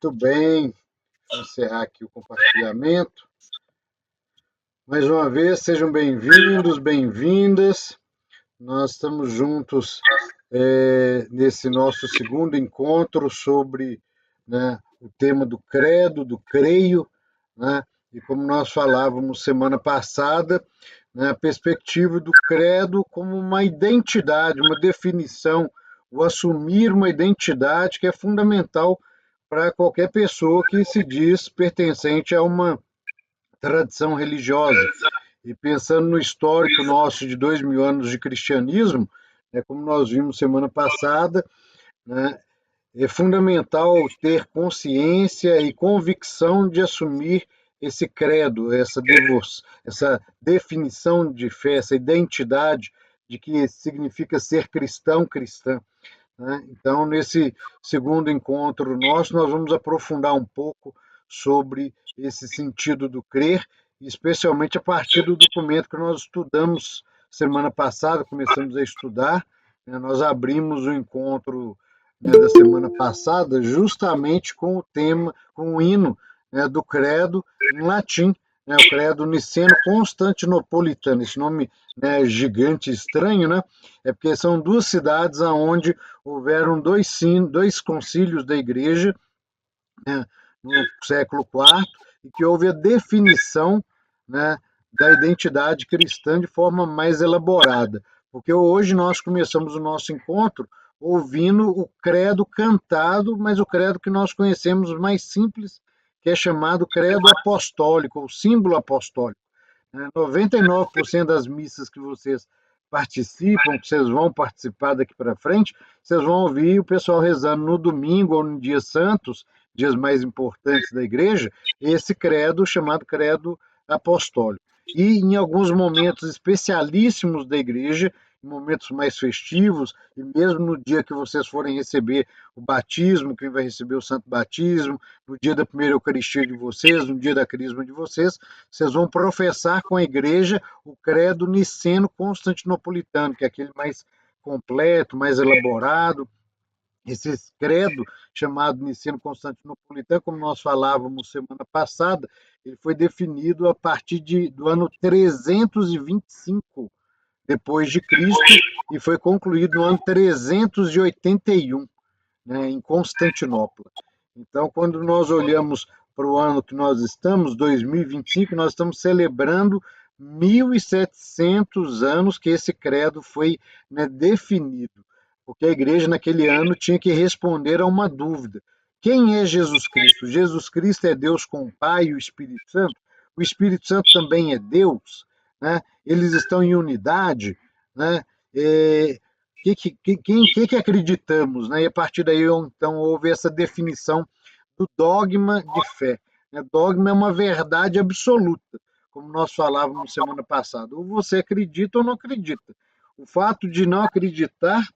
Muito bem, vou encerrar aqui o compartilhamento. Mais uma vez, sejam bem-vindos, bem-vindas. Nós estamos juntos nesse nosso segundo encontro sobre, né, o tema do credo, do creio, né, e como nós falávamos semana passada, né, a perspectiva do credo como uma identidade, uma definição, o assumir uma identidade que é fundamental para qualquer pessoa que se diz pertencente a uma tradição religiosa. E pensando no histórico nosso de 2000 anos de cristianismo, como nós vimos semana passada, né, é fundamental ter consciência e convicção de assumir esse credo, essa definição de fé, essa identidade de que significa ser cristão, cristã. Né? Então, nesse segundo encontro nosso, nós vamos aprofundar um pouco sobre esse sentido do crer, especialmente a partir do documento que nós estudamos semana passada, começamos a estudar, né? Nós abrimos o encontro, né, da semana passada justamente com o tema, com o hino, né, do credo em latim, né, o credo niceno-constantinopolitano. Esse nome, né, gigante estranho, né? É porque são duas cidades onde houveram dois concílios da igreja, né, no século IV, e que houve a definição, né, da identidade cristã de forma mais elaborada. Porque hoje nós começamos o nosso encontro ouvindo o credo cantado, mas o credo que nós conhecemos mais simples, que é chamado credo apostólico, ou símbolo apostólico. 99% das missas que vocês participam, que vocês vão participar daqui para frente, vocês vão ouvir o pessoal rezando no domingo ou no dia santos, dias mais importantes da igreja, esse credo chamado credo apostólico. E em alguns momentos especialíssimos da igreja, em momentos mais festivos, e mesmo no dia que vocês forem receber o batismo, quem vai receber o santo batismo, no dia da primeira Eucaristia de vocês, no dia da crisma de vocês, vocês vão professar com a igreja o credo niceno-constantinopolitano, que é aquele mais completo, mais elaborado. Esse credo chamado niceno-constantinopolitano, como nós falávamos semana passada, ele foi definido a partir do ano 325 depois de Cristo e foi concluído no ano 381, né, em Constantinopla. Então, quando nós olhamos para o ano que nós estamos, 2025, nós estamos celebrando 1.700 anos que esse credo foi, né, definido, porque a igreja naquele ano tinha que responder a uma dúvida. Quem é Jesus Cristo? Jesus Cristo é Deus com o Pai e o Espírito Santo? O Espírito Santo também é Deus? Né? Eles estão em unidade? Né? Que acreditamos, né? E a partir daí, então, houve essa definição do dogma de fé. Né? Dogma é uma verdade absoluta, como nós falávamos semana passada. Ou você acredita ou não acredita. O fato de não acreditar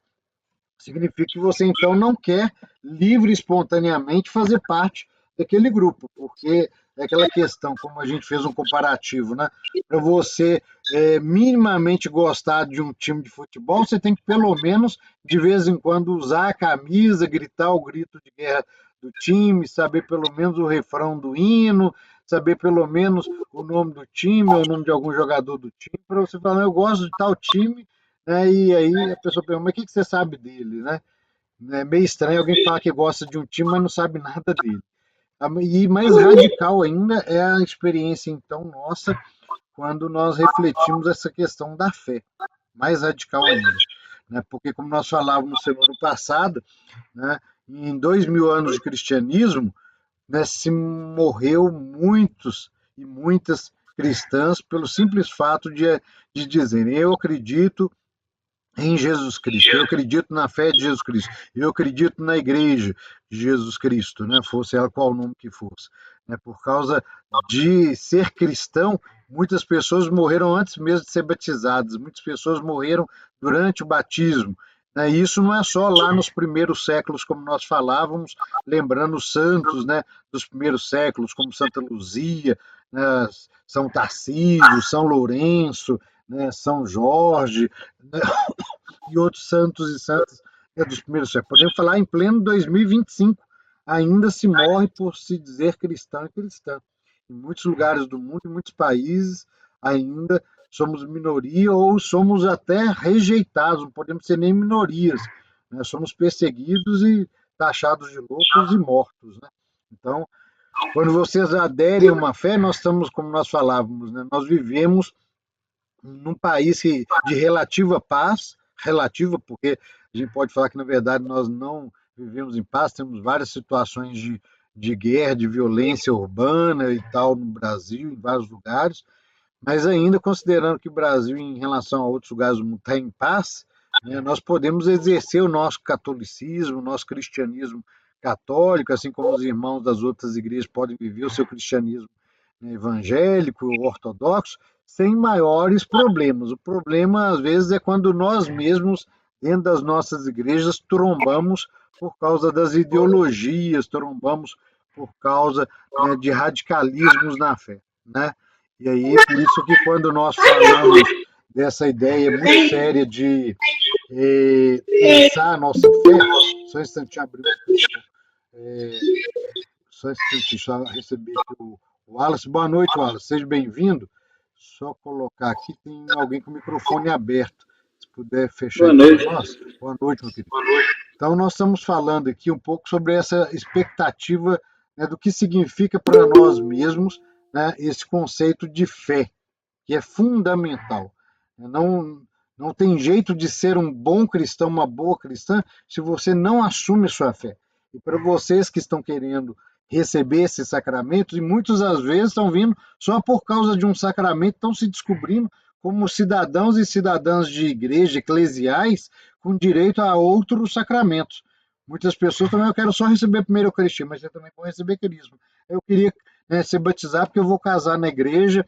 significa que você, então, não quer livre e espontaneamente fazer parte daquele grupo, porque é aquela questão, como a gente fez um comparativo, né? Para você minimamente gostar de um time de futebol, você tem que, pelo menos, de vez em quando, usar a camisa, gritar o grito de guerra do time, saber pelo menos o refrão do hino, saber pelo menos o nome do time, ou o nome de algum jogador do time, para você falar, eu gosto de tal time, né? E aí a pessoa pergunta, mas o que você sabe dele, né? É meio estranho alguém falar que gosta de um time, mas não sabe nada dele. E mais radical ainda é a experiência, então, nossa, quando nós refletimos essa questão da fé. Mais radical ainda. Né? Porque, como nós falávamos semana passada, né, em 2000 anos de cristianismo, né, se morreu muitos e muitas cristãs pelo simples fato de dizerem, eu acredito em Jesus Cristo, eu acredito na fé de Jesus Cristo, eu acredito na igreja de Jesus Cristo, né, fosse ela qual o nome que fosse. Né, por causa de ser cristão, muitas pessoas morreram antes mesmo de ser batizadas, muitas pessoas morreram durante o batismo. Né, e isso não é só lá nos primeiros séculos, como nós falávamos, lembrando os santos, né, dos primeiros séculos, como Santa Luzia, né, São Tarcísio, São Lourenço, né, São Jorge, né, e outros santos e santas, né, dos primeiros séculos. Podemos falar em pleno 2025 ainda se morre por se dizer cristão e cristã. Em muitos lugares do mundo, em muitos países, ainda somos minoria ou somos até rejeitados, não podemos ser nem minorias, né? Somos perseguidos e taxados de loucos e mortos, né? Então, quando vocês aderem a uma fé, nós estamos, como nós falávamos, né? Nós vivemos num país de relativa paz, relativa, porque a gente pode falar que, na verdade, nós não vivemos em paz, temos várias situações de guerra, de violência urbana e tal no Brasil, em vários lugares, mas ainda considerando que o Brasil, em relação a outros lugares do mundo, está em paz, né, nós podemos exercer o nosso catolicismo, o nosso cristianismo católico, assim como os irmãos das outras igrejas podem viver o seu cristianismo, né, evangélico, ortodoxo, sem maiores problemas. O problema, às vezes, é quando nós mesmos, dentro das nossas igrejas, trombamos por causa das ideologias, trombamos por causa, né, de radicalismos na fé, né? E aí, por isso que quando nós falamos dessa ideia muito séria de pensar a nossa fé, só um instantinho, abrir só um instantinho, só receber aqui o Wallace. Boa noite, Wallace, seja bem-vindo. Só colocar aqui, tem alguém com o microfone aberto. Se puder fechar Boa aí para noite. nós. Boa noite, meu querido. Então, nós estamos falando aqui um pouco sobre essa expectativa, né, do que significa para nós mesmos, né, esse conceito de fé, que é fundamental. Não, não tem jeito de ser um bom cristão, uma boa cristã, se você não assume sua fé. E para vocês que estão querendo receber esses sacramentos, e muitos às vezes estão vindo só por causa de um sacramento, estão se descobrindo como cidadãos e cidadãs de igreja, eclesiais, com direito a outros sacramentos. Muitas pessoas também, eu quero só receber primeiro a Eucaristia, mas eu também vou receber Crisma. Eu queria, né, ser batizado porque eu vou casar na igreja,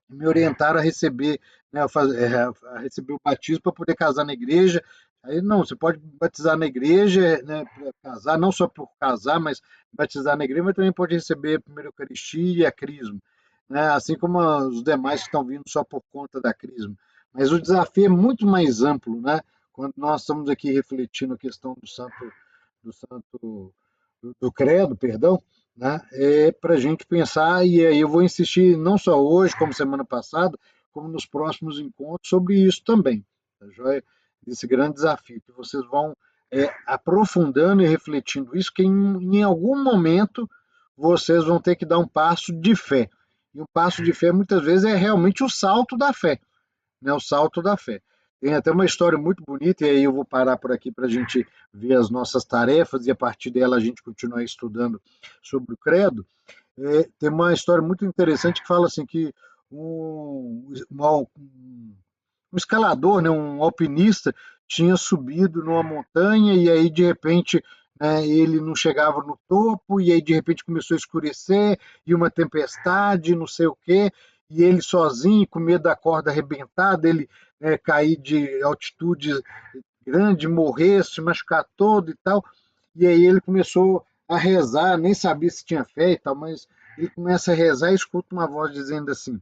me orientaram a receber, né, a receber o batismo para poder casar na igreja. Aí não, você pode batizar na igreja, né, para casar, não só por casar, mas batizar na igreja, mas também pode receber a primeira Eucaristia e a Crisma, né, assim como os demais que estão vindo só por conta da Crisma. Mas o desafio é muito mais amplo, né? Quando nós estamos aqui refletindo a questão do credo, perdão, né? É para a gente pensar, e aí eu vou insistir não só hoje, como semana passada, como nos próximos encontros, sobre isso também, tá joia? Esse grande desafio, que vocês vão aprofundando e refletindo isso, que em algum momento vocês vão ter que dar um passo de fé. E o passo de fé, muitas vezes, é realmente o salto da fé, né? O salto da fé. Tem até uma história muito bonita, e aí eu vou parar por aqui para a gente ver as nossas tarefas e a partir dela a gente continuar estudando sobre o credo. Tem uma história muito interessante que fala assim que um escalador, né, um alpinista, tinha subido numa montanha e aí de repente, né, ele não chegava no topo e aí de repente começou a escurecer e uma tempestade, não sei o quê, e ele sozinho, com medo da corda arrebentada, ele cair de altitude grande, morrer, se machucar todo e tal. E aí ele começou a rezar, nem sabia se tinha fé e tal, mas ele começa a rezar e escuta uma voz dizendo assim: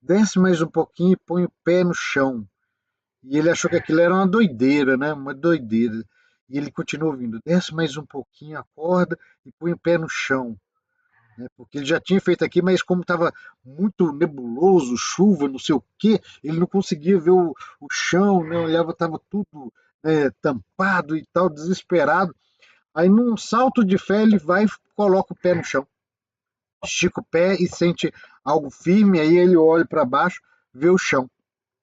desce mais um pouquinho e põe o pé no chão. E ele achou que aquilo era uma doideira, né? Uma doideira. E ele continua ouvindo: desce mais um pouquinho, acorda e põe o pé no chão. Né? Porque ele já tinha feito aqui, mas como estava muito nebuloso, chuva, não sei o quê, ele não conseguia ver o chão, né? Olhava, estava tudo, né, tampado e tal, desesperado. Aí, num salto de fé, ele vai e coloca o pé no chão, estica o pé e sente algo firme, aí ele olha para baixo, vê o chão,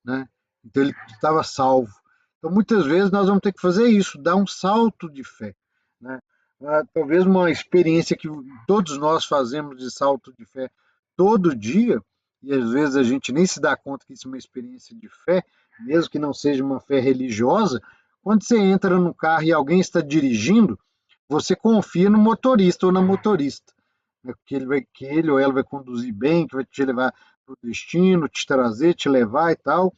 né? Então ele estava salvo. Então muitas vezes nós vamos ter que fazer isso, dar um salto de fé, né? Talvez uma experiência que todos nós fazemos de salto de fé todo dia, e às vezes a gente nem se dá conta que isso é uma experiência de fé, mesmo que não seja uma fé religiosa. Quando você entra no carro e alguém está dirigindo, você confia no motorista ou na motorista, né? Que ele ou ela vai conduzir bem, que vai te levar para o destino, te trazer, te levar e tal,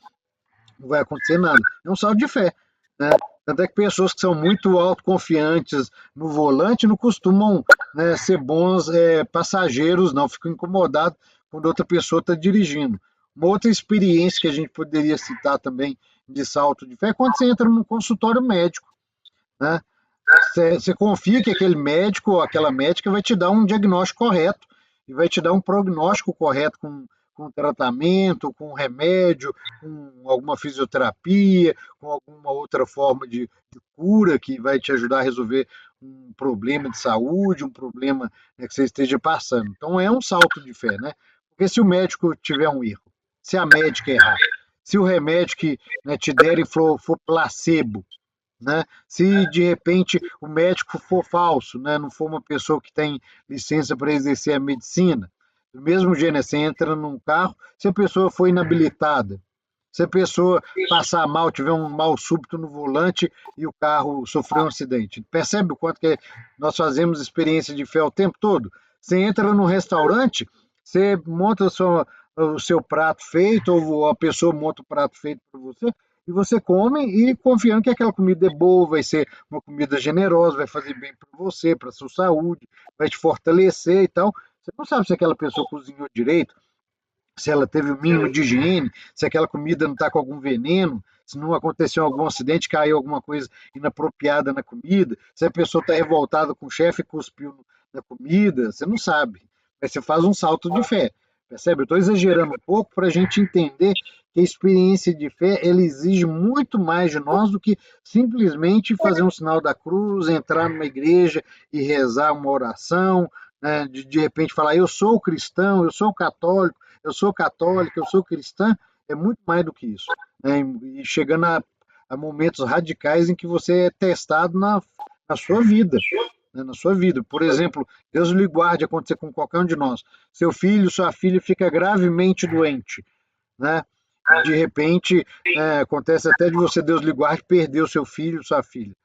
não vai acontecer nada. É um salto de fé, né? Tanto é que pessoas que são muito autoconfiantes no volante não costumam, né, ser bons passageiros, não, ficam incomodados quando outra pessoa está dirigindo. Uma outra experiência que a gente poderia citar também de salto de fé é quando você entra num consultório médico, né? Você confia que aquele médico ou aquela médica vai te dar um diagnóstico correto e vai te dar um prognóstico correto com tratamento, com remédio, com alguma fisioterapia, com alguma outra forma de cura que vai te ajudar a resolver um problema de saúde, um problema, né, que você esteja passando. Então é um salto de fé, né? Porque se o médico tiver um erro, se a médica errar, se o remédio que, né, te derem for placebo, né? Se de repente o médico for falso, né? Não for uma pessoa que tem licença para exercer a medicina, do mesmo jeito, né? Você entra num carro, se a pessoa for inabilitada, se a pessoa passar mal, tiver um mal súbito no volante e o carro sofreu um acidente, percebe o quanto que nós fazemos experiência de fé o tempo todo? Você entra num restaurante, você monta o seu prato feito, ou a pessoa monta o prato feito para você, e você come e confiando que aquela comida é boa, vai ser uma comida generosa, vai fazer bem para você, para a sua saúde, vai te fortalecer e tal. Você não sabe se aquela pessoa cozinhou direito, se ela teve o mínimo de higiene, se aquela comida não está com algum veneno, se não aconteceu algum acidente, caiu alguma coisa inapropriada na comida, se a pessoa está revoltada com o chefe e cuspiu na comida, você não sabe. Mas você faz um salto de fé. Percebe? Eu estou exagerando um pouco para a gente entender que a experiência de fé ela exige muito mais de nós do que simplesmente fazer um sinal da cruz, entrar numa igreja e rezar uma oração, né, de repente falar eu sou cristão, eu sou católico, eu sou católica, eu sou cristã, é muito mais do que isso, né? E chegando a momentos radicais em que você é testado na sua vida, né? Na sua vida. Por exemplo, Deus lhe guarde acontecer com qualquer um de nós. Seu filho, sua filha fica gravemente doente, né? De repente, acontece até de você, Deus lhe guarde, perder o seu filho, sua filha.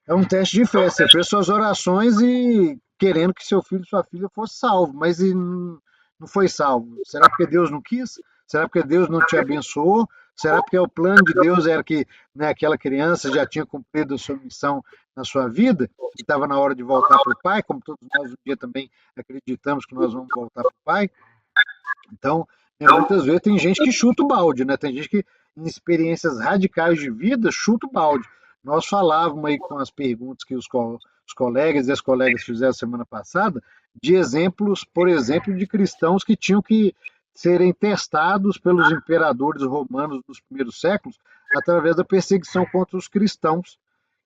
É um teste de fé. Você fez suas orações e querendo que seu filho e sua filha fosse salvo, mas não foi salvo. Será porque Deus não quis? Será porque Deus não te abençoou? Será porque o plano de Deus era que, né, aquela criança já tinha cumprido a sua missão na sua vida e estava na hora de voltar para o Pai, como todos nós um dia também acreditamos que nós vamos voltar para o Pai? Então, muitas vezes tem gente que chuta o balde, né? Tem gente que, em experiências radicais de vida, chuta o balde. Nós falávamos aí com as perguntas que os colegas e as colegas fizeram semana passada, de exemplos, por exemplo, de cristãos que tinham que serem testados pelos imperadores romanos dos primeiros séculos através da perseguição contra os cristãos,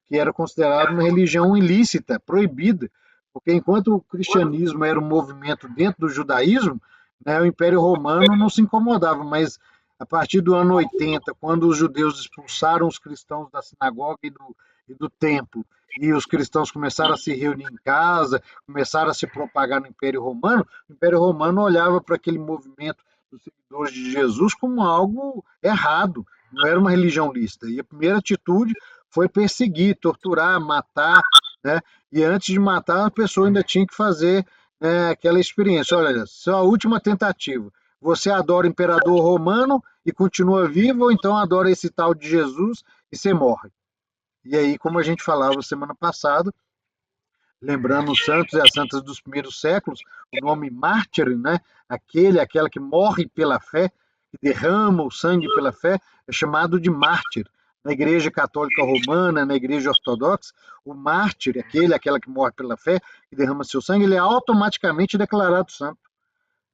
que era considerado uma religião ilícita, proibida, porque enquanto o cristianismo era um movimento dentro do judaísmo, né, o Império Romano não se incomodava, mas a partir do ano 80, quando os judeus expulsaram os cristãos da sinagoga e do templo, e os cristãos começaram a se reunir em casa, começaram a se propagar no Império Romano, o Império Romano olhava para aquele movimento dos seguidores de Jesus como algo errado, não era uma religião lícita. E a primeira atitude foi perseguir, torturar, matar, né? E antes de matar, a pessoa ainda tinha que fazer, né, aquela experiência. Olha, sua última tentativa. Você adora o imperador romano e continua vivo, ou então adora esse tal de Jesus e você morre. E aí, como a gente falava semana passada, lembrando os santos e as santas dos primeiros séculos, o nome mártir, né? Aquela que morre pela fé, que derrama o sangue pela fé, é chamado de mártir. Na Igreja Católica Romana, na Igreja Ortodoxa, o mártir, aquela que morre pela fé, que derrama seu sangue, ele é automaticamente declarado santo,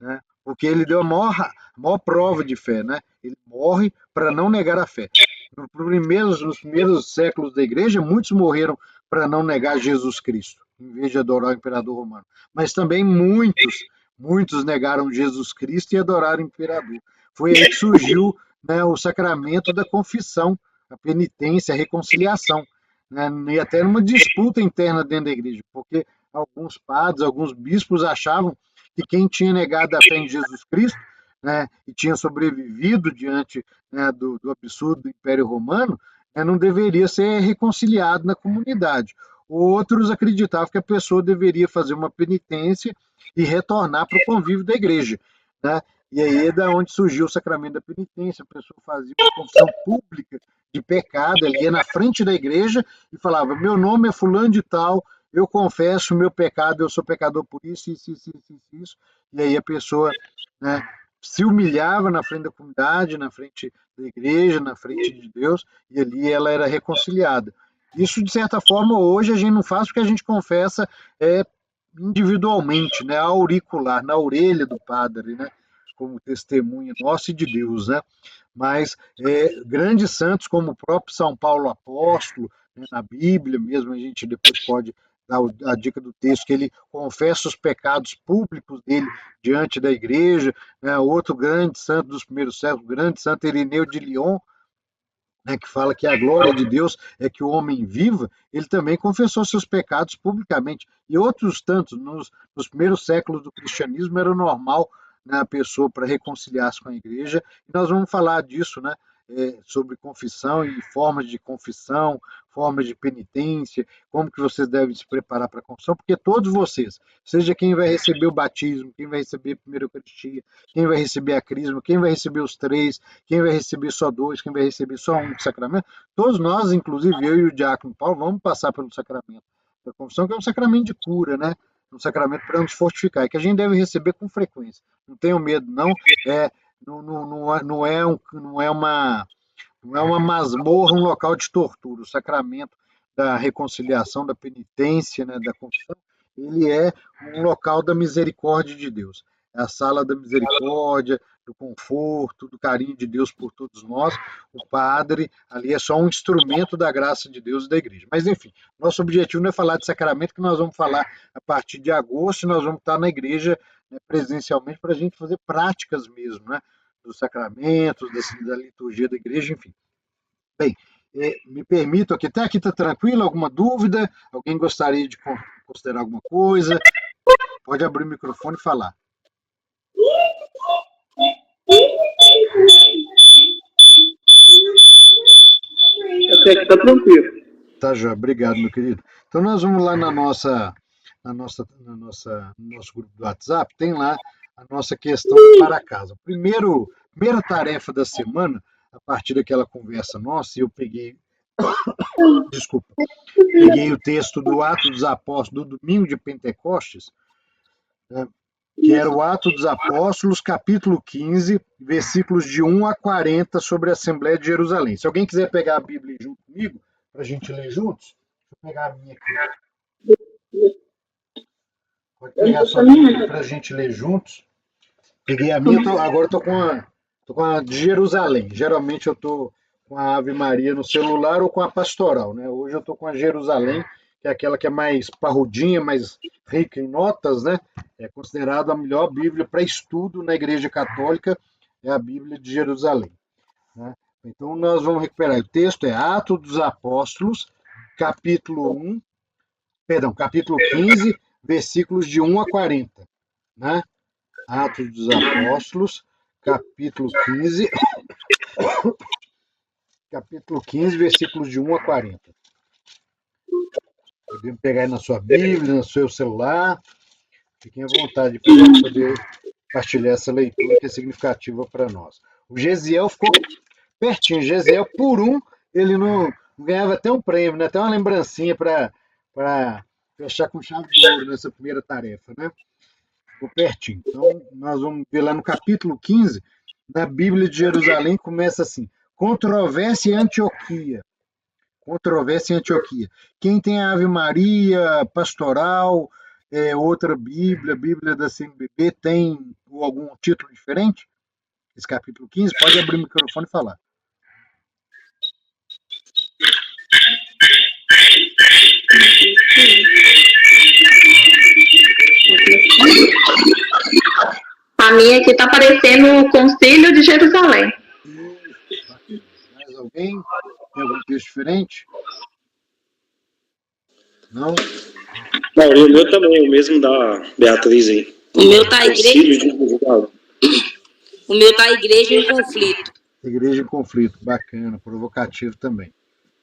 né? Porque ele deu a maior prova de fé, né? Ele morre para não negar a fé. Nos primeiros séculos da igreja, muitos morreram para não negar Jesus Cristo, em vez de adorar o imperador romano. Mas também muitos negaram Jesus Cristo e adoraram o imperador. Foi aí que surgiu, né, o sacramento da confissão, a penitência, a reconciliação, né, e até numa disputa interna dentro da igreja, porque alguns padres, alguns bispos achavam que quem tinha negado a fé em Jesus Cristo, né, e tinha sobrevivido diante, né, do absurdo do Império Romano, né, não deveria ser reconciliado na comunidade. Outros acreditavam que a pessoa deveria fazer uma penitência e retornar para o convívio da igreja, né? E aí é da onde surgiu o sacramento da penitência. A pessoa fazia uma confissão pública de pecado, ela ia na frente da igreja e falava: meu nome é fulano de tal, eu confesso o meu pecado, eu sou pecador por isso, isso, isso, isso, isso. E aí a pessoa, né, se humilhava na frente da comunidade, na frente da igreja, na frente de Deus, e ali ela era reconciliada. Isso, de certa forma, hoje a gente não faz porque a gente confessa individualmente, né, auricular, na orelha do padre, né, como testemunha nossa e de Deus, né? Mas grandes santos como o próprio São Paulo Apóstolo, né, na Bíblia mesmo, a gente depois pode dar a dica do texto, que ele confessa os pecados públicos dele diante da igreja, né? Outro grande santo dos primeiros séculos, o grande santo Irineu de Lyon, né, que fala que a glória de Deus é que o homem viva, ele também confessou seus pecados publicamente. E outros tantos, nos primeiros séculos do cristianismo, era normal, né, a pessoa para reconciliar-se com a igreja. E nós vamos falar disso, né, sobre confissão e formas de penitência, como que vocês devem se preparar para a confissão, porque todos vocês, seja quem vai receber o batismo, quem vai receber a primeira Eucaristia, quem vai receber a crisma, quem vai receber os três, quem vai receber só dois, quem vai receber só um sacramento, todos nós, inclusive eu e o diácono Paulo, vamos passar pelo sacramento da confissão, que é um sacramento de cura, né? Um sacramento para nos fortificar, e que a gente deve receber com frequência. Não tenham medo, não. Não é uma masmorra, um local de tortura. O sacramento da reconciliação, da penitência, né, da confissão, ele é um local da misericórdia de Deus. É a sala da misericórdia, do conforto, do carinho de Deus por todos nós. O padre ali é só um instrumento da graça de Deus e da igreja. Mas, enfim, nosso objetivo não é falar de sacramento, que nós vamos falar a partir de agosto, e nós vamos estar na igreja, né, presencialmente, para a gente fazer práticas mesmo, né? Dos sacramentos, da liturgia da igreja, enfim. Bem, me permito aqui, até aqui está tranquilo, alguma dúvida? Alguém gostaria de considerar alguma coisa? Pode abrir o microfone e falar. Até que está tranquilo. Tá, Jó, obrigado, meu querido. Então nós vamos lá no nosso grupo do WhatsApp, tem lá a nossa questão para casa. Primeira tarefa da semana, a partir daquela conversa nossa, eu peguei o texto do Atos dos Apóstolos do domingo de Pentecostes, né, que era o Atos dos Apóstolos, capítulo 15, versículos de 1 a 40, sobre a Assembleia de Jerusalém. Se alguém quiser pegar a Bíblia junto comigo, para a gente ler juntos, deixa eu pegar a minha aqui. Pode pegar a sua Bíblia para a gente ler juntos. Peguei a minha, agora estou com a de Jerusalém. Geralmente eu estou com a Ave Maria no celular ou com a pastoral, né? Hoje eu estou com a Jerusalém, que é aquela que é mais parrudinha, mais rica em notas, né? É considerada a melhor Bíblia para estudo na Igreja Católica, é a Bíblia de Jerusalém, né? Então nós vamos recuperar. O texto é Atos dos Apóstolos, capítulo 15, versículos de 1 a 40, né? Atos dos Apóstolos, capítulo 15, versículos de 1 a 40. Podemos pegar aí na sua Bíblia, no seu celular. Fiquem à vontade para poder partilhar essa leitura que é significativa para nós. O Gesiel ficou pertinho. Gesiel, por ele não ganhava até um prêmio, né? Até uma lembrancinha para fechar com chave de ouro nessa primeira tarefa, né? Ficou pertinho. Então, nós vamos ver lá no capítulo 15, na Bíblia de Jerusalém, começa assim: controvérsia em Antioquia. Controvérsia em Antioquia. Quem tem a Ave Maria, pastoral, outra Bíblia, Bíblia da CNBB, tem algum título diferente? Esse capítulo 15, pode abrir o microfone e falar. A minha aqui está aparecendo o Concílio de Jerusalém. Isso, bacana. Mais alguém? Tem algum texto diferente? Não? Não, e o meu também, o mesmo da Beatriz aí. O meu tá igreja em conflito. Igreja em conflito, bacana, provocativo também.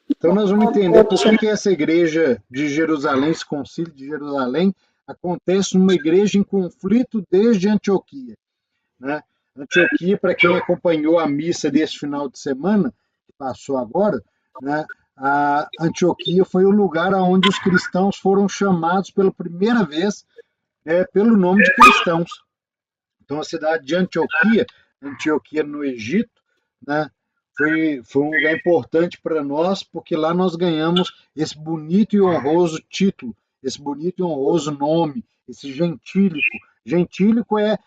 Então nós vamos entender por que essa igreja de Jerusalém, esse concílio de Jerusalém, acontece numa igreja em conflito desde Antioquia, né? Antioquia, para quem acompanhou a missa desse final de semana, que passou agora, né? A Antioquia foi o lugar onde os cristãos foram chamados pela primeira vez pelo nome de cristãos. Então a cidade de Antioquia no Egito, né, foi um lugar importante para nós, porque lá nós ganhamos esse bonito e honroso título, esse bonito e honroso nome, esse gentílico. Gentílico é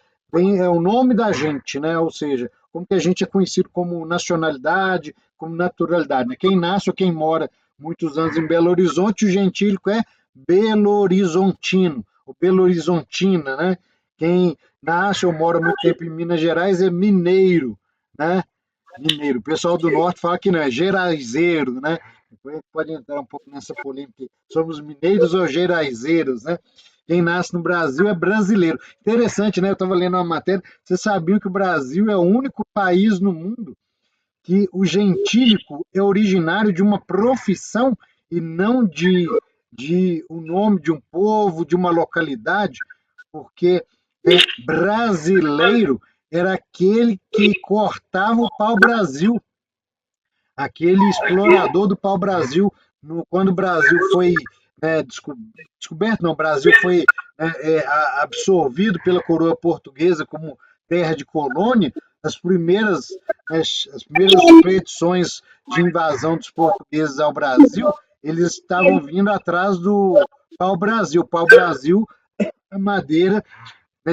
o nome da gente, né? Ou seja, como que a gente é conhecido como nacionalidade, como naturalidade, né? Quem nasce ou quem mora muitos anos em Belo Horizonte, o gentílico é Belo Horizontino, ou Belo Horizontina, né? Quem nasce ou mora muito tempo em Minas Gerais é mineiro, né? Mineiro. O pessoal do norte fala que não, é geraizeiro, né? Depois a gente pode entrar um pouco nessa polêmica. Somos mineiros ou geraizeiros, né? Quem nasce no Brasil é brasileiro. Interessante, né? Eu estava lendo uma matéria. Vocês sabiam que o Brasil é o único país no mundo que o gentílico é originário de uma profissão e não de o nome de um povo, de uma localidade, porque brasileiro era aquele que cortava o pau-brasil, aquele explorador do pau-brasil, quando o Brasil foi descoberto, não, o Brasil foi absorvido pela coroa portuguesa como terra de colônia, as primeiras expedições de invasão dos portugueses ao Brasil, eles estavam vindo atrás do pau-brasil. O pau-brasil, a madeira,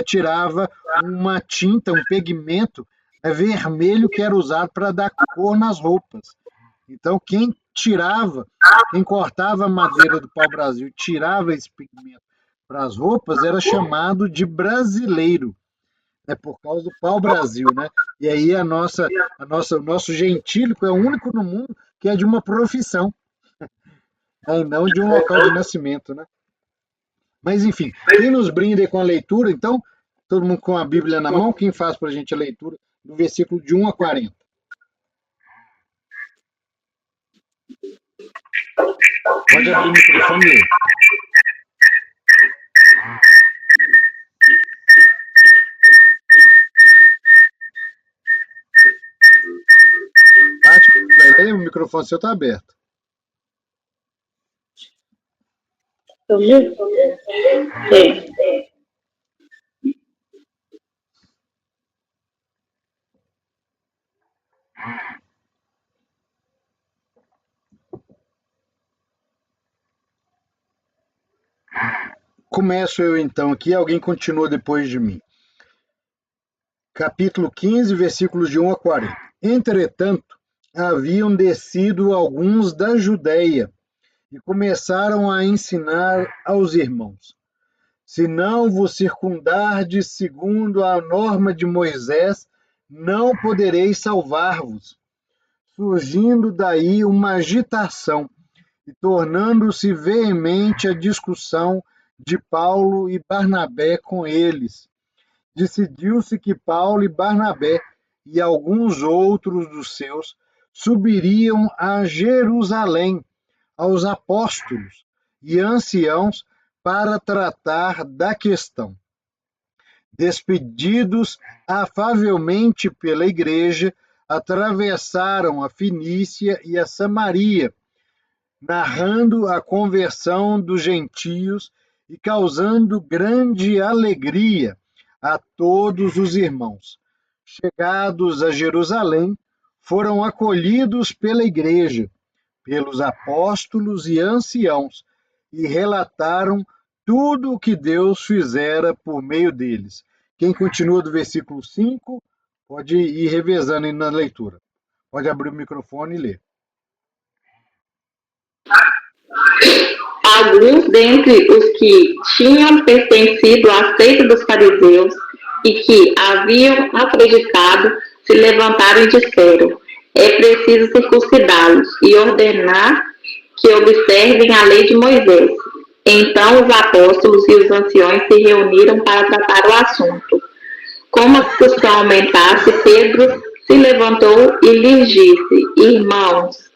tirava uma tinta, um pigmento vermelho que era usado para dar cor nas roupas. Então, quem cortava a madeira do pau-brasil, tirava esse pigmento para as roupas, era chamado de brasileiro, por causa do pau-brasil, né? E aí o nosso gentílico é o único no mundo que é de uma profissão, e não de um local de nascimento, né? Mas, enfim, quem nos brinda com a leitura, então, todo mundo com a Bíblia na mão, quem faz para a gente a leitura do versículo de 1 a 40? Pode abrir o microfone e ler. Tati, vai ler? O microfone seu está aberto. Começo eu então aqui, alguém continua depois de mim. Capítulo 15, versículos de 1 a 40. Entretanto, haviam descido alguns da Judeia e começaram a ensinar aos irmãos: se não vos circundardes segundo a norma de Moisés, não podereis salvar-vos. Surgindo daí uma agitação e tornando-se veemente a discussão de Paulo e Barnabé com eles. Decidiu-se que Paulo e Barnabé e alguns outros dos seus subiriam a Jerusalém, aos apóstolos e anciãos, para tratar da questão. Despedidos afavelmente pela igreja, atravessaram a Fenícia e a Samaria, narrando a conversão dos gentios e causando grande alegria a todos os irmãos. Chegados a Jerusalém, foram acolhidos pela igreja, pelos apóstolos e anciãos, e relataram tudo o que Deus fizera por meio deles. Quem continua do versículo 5, pode ir revezando na leitura. Pode abrir o microfone e ler. Alguns dentre os que tinham pertencido à seita dos fariseus e que haviam acreditado se levantaram e disseram: é preciso circuncidá-los e ordenar que observem a lei de Moisés. Então os apóstolos e os anciões se reuniram para tratar o assunto. Como a discussão aumentasse, Pedro se levantou e lhes disse: irmãos,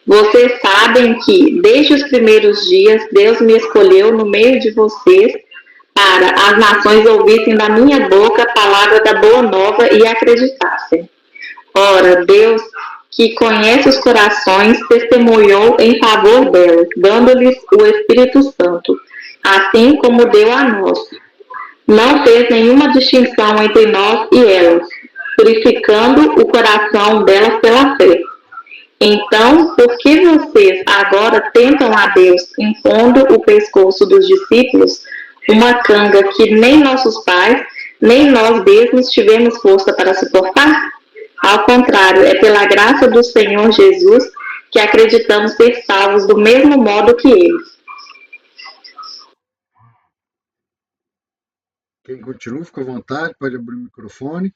vocês sabem que, desde os primeiros dias, Deus me escolheu no meio de vocês para as nações ouvissem da minha boca a palavra da boa nova e acreditassem. Ora, Deus, que conhece os corações, testemunhou em favor delas, dando-lhes o Espírito Santo, assim como deu a nós. Não fez nenhuma distinção entre nós e elas, purificando o coração delas pela fé. Então, por que vocês agora tentam a Deus, impondo o pescoço dos discípulos uma canga que nem nossos pais, nem nós mesmos tivemos força para suportar? Ao contrário, é pela graça do Senhor Jesus que acreditamos ser salvos do mesmo modo que eles. Quem continua, fica à vontade, pode abrir o microfone.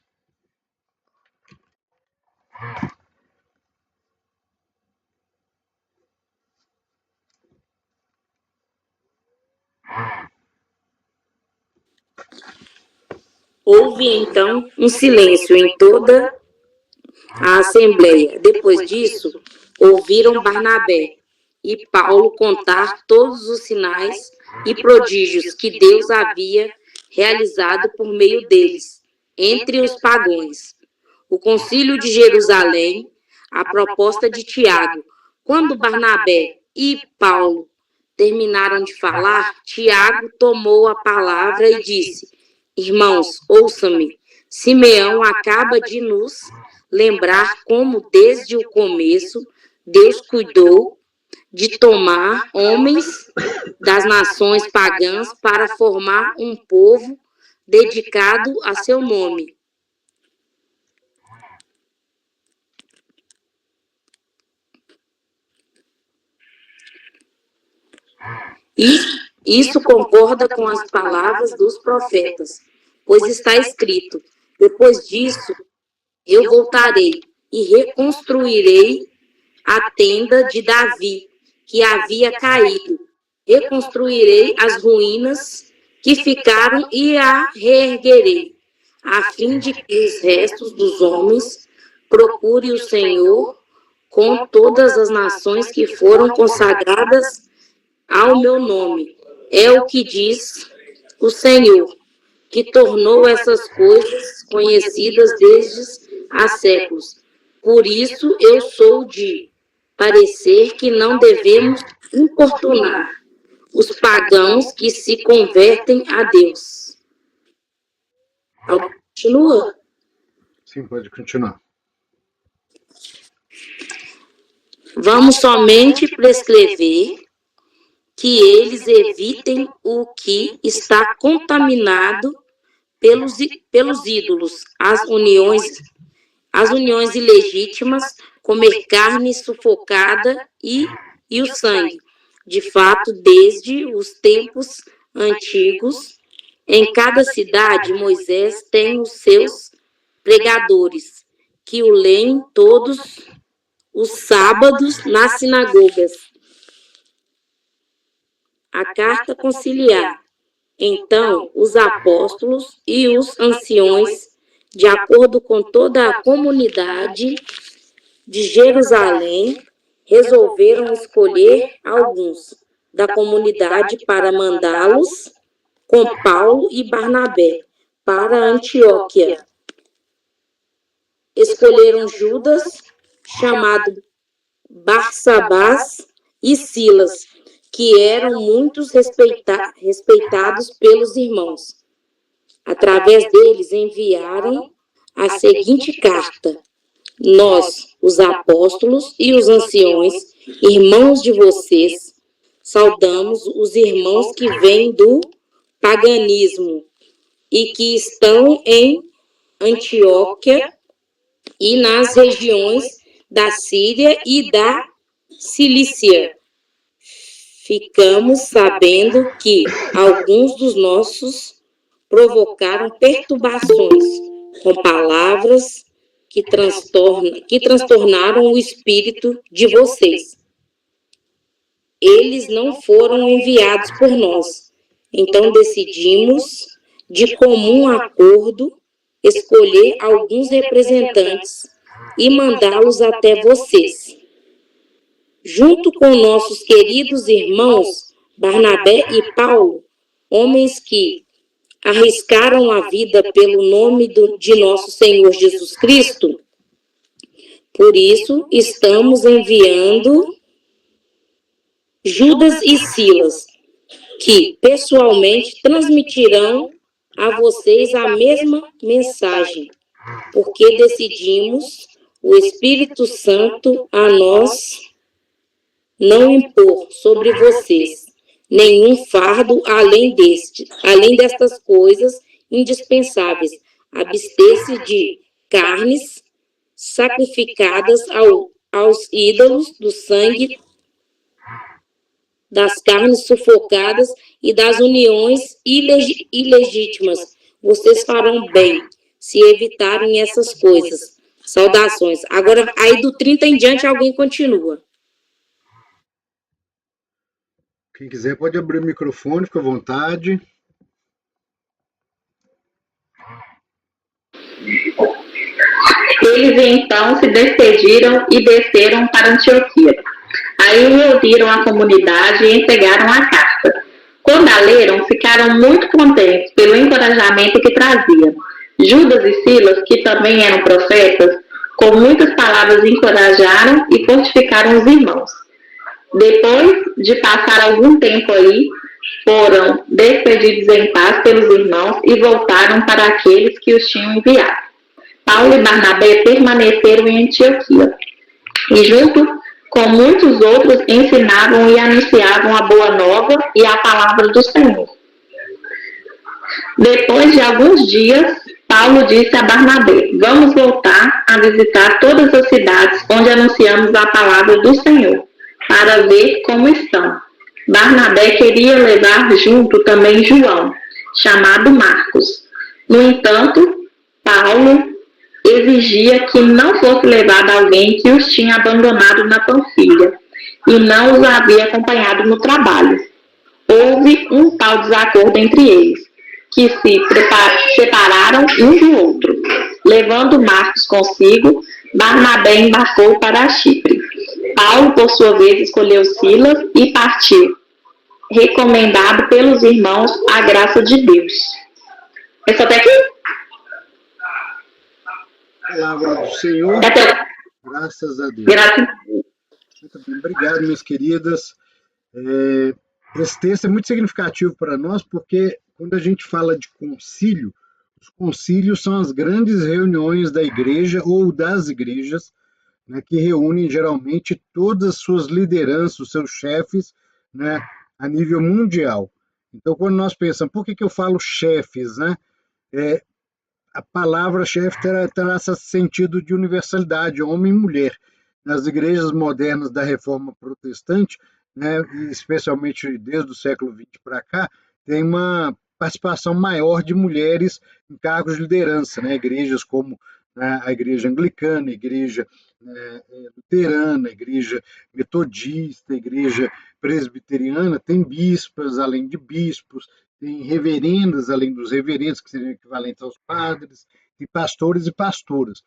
Houve então um silêncio em toda a assembleia. Depois disso, ouviram Barnabé e Paulo contar todos os sinais e prodígios que Deus havia realizado por meio deles, entre os pagãos. O concílio de Jerusalém, a proposta de Tiago. Quando Barnabé e Paulo terminaram de falar, Tiago tomou a palavra e disse: Irmãos, ouçam-me. Simeão acaba de nos lembrar como, desde o começo, Deus cuidou de tomar homens das nações pagãs para formar um povo dedicado a seu nome. Isso concorda com as palavras dos profetas, pois está escrito: depois disso, eu voltarei e reconstruirei a tenda de Davi, que havia caído. Reconstruirei as ruínas que ficaram e a reerguerei, a fim de que os restos dos homens procurem o Senhor com todas as nações que foram consagradas ao meu nome. É o que diz o Senhor, que tornou essas coisas conhecidas desde há séculos. Por isso eu sou de parecer que não devemos importunar os pagãos que se convertem a Deus. Continua? Sim, pode continuar. Vamos somente prescrever que eles evitem o que está contaminado pelos ídolos, as uniões ilegítimas, comer carne sufocada e o sangue. De fato, desde os tempos antigos, em cada cidade, Moisés tem os seus pregadores, que o leem todos os sábados nas sinagogas. A carta conciliar. Então, os apóstolos e os anciões, de acordo com toda a comunidade de Jerusalém, resolveram escolher alguns da comunidade para mandá-los com Paulo e Barnabé para Antioquia. Escolheram Judas, chamado Barsabás, e Silas, que eram muitos respeitados pelos irmãos. Através deles enviaram a seguinte carta: Nós, os apóstolos e os anciões, irmãos de vocês, saudamos os irmãos que vêm do paganismo e que estão em Antioquia e nas regiões da Síria e da Cilícia. Ficamos sabendo que alguns dos nossos provocaram perturbações com palavras que transtornaram o espírito de vocês. Eles não foram enviados por nós. Então decidimos, de comum acordo, escolher alguns representantes e mandá-los até vocês. Junto com nossos queridos irmãos Barnabé e Paulo, homens que arriscaram a vida pelo nome de nosso Senhor Jesus Cristo. Por isso, estamos enviando Judas e Silas, que pessoalmente transmitirão a vocês a mesma mensagem. porque decidimos o Espírito Santo a nós não impor sobre vocês nenhum fardo além destas coisas indispensáveis. Abster-se de carnes sacrificadas aos ídolos, do sangue, das carnes sufocadas e das uniões ilegítimas. Vocês farão bem se evitarem essas coisas. Saudações. Agora, aí do 30 em diante, alguém continua. Quem quiser pode abrir o microfone, fica à vontade. Eles então se despediram e desceram para Antioquia. Aí reuniram a comunidade e entregaram a carta. Quando a leram, ficaram muito contentes pelo encorajamento que trazia. Judas e Silas, que também eram profetas, com muitas palavras encorajaram e fortificaram os irmãos. Depois de passar algum tempo aí, foram despedidos em paz pelos irmãos e voltaram para aqueles que os tinham enviado. Paulo e Barnabé permaneceram em Antioquia e, junto com muitos outros, ensinavam e anunciavam a boa nova e a palavra do Senhor. Depois de alguns dias, Paulo disse a Barnabé: vamos voltar a visitar todas as cidades onde anunciamos a palavra do Senhor, para ver como estão. Barnabé queria levar junto também João, chamado Marcos. No entanto, Paulo exigia que não fosse levado alguém que os tinha abandonado na Panfilha e não os havia acompanhado no trabalho. Houve um tal desacordo entre eles, que se separaram um do outro. Levando Marcos consigo, Barnabé embarcou para Chipre. Paulo, por sua vez, escolheu Silas e partiu, recomendado pelos irmãos a graça de Deus. É só até aqui? Palavra do Senhor, graças a Deus. Muito bem, obrigado, minhas queridas. Esse texto é muito significativo para nós, porque quando a gente fala de concílio, os concílios são as grandes reuniões da igreja ou das igrejas, né, que reúnem geralmente todas as suas lideranças, os seus chefes, né, a nível mundial. Então, quando nós pensamos, por que eu falo chefes, né? A palavra chefe terá esse sentido de universalidade, homem e mulher. Nas igrejas modernas da Reforma Protestante, né, especialmente desde o século XX para cá, tem uma participação maior de mulheres em cargos de liderança, né? Igrejas como a Igreja Anglicana, a Igreja Luterana, a Igreja Metodista, a Igreja Presbiteriana, tem bispas além de bispos, tem reverendas além dos reverendos, que seriam equivalentes aos padres, e pastores e pastoras.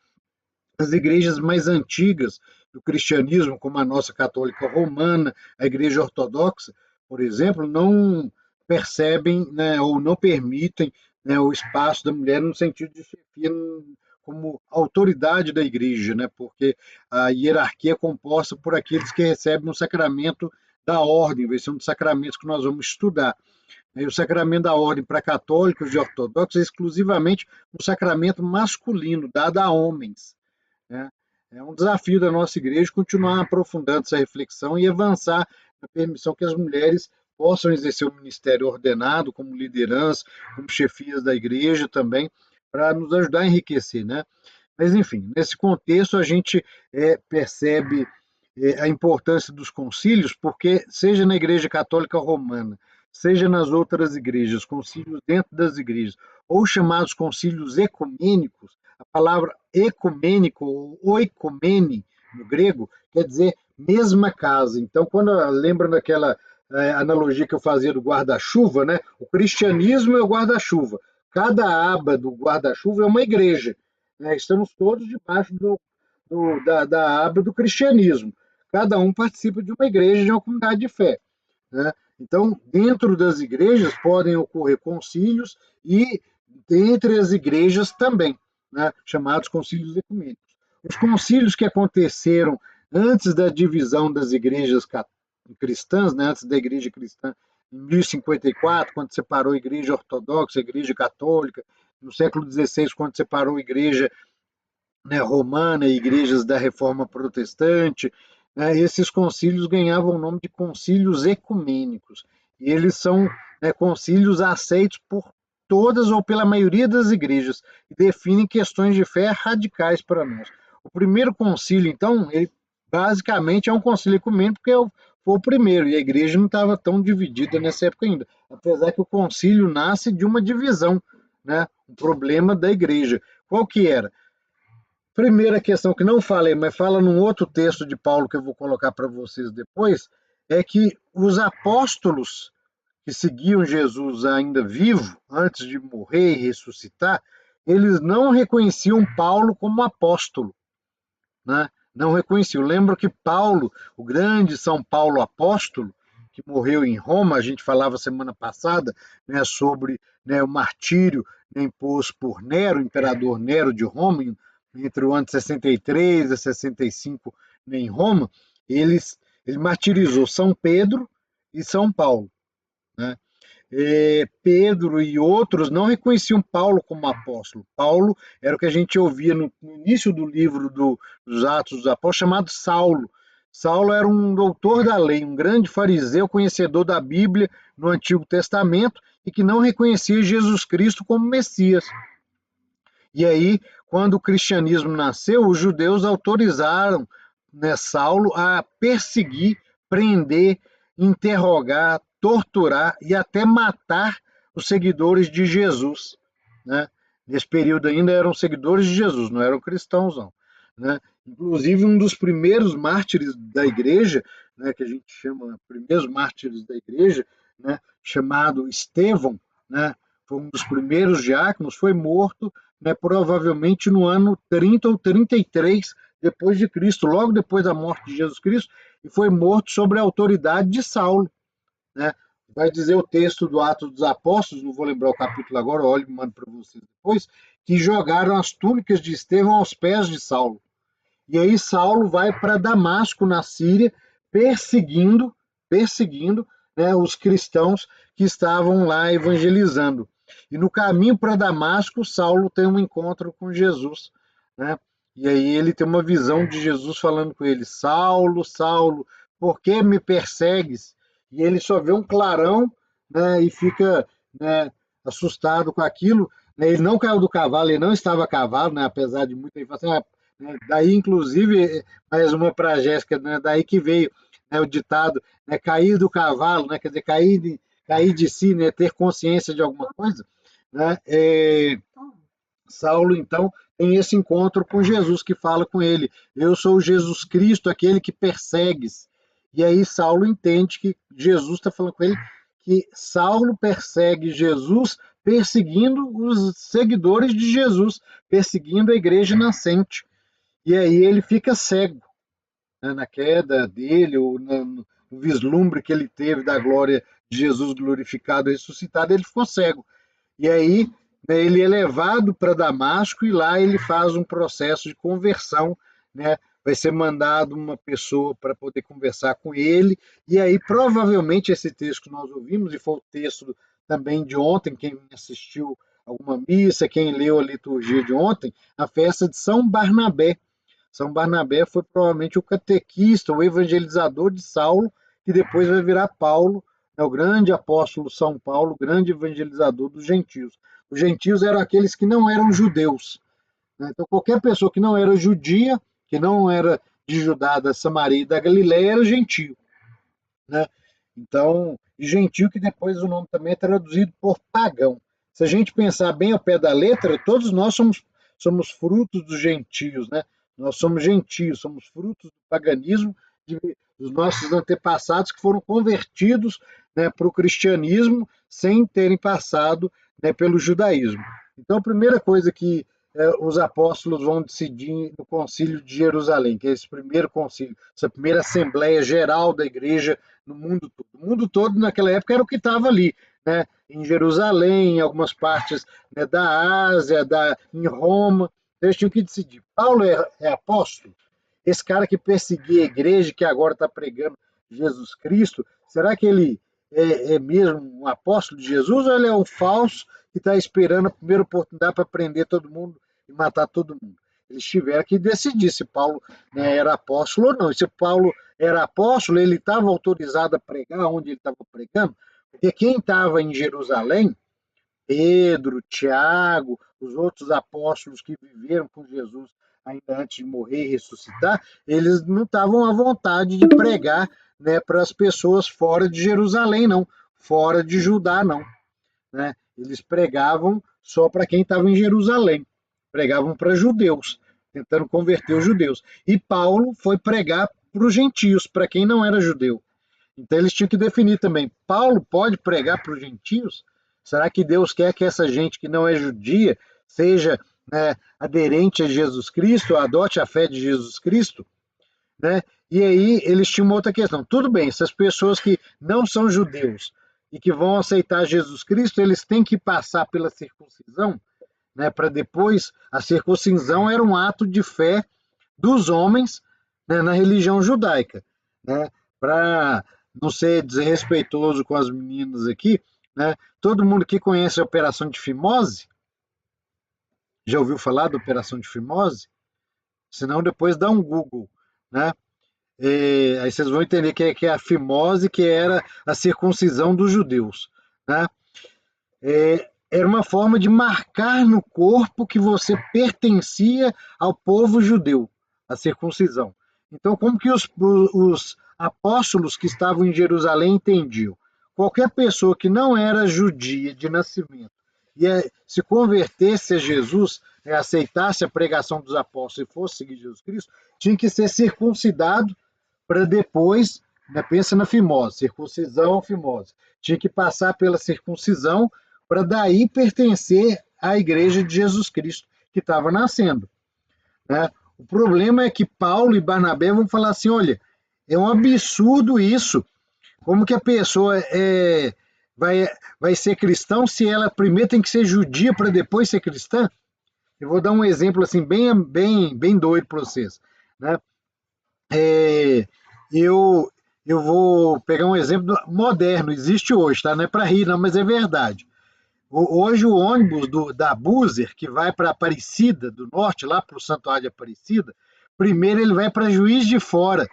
As igrejas mais antigas do cristianismo, como a nossa católica romana, a Igreja Ortodoxa, por exemplo, não percebem, né, ou não permitem, né, o espaço da mulher no sentido de chefia como autoridade da igreja, né, porque a hierarquia é composta por aqueles que recebem o sacramento da ordem, vai ser um dos sacramentos que nós vamos estudar. E o sacramento da ordem para católicos e ortodoxos é exclusivamente um sacramento masculino, dado a homens, né? É um desafio da nossa igreja continuar aprofundando essa reflexão e avançar na permissão que as mulheres possam exercer o ministério ordenado, como liderança, como chefias da igreja também, para nos ajudar a enriquecer, né? Mas, enfim, nesse contexto a gente percebe a importância dos concílios, porque seja na Igreja Católica Romana, seja nas outras igrejas, concílios dentro das igrejas, ou chamados concílios ecumênicos, a palavra ecumênico, ou oikomene, no grego, quer dizer mesma casa. Então, quando lembra daquela analogia que eu fazia do guarda-chuva, né? O cristianismo é o guarda-chuva. Cada aba do guarda-chuva é uma igreja, né? Estamos todos debaixo da aba do cristianismo. Cada um participa de uma igreja, de uma comunidade de fé, né? Então, dentro das igrejas podem ocorrer concílios e entre as igrejas também, né, chamados concílios ecumênicos. Os concílios que aconteceram antes da divisão das igrejas cristãs, né, antes da igreja cristã, em 1054, quando separou a igreja ortodoxa, a igreja católica, no século XVI, quando separou a igreja né, romana, igrejas da Reforma Protestante, né, esses concílios ganhavam o nome de concílios ecumênicos. E eles são, né, concílios aceitos por todas ou pela maioria das igrejas e definem questões de fé radicais para nós. O primeiro concílio, então, ele basicamente é um concílio ecumênico porque foi o primeiro e a igreja não estava tão dividida nessa época ainda, apesar que o concílio nasce de uma divisão, né, um problema da igreja. Qual que era? Primeira questão que não falei, mas fala num outro texto de Paulo que eu vou colocar para vocês depois, é que os apóstolos que seguiam Jesus ainda vivo, antes de morrer e ressuscitar, eles não reconheciam Paulo como apóstolo, né? Não reconheciam. Lembro que Paulo, o grande São Paulo apóstolo, que morreu em Roma, a gente falava semana passada, né, sobre, né, o martírio, né, imposto por Nero, o imperador Nero de Roma, entre o ano de 63 a 65, né, em Roma, ele martirizou São Pedro e São Paulo, né? Pedro e outros não reconheciam Paulo como apóstolo. Paulo era o que a gente ouvia no início do livro dos Atos dos Apóstolos, chamado Saulo. Saulo era um doutor da lei, um grande fariseu, conhecedor da Bíblia no Antigo Testamento e que não reconhecia Jesus Cristo como Messias. E aí, quando o cristianismo nasceu, os judeus autorizaram, né, Saulo a perseguir, prender, interrogar, torturar e até matar os seguidores de Jesus, né? Nesse período ainda eram seguidores de Jesus, não eram cristãos, não, né? Inclusive, um dos primeiros mártires da igreja, né, que a gente chama primeiros mártires da igreja, né, chamado Estevão, né, foi um dos primeiros diáconos, foi morto, né, provavelmente no ano 30 ou 33 depois de Cristo, logo depois da morte de Jesus Cristo, e foi morto sob a autoridade de Saulo, né? Vai dizer o texto do Atos dos Apóstolos, não vou lembrar o capítulo agora, olhe e mando para vocês depois, que jogaram as túnicas de Estevão aos pés de Saulo. E aí Saulo vai para Damasco, na Síria, perseguindo, né, os cristãos que estavam lá evangelizando. E no caminho para Damasco, Saulo tem um encontro com Jesus, né? E aí ele tem uma visão de Jesus falando com ele: Saulo, Saulo, por que me persegues? E ele só vê um clarão, né, e fica, né, assustado com aquilo. Né? Ele não caiu do cavalo, ele não estava a cavalo, né, apesar de muita gente falar assim, né, daí, inclusive, mais uma para a Jéssica, né, daí que veio, né, o ditado, né, cair do cavalo, né, quer dizer, cair de si, né, ter consciência de alguma coisa, né? Saulo, então, tem esse encontro com Jesus, que fala com ele: eu sou Jesus Cristo, aquele que persegues. E aí Saulo entende que Jesus está falando com ele que Saulo persegue Jesus, perseguindo os seguidores de Jesus, perseguindo a igreja nascente. E aí ele fica cego, né, na queda dele, ou no vislumbre que ele teve da glória de Jesus glorificado e ressuscitado, ele ficou cego. E aí, né, ele é levado para Damasco e lá ele faz um processo de conversão, né? Vai ser mandado uma pessoa para poder conversar com ele, e aí provavelmente esse texto que nós ouvimos, e foi o texto também de ontem, quem assistiu alguma missa, quem leu a liturgia de ontem, a festa de São Barnabé. São Barnabé foi provavelmente o catequista, o evangelizador de Saulo, que depois vai virar Paulo, é o grande apóstolo São Paulo, grande evangelizador dos gentios. Os gentios eram aqueles que não eram judeus, né? Então, qualquer pessoa que não era judia, que não era de Judá, da Samaria e da Galileia, era gentio, né? Então, gentio, que depois o nome também é traduzido por pagão. Se a gente pensar bem ao pé da letra, todos nós somos frutos dos gentios, né? Nós somos gentios, somos frutos do paganismo dos nossos antepassados que foram convertidos, né, para o cristianismo sem terem passado, né, pelo judaísmo. Então, a primeira coisa que os apóstolos vão decidir no Concílio de Jerusalém, que é esse primeiro concílio, essa primeira assembleia geral da igreja no mundo todo. O mundo todo, naquela época, era o que estava ali, né, em Jerusalém, em algumas partes, né, da Ásia, em Roma. Eles tinham que decidir: Paulo é apóstolo? Esse cara que perseguia a igreja, que agora está pregando Jesus Cristo, será que ele é mesmo um apóstolo de Jesus, ou ele é um falso que está esperando a primeira oportunidade para prender todo mundo e matar todo mundo? Eles tiveram que decidir se Paulo, né, era apóstolo ou não. E se Paulo era apóstolo, ele estava autorizado a pregar onde ele estava pregando, porque quem estava em Jerusalém, Pedro, Tiago, os outros apóstolos que viveram com Jesus ainda antes de morrer e ressuscitar, eles não estavam à vontade de pregar, né, para as pessoas fora de Jerusalém, não, fora de Judá, não. Né? Eles pregavam só para quem estava em Jerusalém, pregavam para judeus, tentando converter os judeus. E Paulo foi pregar para os gentios, para quem não era judeu. Então eles tinham que definir também, Paulo pode pregar para os gentios? Será que Deus quer que essa gente que não é judia seja, né, aderente a Jesus Cristo, adote a fé de Jesus Cristo? Né? E aí eles tinham uma outra questão. Tudo bem, essas pessoas que não são judeus e que vão aceitar Jesus Cristo, eles têm que passar pela circuncisão, né, para depois, a circuncisão era um ato de fé dos homens, né, na religião judaica. Né? Para não ser desrespeitoso com as meninas aqui, né, todo mundo que conhece a Operação de Fimose, já ouviu falar da Operação de Fimose? Se não, depois dá um Google. Né? Aí vocês vão entender que é a fimose, que era a circuncisão dos judeus. Né? Era uma forma de marcar no corpo que você pertencia ao povo judeu, a circuncisão. Então, como que os apóstolos que estavam em Jerusalém entendiam? Qualquer pessoa que não era judia de nascimento e se convertesse a Jesus, aceitasse a pregação dos apóstolos e fosse seguir Jesus Cristo, tinha que ser circuncidado para depois, né, pensa na fimose, circuncisão, fimose. Tinha que passar pela circuncisão para daí pertencer à igreja de Jesus Cristo que estava nascendo. Né? O problema é que Paulo e Barnabé vão falar assim, olha, é um absurdo isso. Como que a pessoa vai ser cristão se ela primeiro tem que ser judia para depois ser cristã? Eu vou dar um exemplo assim bem doido para vocês. Né? Eu vou pegar um exemplo moderno, existe hoje, tá? Não é para rir, não, mas é verdade. Hoje o ônibus da Buser, que vai para Aparecida do Norte, lá para o Santuário de Aparecida, primeiro ele vai para Juiz de Fora,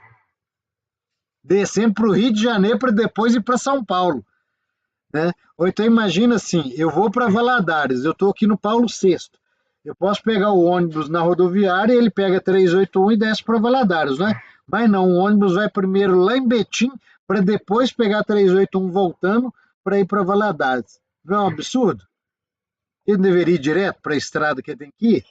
descendo para o Rio de Janeiro para depois ir para São Paulo. Né? Ou então imagina assim, eu vou para Valadares, eu estou aqui no Paulo VI, eu posso pegar o ônibus na rodoviária, ele pega 381 e desce para Valadares, né? Mas não, o ônibus vai primeiro lá em Betim, para depois pegar 381 voltando para ir para Valadares. Não é um absurdo? Ele deveria ir direto para a estrada que ele tem que ir?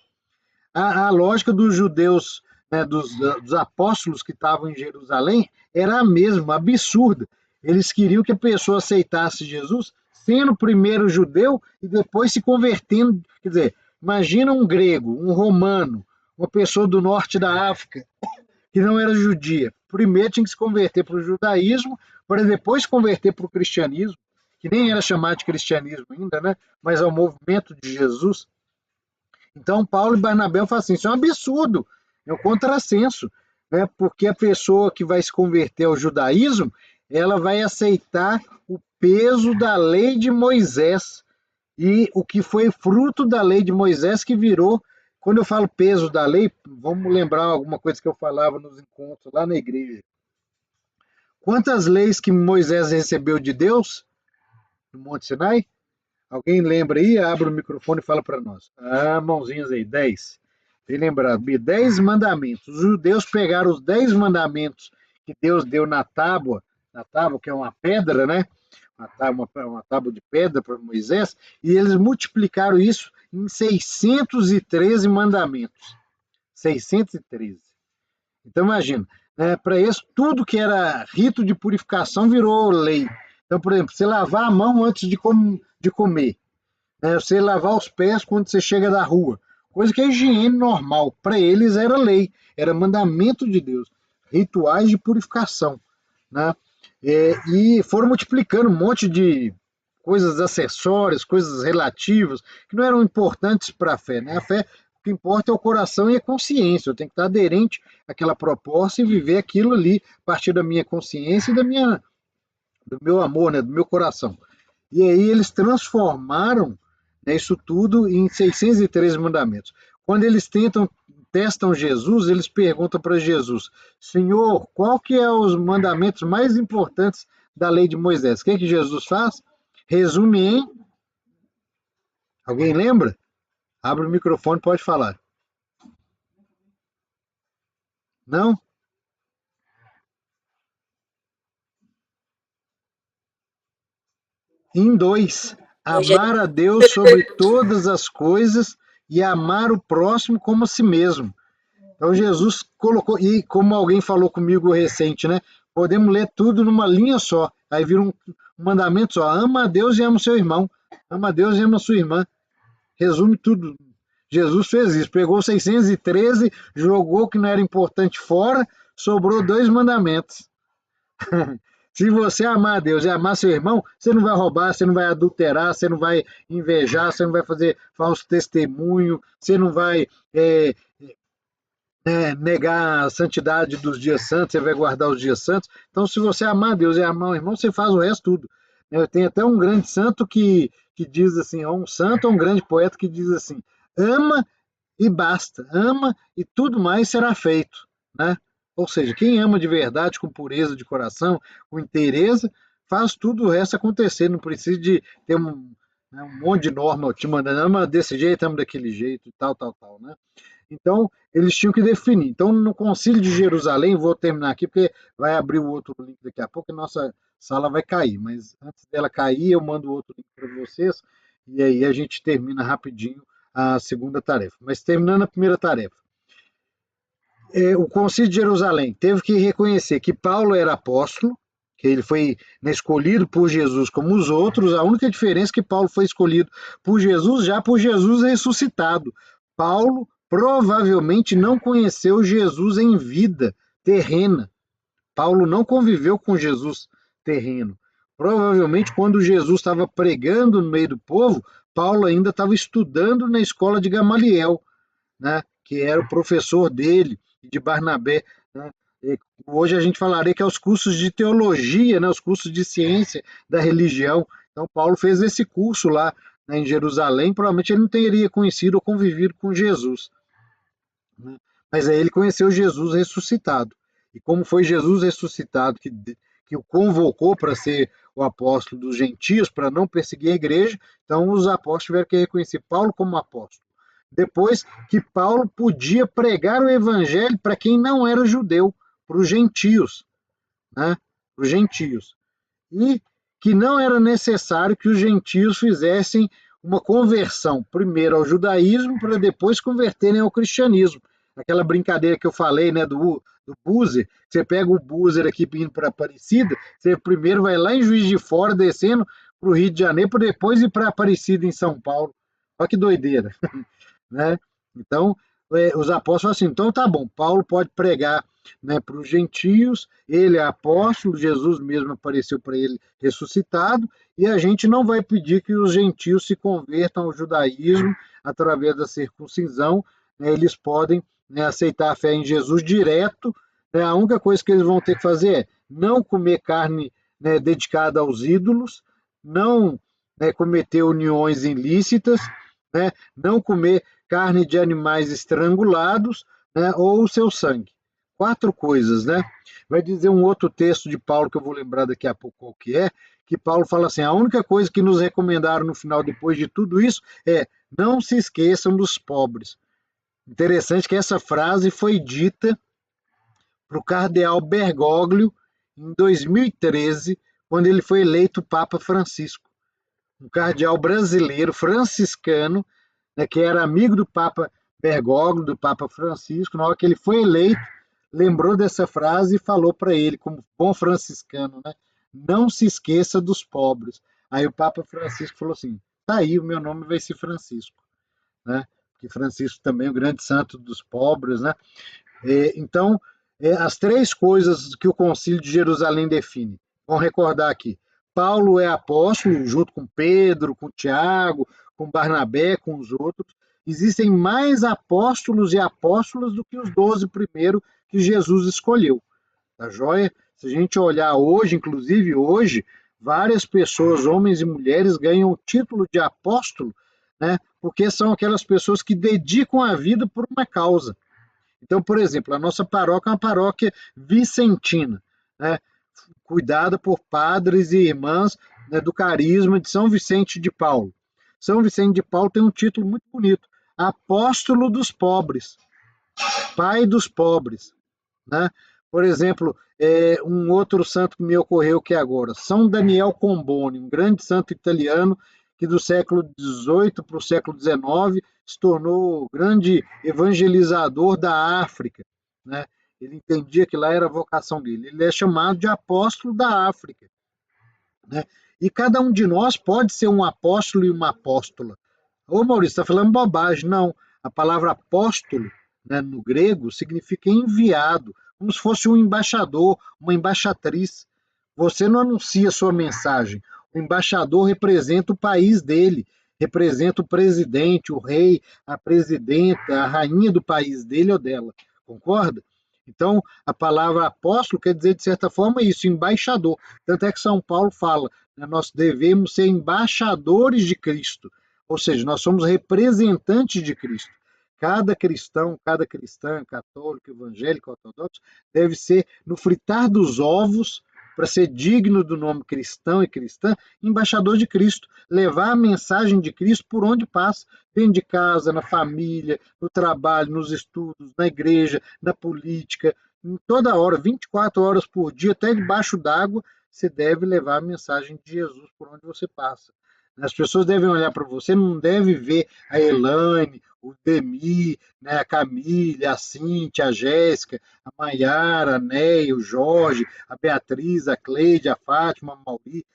A lógica dos judeus, né, dos apóstolos que estavam em Jerusalém, era a mesma, absurda. Eles queriam que a pessoa aceitasse Jesus, sendo primeiro judeu e depois se convertendo. Quer dizer, imagina um grego, um romano, uma pessoa do norte da África, que não era judia. Primeiro tinha que se converter para o judaísmo, para depois se converter para o cristianismo, que nem era chamado de cristianismo ainda, né? Mas ao movimento de Jesus. Então, Paulo e Barnabé falam assim, isso é um absurdo, é um contrassenso, né? Porque a pessoa que vai se converter ao judaísmo, ela vai aceitar o peso da lei de Moisés, e o que foi fruto da lei de Moisés que virou. Quando eu falo peso da lei, vamos lembrar alguma coisa que eu falava nos encontros lá na igreja. Quantas leis que Moisés recebeu de Deus no Monte Sinai? Alguém lembra aí? Abre o microfone e fala para nós. Mãozinhas aí, 10. Bem lembrado, 10 mandamentos. Os judeus pegaram os 10 mandamentos que Deus deu na tábua que é uma pedra, né? Uma tábua de pedra para Moisés, e eles multiplicaram isso em 613 mandamentos. 613. Então, imagina, né, para isso, tudo que era rito de purificação virou lei. Então, por exemplo, você lavar a mão antes de comer, né, você lavar os pés quando você chega da rua, coisa que é higiene normal. Para eles era lei, era mandamento de Deus, rituais de purificação. Né? E foram multiplicando um monte de coisas acessórias, coisas relativas, que não eram importantes para a fé. Né? A fé, o que importa é o coração e a consciência. Eu tenho que estar aderente àquela proposta e viver aquilo ali a partir da minha consciência e do meu amor, né? Do meu coração. E aí eles transformaram, né, isso tudo em 613 mandamentos. Quando eles tentam contestam Jesus, eles perguntam para Jesus: Senhor, qual que é os mandamentos mais importantes da lei de Moisés? O que Jesus faz? Resume em... Alguém lembra? Abre o microfone, pode falar. Não? Em 2, amar a Deus sobre todas as coisas e amar o próximo como a si mesmo. Então Jesus colocou, e como alguém falou comigo recente, né? Podemos ler tudo numa linha só. Aí vira um mandamento só. Ama a Deus e ama o seu irmão. Ama a Deus e ama a sua irmã. Resume tudo. Jesus fez isso. Pegou 613, jogou o que não era importante fora, sobrou 2 mandamentos. Se você amar a Deus e amar seu irmão, você não vai roubar, você não vai adulterar, você não vai invejar, você não vai fazer falso testemunho, você não vai negar a santidade dos dias santos, você vai guardar os dias santos. Então, se você amar a Deus e amar o irmão, você faz o resto tudo. Tem até um grande santo que diz assim, um santo, um grande poeta que diz assim, ama e basta, ama e tudo mais será feito, né? Ou seja, quem ama de verdade, com pureza de coração, com inteireza, faz tudo o resto acontecer, não precisa de ter um monte de norma te mandando, ama desse jeito, ama daquele jeito, tal, né? Então, eles tinham que definir. Então, no Concílio de Jerusalém, vou terminar aqui, porque vai abrir o outro link daqui a pouco, e nossa sala vai cair, mas antes dela cair, eu mando o outro link para vocês, e aí a gente termina rapidinho a segunda tarefa. Mas terminando a primeira tarefa, o Concílio de Jerusalém teve que reconhecer que Paulo era apóstolo, que ele foi escolhido por Jesus como os outros. A única diferença é que Paulo foi escolhido por Jesus, já por Jesus ressuscitado. Paulo provavelmente não conheceu Jesus em vida terrena. Paulo não conviveu com Jesus terreno. Provavelmente, quando Jesus estava pregando no meio do povo, Paulo ainda estava estudando na escola de Gamaliel, né, que era o professor dele, de Barnabé, né? Hoje a gente falaria que é os cursos de teologia, né, os cursos de ciência da religião. Então, Paulo fez esse curso lá, né, em Jerusalém. Provavelmente ele não teria conhecido ou convivido com Jesus, né? Mas aí ele conheceu Jesus ressuscitado. E como foi Jesus ressuscitado que o convocou para ser o apóstolo dos gentios, para não perseguir a igreja, então os apóstolos tiveram que reconhecer Paulo como apóstolo. Depois que Paulo podia pregar o evangelho para quem não era judeu, para os gentios, né? Para os gentios. E que não era necessário que os gentios fizessem uma conversão, primeiro ao judaísmo, para depois converterem ao cristianismo. Aquela brincadeira que eu falei, né, do buzzer, você pega o buzzer aqui indo para Aparecida, você primeiro vai lá em Juiz de Fora, descendo para o Rio de Janeiro, para depois ir para Aparecida, em São Paulo. Olha que doideira. Né? Então, os apóstolos falam assim, então tá bom, Paulo pode pregar, né, para os gentios, ele é apóstolo, Jesus mesmo apareceu para ele ressuscitado, e a gente não vai pedir que os gentios se convertam ao judaísmo através da circuncisão, né, eles podem, né, aceitar a fé em Jesus direto, né, a única coisa que eles vão ter que fazer é não comer carne, né, dedicada aos ídolos, não, né, cometer uniões ilícitas, né, não comer carne de animais estrangulados, né, ou o seu sangue. 4 coisas, né? Vai dizer um outro texto de Paulo, que eu vou lembrar daqui a pouco qual que Paulo fala assim, a única coisa que nos recomendaram no final, depois de tudo isso, é não se esqueçam dos pobres. Interessante que essa frase foi dita para o cardeal Bergoglio em 2013, quando ele foi eleito Papa Francisco. Um cardeal brasileiro, franciscano, né, que era amigo do Papa Bergoglio, do Papa Francisco. Na hora que ele foi eleito, lembrou dessa frase e falou para ele, como bom franciscano, né, não se esqueça dos pobres. Aí o Papa Francisco falou assim, tá aí, o meu nome vai ser Francisco, né? Porque Francisco também é o grande santo dos pobres, né? Então, as 3 coisas que o Concílio de Jerusalém define, vamos recordar aqui. Paulo é apóstolo, junto com Pedro, com Tiago, com Barnabé, com os outros. Existem mais apóstolos e apóstolas do que os 12 primeiros que Jesus escolheu. Tá joia? Se a gente olhar hoje, inclusive hoje, várias pessoas, homens e mulheres, ganham o título de apóstolo, né? Porque são aquelas pessoas que dedicam a vida por uma causa. Então, por exemplo, a nossa paróquia é uma paróquia vicentina, né, cuidada por padres e irmãs, né, do carisma de São Vicente de Paulo. São Vicente de Paulo tem um título muito bonito: Apóstolo dos Pobres, Pai dos Pobres, né? Por exemplo, um outro santo que me ocorreu que agora, São Daniel Comboni, um grande santo italiano que do século XVIII para o século XIX se tornou grande evangelizador da África, né? Ele entendia que lá era a vocação dele. Ele é chamado de apóstolo da África, né? E cada um de nós pode ser um apóstolo e uma apóstola. Ô Maurício, está falando bobagem. Não, a palavra apóstolo, né, no grego significa enviado, como se fosse um embaixador, uma embaixatriz. Você não anuncia sua mensagem. O embaixador representa o país dele, representa o presidente, o rei, a presidenta, a rainha do país dele ou dela. Concorda? Então, a palavra apóstolo quer dizer, de certa forma, isso, embaixador. Tanto é que São Paulo fala, né, nós devemos ser embaixadores de Cristo, ou seja, nós somos representantes de Cristo. Cada cristão, cada cristã, católico, evangélico, ortodoxo, deve ser, no fritar dos ovos, para ser digno do nome cristão e cristã, embaixador de Cristo, levar a mensagem de Cristo por onde passa, dentro de casa, na família, no trabalho, nos estudos, na igreja, na política, em toda hora, 24 horas por dia, até debaixo d'água, você deve levar a mensagem de Jesus por onde você passa. As pessoas devem olhar para você, não deve ver a Elaine, o Demi, né, a Camille, a Cíntia, a Jéssica, a Maiara, a Neia, o Jorge, a Beatriz, a Cleide, a Fátima, a Mauri.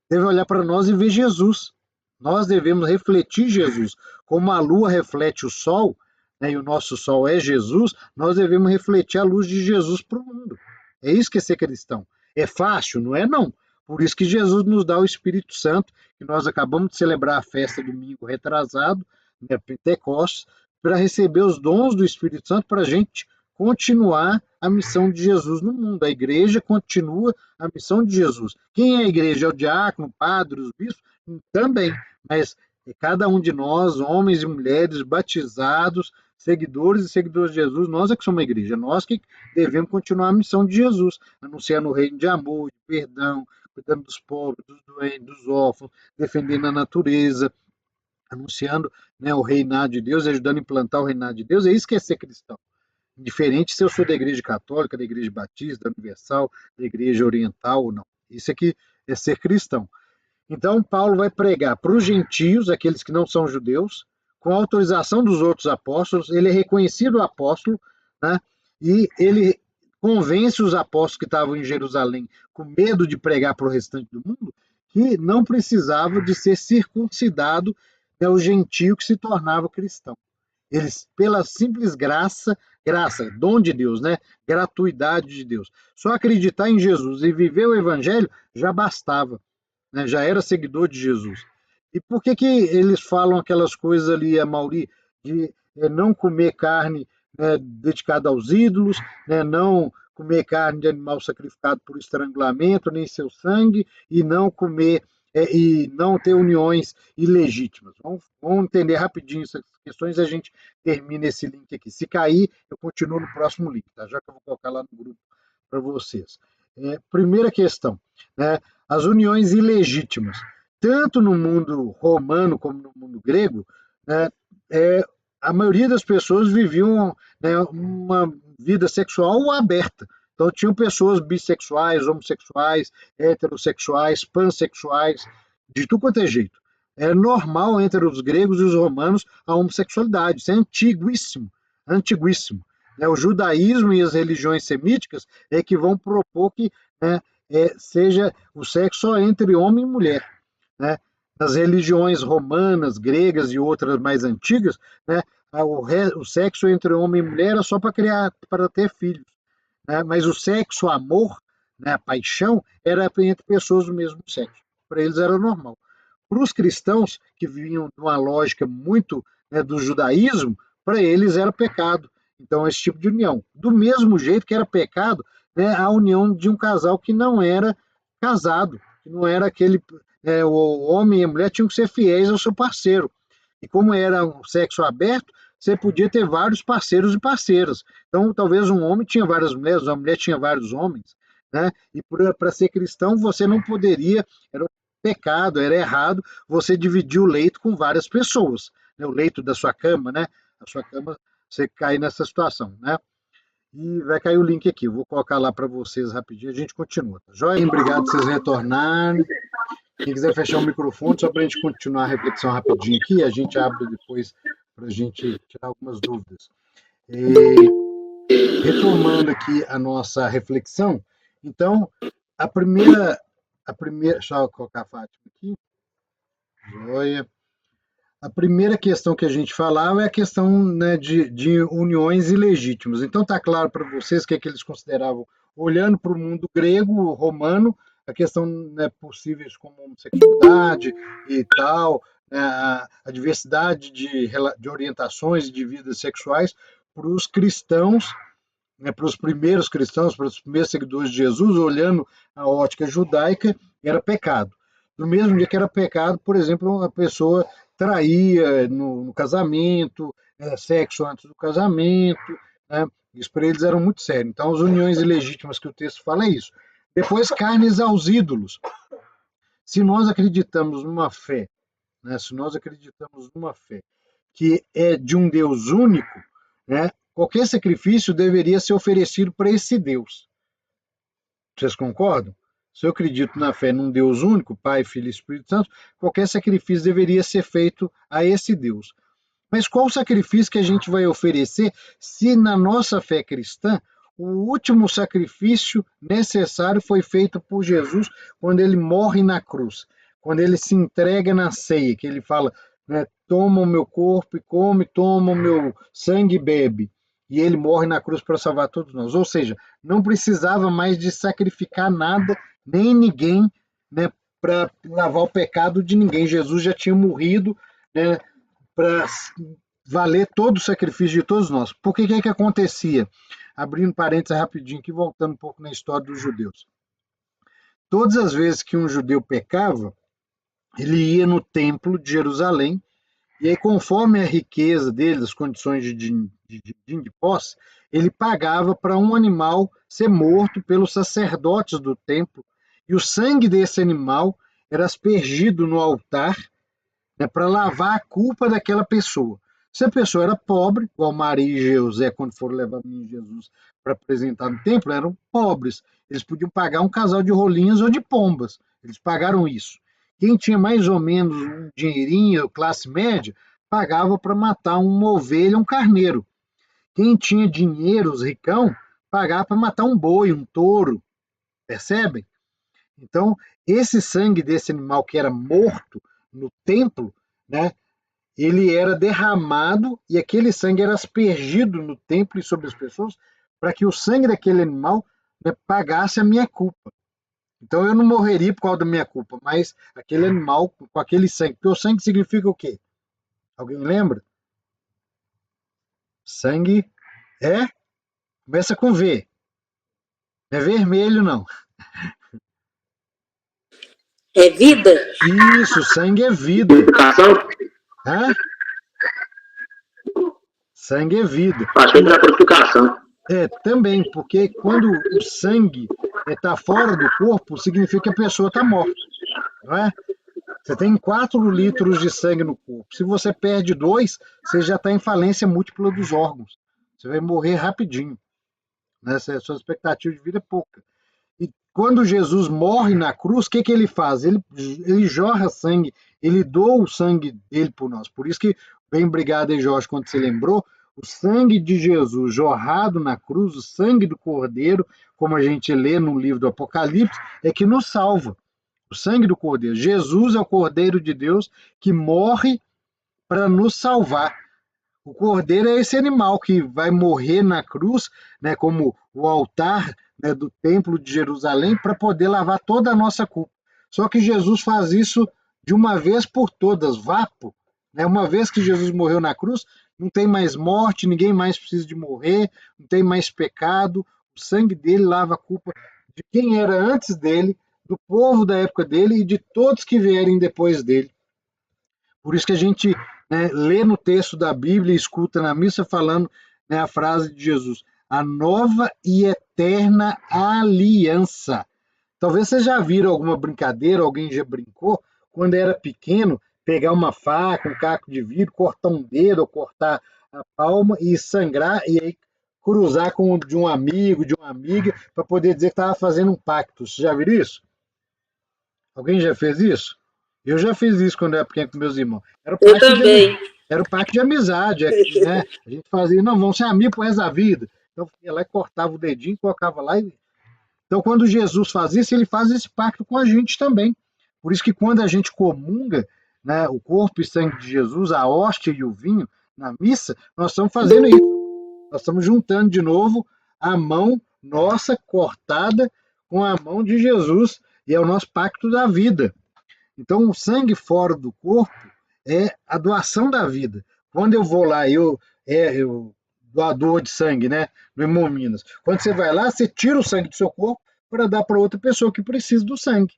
Devem olhar para nós e ver Jesus. Nós devemos refletir Jesus. Como a lua reflete o sol, né, e o nosso sol é Jesus, nós devemos refletir a luz de Jesus para o mundo. É isso que é ser cristão. É fácil? Não é, não. Por isso que Jesus nos dá o Espírito Santo, que nós acabamos de celebrar a festa domingo retrasado, né, Pentecostes, para receber os dons do Espírito Santo para a gente continuar a missão de Jesus no mundo. A igreja continua a missão de Jesus. Quem é a igreja? É o diácono, o padre, os bispos? Também, mas cada um de nós, homens e mulheres batizados, seguidores e seguidores de Jesus, nós é que somos a igreja, nós que devemos continuar a missão de Jesus, anunciando o reino de amor, de perdão, cuidando dos pobres, dos doentes, dos órfãos, defendendo a natureza, anunciando, né, o reinado de Deus, ajudando a implantar o reinado de Deus. É isso que é ser cristão. Indiferente se eu sou da igreja católica, da igreja batista, da universal, da igreja oriental ou não. Isso aqui é ser cristão. Então, Paulo vai pregar para os gentios, aqueles que não são judeus, com a autorização dos outros apóstolos. Ele é reconhecido apóstolo, né? E ele convence os apóstolos que estavam em Jerusalém, com medo de pregar para o restante do mundo, que não precisava de ser circuncidado, né, o gentio que se tornava cristão. Eles, pela simples graça, dom de Deus, né? Gratuidade de Deus. Só acreditar em Jesus e viver o evangelho já bastava, né? Já era seguidor de Jesus. E por que eles falam aquelas coisas ali, a Mauri, de não comer carne, né, dedicada aos ídolos, né, não comer carne de animal sacrificado por estrangulamento, nem seu sangue, e não comer e não ter uniões ilegítimas? Vamos entender rapidinho essas questões e a gente termina esse link aqui. Se cair, eu continuo no próximo link, tá? Já que eu vou colocar lá no grupo para vocês. Primeira questão, né? As uniões ilegítimas. Tanto no mundo romano como no mundo grego, né, a maioria das pessoas viviam, né, uma vida sexual aberta. Então, tinham pessoas bissexuais, homossexuais, heterossexuais, pansexuais, de tudo quanto é jeito. É normal entre os gregos e os romanos a homossexualidade. Isso é antiguíssimo, antiguíssimo. O judaísmo e as religiões semíticas é que vão propor que, né, seja o sexo só entre homem e mulher, né? Nas religiões romanas, gregas e outras mais antigas, né, o sexo entre homem e mulher era só para ter filhos, né? Mas o sexo, o amor, né, a paixão, era entre pessoas do mesmo sexo. Para eles era normal. Para os cristãos, que vinham de uma lógica muito, né, do judaísmo, para eles era pecado. Então, esse tipo de união. Do mesmo jeito que era pecado, né, a união de um casal que não era casado, que não era aquele... o homem e a mulher tinham que ser fiéis ao seu parceiro. E como era um sexo aberto, você podia ter vários parceiros e parceiras. Então, talvez um homem tinha várias mulheres, uma mulher tinha vários homens, né? E para ser cristão, você não poderia, era um pecado, era errado, você dividir o leito com várias pessoas, né? O leito da sua cama, né? A sua cama, você cai nessa situação, né? E vai cair o link aqui, eu vou colocar lá para vocês rapidinho, a gente continua. Tá joia? Obrigado por vocês retornarem. Quem quiser fechar o microfone, só para a gente continuar a reflexão rapidinho aqui, a gente abre depois para a gente tirar algumas dúvidas. Retomando aqui a nossa reflexão, então, a primeira, deixa eu colocar a Fátima aqui, joia. A primeira questão que a gente falava é a questão, né, de uniões ilegítimas. Então, está claro para vocês o que é que eles consideravam, olhando para o mundo grego, romano, a questão, né, possíveis como homossexualidade e tal, né, a diversidade de orientações e de vidas sexuais para os cristãos, né, para os primeiros cristãos, para os primeiros seguidores de Jesus, olhando a ótica judaica, era pecado. Do mesmo dia que era pecado, por exemplo, uma pessoa traía no casamento, sexo antes do casamento, né? Isso para eles era muito sério. Então, as uniões ilegítimas que o texto fala é isso. Depois, carnes aos ídolos. Se nós acreditamos numa fé, né? Se nós acreditamos numa fé que é de um Deus único, né? Qualquer sacrifício deveria ser oferecido para esse Deus. Vocês concordam? Se eu acredito na fé num Deus único, Pai, Filho e Espírito Santo, qualquer sacrifício deveria ser feito a esse Deus. Mas qual sacrifício que a gente vai oferecer se na nossa fé cristã o último sacrifício necessário foi feito por Jesus quando ele morre na cruz, quando ele se entrega na ceia, que ele fala, né, toma o meu corpo e come, toma o meu sangue e bebe. E ele morre na cruz para salvar todos nós. Ou seja, não precisava mais de sacrificar nada, nem ninguém, né, para lavar o pecado de ninguém. Jesus já tinha morrido, né, para valer todo o sacrifício de todos nós. Por que que acontecia? Abrindo parênteses rapidinho aqui, voltando um pouco na história dos judeus. Todas as vezes que um judeu pecava, ele ia no templo de Jerusalém, e aí, conforme a riqueza dele, as condições de posse, ele pagava para um animal ser morto pelos sacerdotes do templo, e o sangue desse animal era aspergido no altar, né, para lavar a culpa daquela pessoa. Se a pessoa era pobre, igual Maria e José, quando foram levar o menino Jesus para apresentar no templo, eram pobres. Eles podiam pagar um casal de rolinhas ou de pombas. Eles pagaram isso. Quem tinha mais ou menos um dinheirinho, classe média, pagava para matar uma ovelha, um carneiro. Quem tinha dinheiro, os ricão, pagava para matar um boi, um touro. Percebem? Então, esse sangue desse animal que era morto no templo, né, ele era derramado e aquele sangue era aspergido no templo e sobre as pessoas para que o sangue daquele animal, né, pagasse a minha culpa. Então eu não morreria por causa da minha culpa, mas aquele animal com aquele sangue. Porque o sangue significa o quê? Alguém lembra? Sangue começa com V. Não é vermelho, não. É vida? Isso, sangue é vida. Purificação? Hã? Sangue é vida. Achei que era purificação. Também, porque quando o sangue está fora do corpo, significa que a pessoa está morta, não é? Você tem 4 litros de sangue no corpo. Se você perde 2, você já está em falência múltipla dos órgãos. Você vai morrer rapidinho, né? A sua expectativa de vida é pouca. E quando Jesus morre na cruz, o que ele faz? Ele jorra sangue, ele doa o sangue dele por nós. Por isso que, bem obrigado aí, Jorge, quando você lembrou, o sangue de Jesus jorrado na cruz, o sangue do Cordeiro, como a gente lê no livro do Apocalipse, é que nos salva. O sangue do Cordeiro. Jesus é o Cordeiro de Deus que morre para nos salvar. O Cordeiro é esse animal que vai morrer na cruz, né, como o altar, né, do Templo de Jerusalém, para poder lavar toda a nossa culpa. Só que Jesus faz isso de uma vez por todas, vapo. Né? Uma vez que Jesus morreu na cruz, não tem mais morte, ninguém mais precisa de morrer, não tem mais pecado. O sangue dele lava a culpa de quem era antes dele, do povo da época dele e de todos que vierem depois dele. Por isso que a gente né, lê no texto da Bíblia e escuta na missa falando, né, a frase de Jesus, a nova e eterna aliança. Talvez vocês já viram alguma brincadeira, alguém já brincou, quando era pequeno, pegar uma faca, um caco de vidro, cortar um dedo ou cortar a palma e sangrar e aí cruzar com o de um amigo, de uma amiga, para poder dizer que estava fazendo um pacto. Vocês já viram isso? Alguém já fez isso? Eu já fiz isso quando eu era pequeno com meus irmãos. Eu também. Era o pacto de amizade, né? A gente fazia, não, vamos ser amigos pro resto da vida. Então, ia lá e cortava o dedinho, colocava lá. Então, quando Jesus faz isso, ele faz esse pacto com a gente também. Por isso que quando a gente comunga, né, o corpo e sangue de Jesus, a hóstia e o vinho, na missa, nós estamos fazendo isso. Nós estamos juntando de novo a mão nossa cortada com a mão de Jesus, e é o nosso pacto da vida. Então, o sangue fora do corpo é a doação da vida. Quando eu vou lá, eu doador de sangue, né, no Hemominas. Quando você vai lá, você tira o sangue do seu corpo para dar para outra pessoa que precisa do sangue,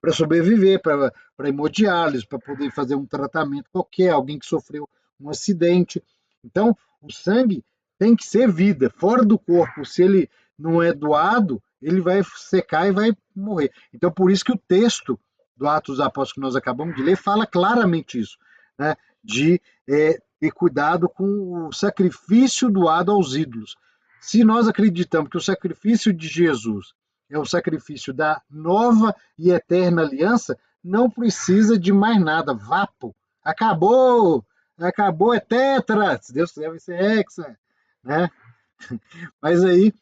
para sobreviver, para hemodiálise, para poder fazer um tratamento qualquer, alguém que sofreu um acidente. Então, o sangue tem que ser vida, fora do corpo. Se ele não é doado, ele vai secar e vai morrer. Então, por isso que o texto do Atos dos Apóstolos que nós acabamos de ler fala claramente isso, né, de ter cuidado com o sacrifício doado aos ídolos. Se nós acreditamos que o sacrifício de Jesus é o sacrifício da nova e eterna aliança, não precisa de mais nada. Vapo. Acabou! Acabou, é tetra! Se Deus quiser, vai ser hexa. Né? Mas aí,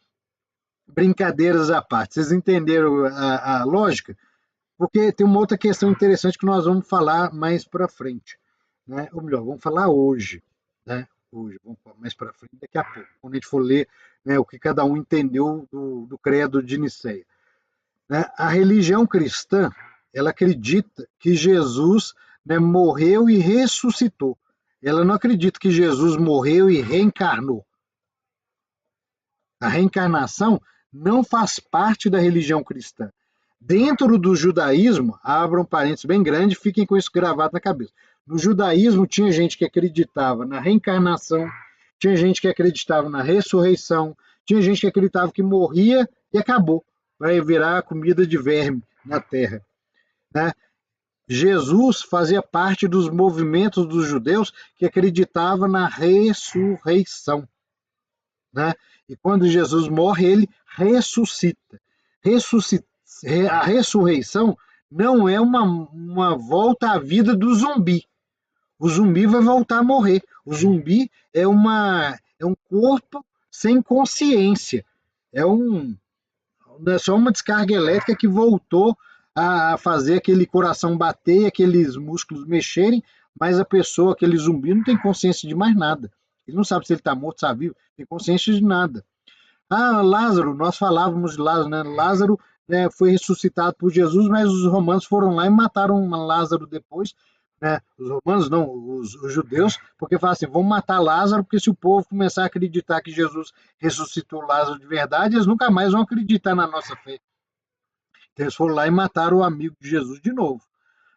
brincadeiras à parte. Vocês entenderam a lógica? Porque tem uma outra questão interessante que nós vamos falar mais para frente. Né? Ou melhor, vamos falar hoje. Né? Hoje, vamos falar mais para frente, daqui a pouco, quando a gente for ler, né, o que cada um entendeu do credo de Nicéia. Né? A religião cristã, ela acredita que Jesus, né, morreu e ressuscitou. Ela não acredita que Jesus morreu e reencarnou. A reencarnação não faz parte da religião cristã. Dentro do judaísmo, abram um parênteses bem grande, fiquem com isso gravado na cabeça. No judaísmo tinha gente que acreditava na reencarnação, tinha gente que acreditava na ressurreição, tinha gente que acreditava que morria e acabou, vai virar comida de verme na terra. Né? Jesus fazia parte dos movimentos dos judeus que acreditavam na ressurreição. Né? E quando Jesus morre, ele ressuscita. A ressurreição não é uma volta à vida do zumbi. O zumbi vai voltar a morrer. O zumbi é um corpo sem consciência. É só uma descarga elétrica que voltou a fazer aquele coração bater, aqueles músculos mexerem, mas a pessoa, aquele zumbi, não tem consciência de mais nada. Ele não sabe se ele está morto, se está vivo, não tem consciência de nada. Ah, Lázaro, nós falávamos de Lázaro, né? Lázaro, né, foi ressuscitado por Jesus, mas os romanos foram lá e mataram Lázaro depois. Né? Os romanos não, os judeus, porque falaram assim, vamos matar Lázaro, porque se o povo começar a acreditar que Jesus ressuscitou Lázaro de verdade, eles nunca mais vão acreditar na nossa fé. Então eles foram lá e mataram o amigo de Jesus de novo.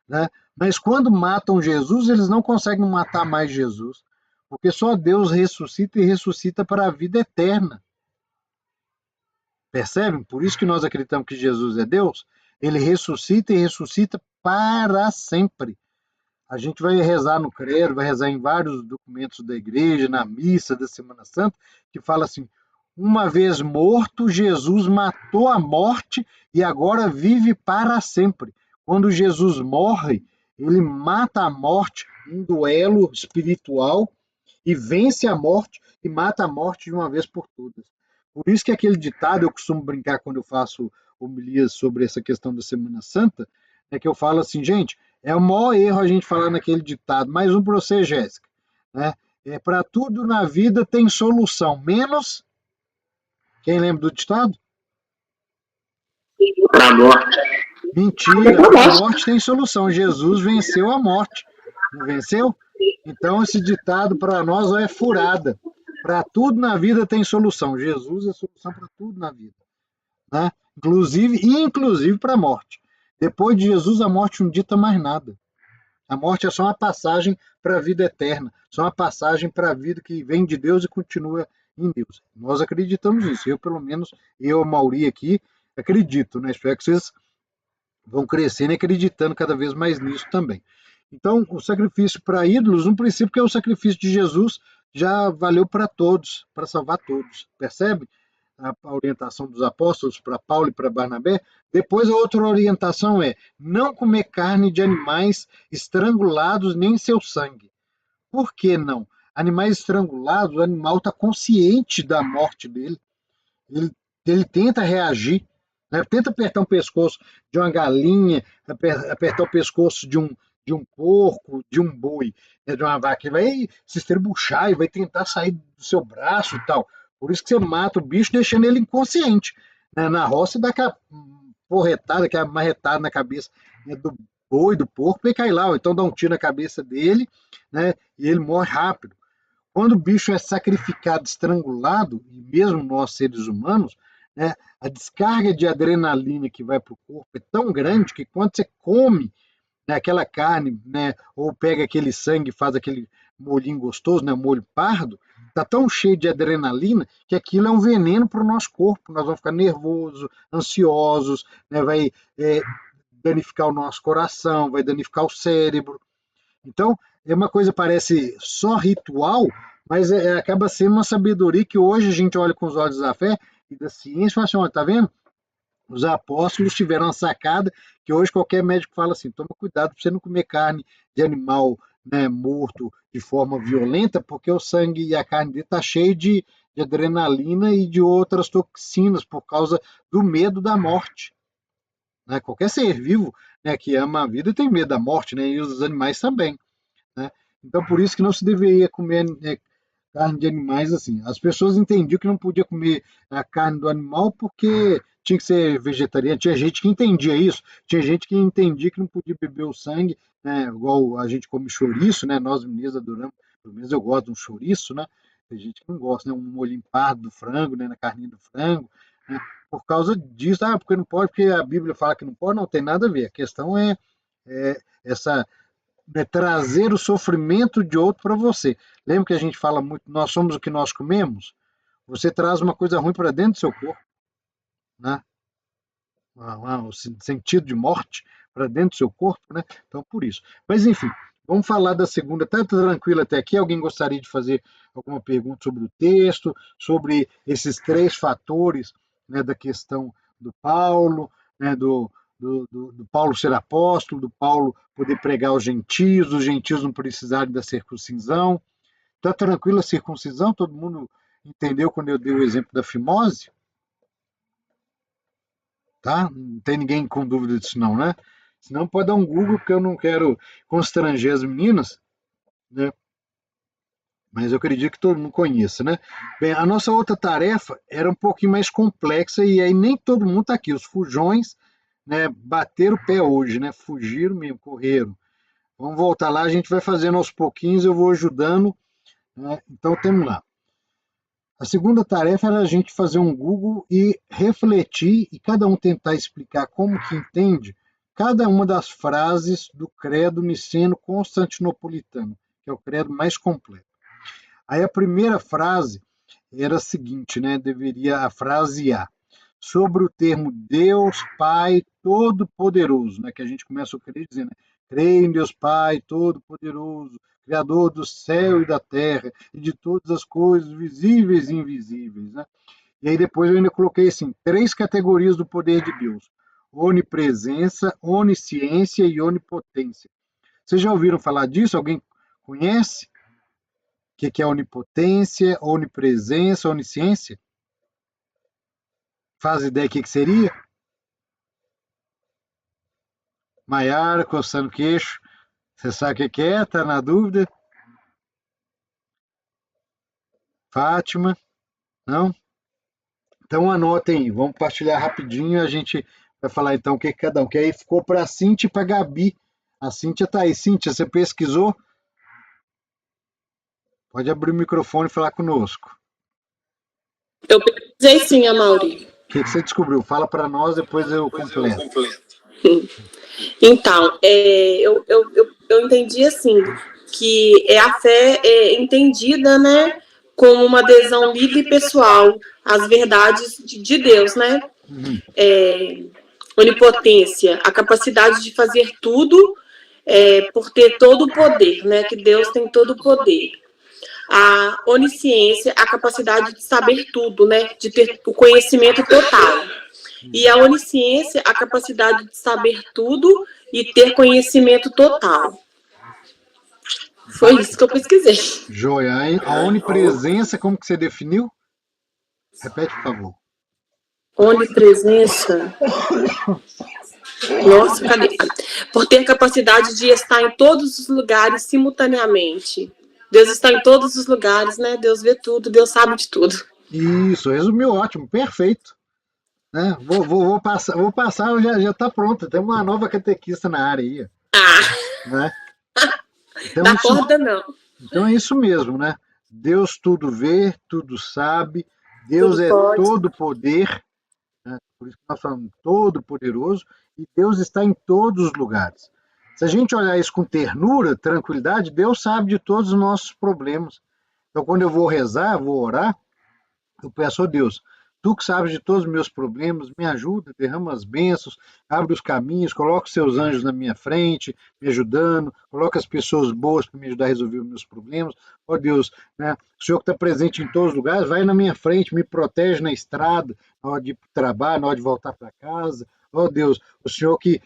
Né? Mas quando matam Jesus, eles não conseguem matar mais Jesus, porque só Deus ressuscita e ressuscita para a vida eterna. Percebem? Por isso que nós acreditamos que Jesus é Deus. Ele ressuscita e ressuscita para sempre. A gente vai rezar no credo, vai rezar em vários documentos da igreja, na missa da Semana Santa, que fala assim, uma vez morto, Jesus matou a morte e agora vive para sempre. Quando Jesus morre, ele mata a morte, um duelo espiritual, e vence a morte e mata a morte de uma vez por todas. Por isso que aquele ditado, eu costumo brincar quando eu faço homilias sobre essa questão da Semana Santa, é que eu falo assim, gente, é o maior erro a gente falar naquele ditado, mais um para você, Jéssica, né? Para tudo na vida tem solução, menos... Quem lembra do ditado? Para a morte. Mentira, a morte tem solução. Jesus venceu a morte. Não venceu? Então esse ditado para nós é furada. Para tudo na vida tem solução. Jesus é a solução para tudo na vida. Né? Inclusive para a morte. Depois de Jesus, a morte não dita mais nada. A morte é só uma passagem para a vida eterna, só uma passagem para a vida que vem de Deus e continua em Deus. Nós acreditamos nisso. Eu, pelo menos, eu, Mauri aqui, acredito, né? Espero que vocês vão crescendo e acreditando cada vez mais nisso também. Então, o sacrifício para ídolos, no princípio, que é o sacrifício de Jesus, já valeu para todos, para salvar todos. Percebe? A orientação dos apóstolos para Paulo e para Barnabé. Depois, a outra orientação é não comer carne de animais estrangulados nem seu sangue. Por que não? Animais estrangulados, o animal está consciente da morte dele. Ele tenta reagir, né? Tenta apertar o pescoço de uma galinha, apertar o pescoço de um porco, de um boi, né? De uma vaca. Ele vai se estrebuchar e vai tentar sair do seu braço e tal. Por isso que você mata o bicho deixando ele inconsciente. Né? Na roça dá aquela porretada, aquela marretada na cabeça, né, do boi, do porco, e cai lá. Ou então dá um tiro na cabeça dele, né, e ele morre rápido. Quando o bicho é sacrificado, estrangulado, e mesmo nós seres humanos, né, a descarga de adrenalina que vai para o corpo é tão grande que quando você come, né, aquela carne, né, ou pega aquele sangue e faz aquele molhinho gostoso, né, molho pardo, está tão cheio de adrenalina que aquilo é um veneno para o nosso corpo. Nós vamos ficar nervosos, ansiosos, né, vai danificar o nosso coração, vai danificar o cérebro. Então, é uma coisa que parece só ritual, mas acaba sendo uma sabedoria que hoje a gente olha com os olhos da fé e da ciência e fala assim, olha, tá vendo? Os apóstolos tiveram uma sacada que hoje qualquer médico fala assim, toma cuidado para você não comer carne de animal, né, morto de forma violenta, porque o sangue e a carne dele está cheio de adrenalina e de outras toxinas por causa do medo da morte. Né? Qualquer ser vivo, né, que ama a vida tem medo da morte, né, e os animais também. Né? Então, por isso que não se deveria comer carne de animais assim. As pessoas entendiam que não podia comer a carne do animal porque tinha que ser vegetariano. Tinha gente que entendia isso. Tinha gente que entendia que não podia beber o sangue, né? Igual a gente come chouriço, né? Nós mineiros adoramos. Pelo menos eu gosto de um chouriço, né? Tem gente que não gosta, né? Um molhinho pardo do frango, né? Na carninha do frango. Né? Por causa disso, porque não pode, porque a Bíblia fala que não pode, não tem nada a ver. A questão é essa trazer o sofrimento de outro para você. Lembra que a gente fala muito, nós somos o que nós comemos? Você traz uma coisa ruim para dentro do seu corpo, né? O sentido de morte para dentro do seu corpo, né? Então, por isso. Mas, enfim, vamos falar da segunda. Tá tranquilo até aqui? Alguém gostaria de fazer alguma pergunta sobre o texto, sobre esses 3 fatores, né, da questão do Paulo, né, do Paulo ser apóstolo, do Paulo poder pregar aos gentios, os gentios não precisarem da circuncisão. Está tranquila a circuncisão? Todo mundo entendeu quando eu dei o exemplo da fimose? Tá? Não tem ninguém com dúvida disso não, né? Senão pode dar um Google, porque eu não quero constranger as meninas, né? Mas eu acredito que todo mundo conheça, né? Bem, a nossa outra tarefa era um pouquinho mais complexa e aí nem todo mundo está aqui. Os fujões, né, bateram o pé hoje, né? Fugiram mesmo, correram. Vamos voltar lá, a gente vai fazendo aos pouquinhos, eu vou ajudando, né? Então, temos lá. A segunda tarefa era a gente fazer um Google e refletir e cada um tentar explicar como que entende cada uma das frases do credo niceno-constantinopolitano, que é o credo mais completo. Aí a primeira frase era a seguinte, né? Deveria a frase A, sobre o termo Deus Pai Todo-Poderoso, né? Que a gente começa a crer dizendo, né? Creio em Deus Pai Todo-Poderoso, Criador do céu e da terra, e de todas as coisas visíveis e invisíveis. Né? E aí depois eu ainda coloquei assim, 3 categorias do poder de Deus. Onipresença, onisciência e onipotência. Vocês já ouviram falar disso? Alguém conhece? O que é onipotência, onipresença, onisciência? Faz ideia do que seria? Maiara, coçando o queixo. Você sabe o que é? Está na dúvida? Fátima? Não? Então anotem aí, vamos partilhar rapidinho, a gente vai falar então o que cada um, que aí ficou para a Cíntia e para a Gabi. A Cíntia está aí. Cíntia, você pesquisou? Pode abrir o microfone e falar conosco. Eu pesquisei sim, Amaury. O que você descobriu? Fala para nós, depois eu completo. Então, eu entendi assim, que a fé é entendida, né, como uma adesão livre e pessoal às verdades de Deus, né? Onipotência, a capacidade de fazer tudo por ter todo o poder, né? Que Deus tem todo o poder. A onisciência, a capacidade de saber tudo, né? De ter o conhecimento total. E a onisciência, a capacidade de saber tudo e ter conhecimento total. Foi isso que eu pesquisei. Joia. A onipresença, como que você definiu? Repete, por favor. Onipresença. Nossa, cadê? Por ter capacidade de estar em todos os lugares simultaneamente. Deus está em todos os lugares, né? Deus vê tudo, Deus sabe de tudo. Isso, resumiu ótimo, perfeito. Né? Vou passar, já está pronto. Tem uma nova catequista na área aí. Né? Então, Dá corda não. Então é isso mesmo, né? Deus tudo vê, tudo sabe, Deus Tudo é pode. todo poder, né? Por isso que nós falamos todo poderoso, e Deus está em todos os lugares. Se a gente olhar isso com ternura, tranquilidade, Deus sabe de todos os nossos problemas. Então, quando eu vou rezar, vou orar, eu peço a Deus, tu que sabes de todos os meus problemas, me ajuda, derrama as bênçãos, abre os caminhos, coloca os seus anjos na minha frente, me ajudando, coloca as pessoas boas para me ajudar a resolver os meus problemas. Ó Deus, né, o Senhor que está presente em todos os lugares, vai na minha frente, me protege na estrada, na hora de ir para o trabalho, na hora de voltar para casa. Ó Deus, o Senhor que...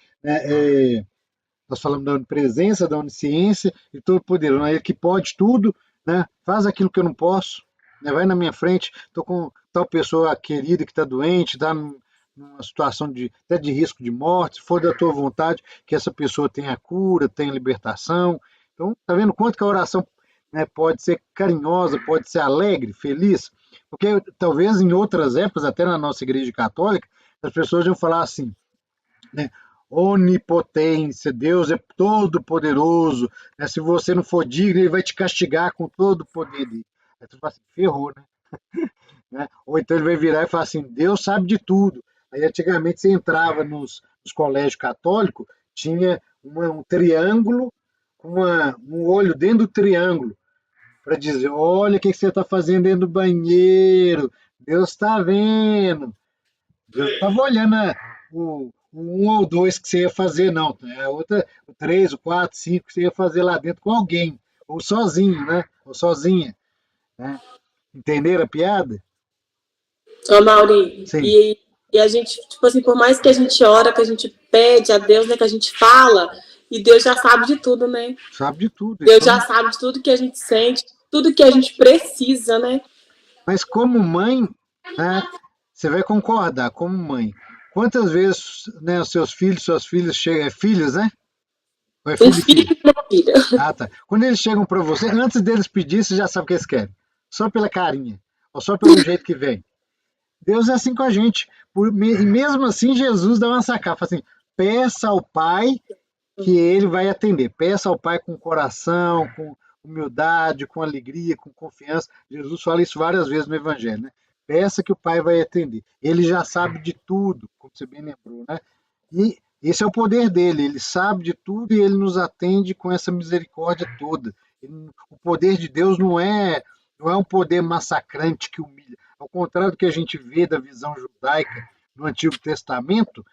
nós falamos da onipresença, da onisciência e todo poderoso, né? Ele que pode tudo, né? Faz aquilo que eu não posso, né? Vai na minha frente, estou com tal pessoa querida que está doente, está numa situação até de risco de morte, se for da tua vontade, que essa pessoa tenha cura, tenha libertação. Então, tá vendo quanto que a oração, né, pode ser carinhosa, pode ser alegre, feliz? Porque talvez em outras épocas, até na nossa igreja católica, as pessoas iam falar assim, né? Onipotência, Deus é todo poderoso, né? Se você não for digno, ele vai te castigar com todo o poder dele. Aí tu fala assim, ferrou, né? Ou então ele vai virar e falar assim, Deus sabe de tudo. Aí antigamente você entrava nos colégios católicos, tinha um triângulo com um olho dentro do triângulo, para dizer, olha o que você está fazendo dentro do banheiro, Deus está vendo. Deus não estava olhando o um ou dois que você ia fazer, não. A outra, o 3, o 4, 5 que você ia fazer lá dentro com alguém, ou sozinho, né? Ou sozinha. Né? Entenderam a piada? Ô, Mauri, Sim. e a gente, tipo assim, por mais que a gente ora, que a gente pede a Deus, né, que a gente fala, e Deus já sabe de tudo, né? Sabe de tudo. Deus já sabe de tudo que a gente sente, tudo que a gente precisa, né? Mas como mãe, né, você vai concordar, como mãe. Quantas vezes, né, os seus filhos, suas filhas chegam, filhos, né? Ou é filho e filha? E uma filha. Ah, tá. Quando eles chegam para você, antes deles pedir, você já sabe o que eles querem. Só pela carinha, ou só pelo jeito que vem. Deus é assim com a gente. E mesmo assim, Jesus dá uma sacada. Fala assim, peça ao Pai que Ele vai atender. Peça ao Pai com coração, com humildade, com alegria, com confiança. Jesus fala isso várias vezes no Evangelho, né? Peça que o Pai vai atender. Ele já sabe de tudo, como você bem lembrou, né? E esse é o poder dele. Ele sabe de tudo e ele nos atende com essa misericórdia toda. O poder de Deus não é um poder massacrante que humilha. Ao contrário do que a gente vê da visão judaica no Antigo Testamento,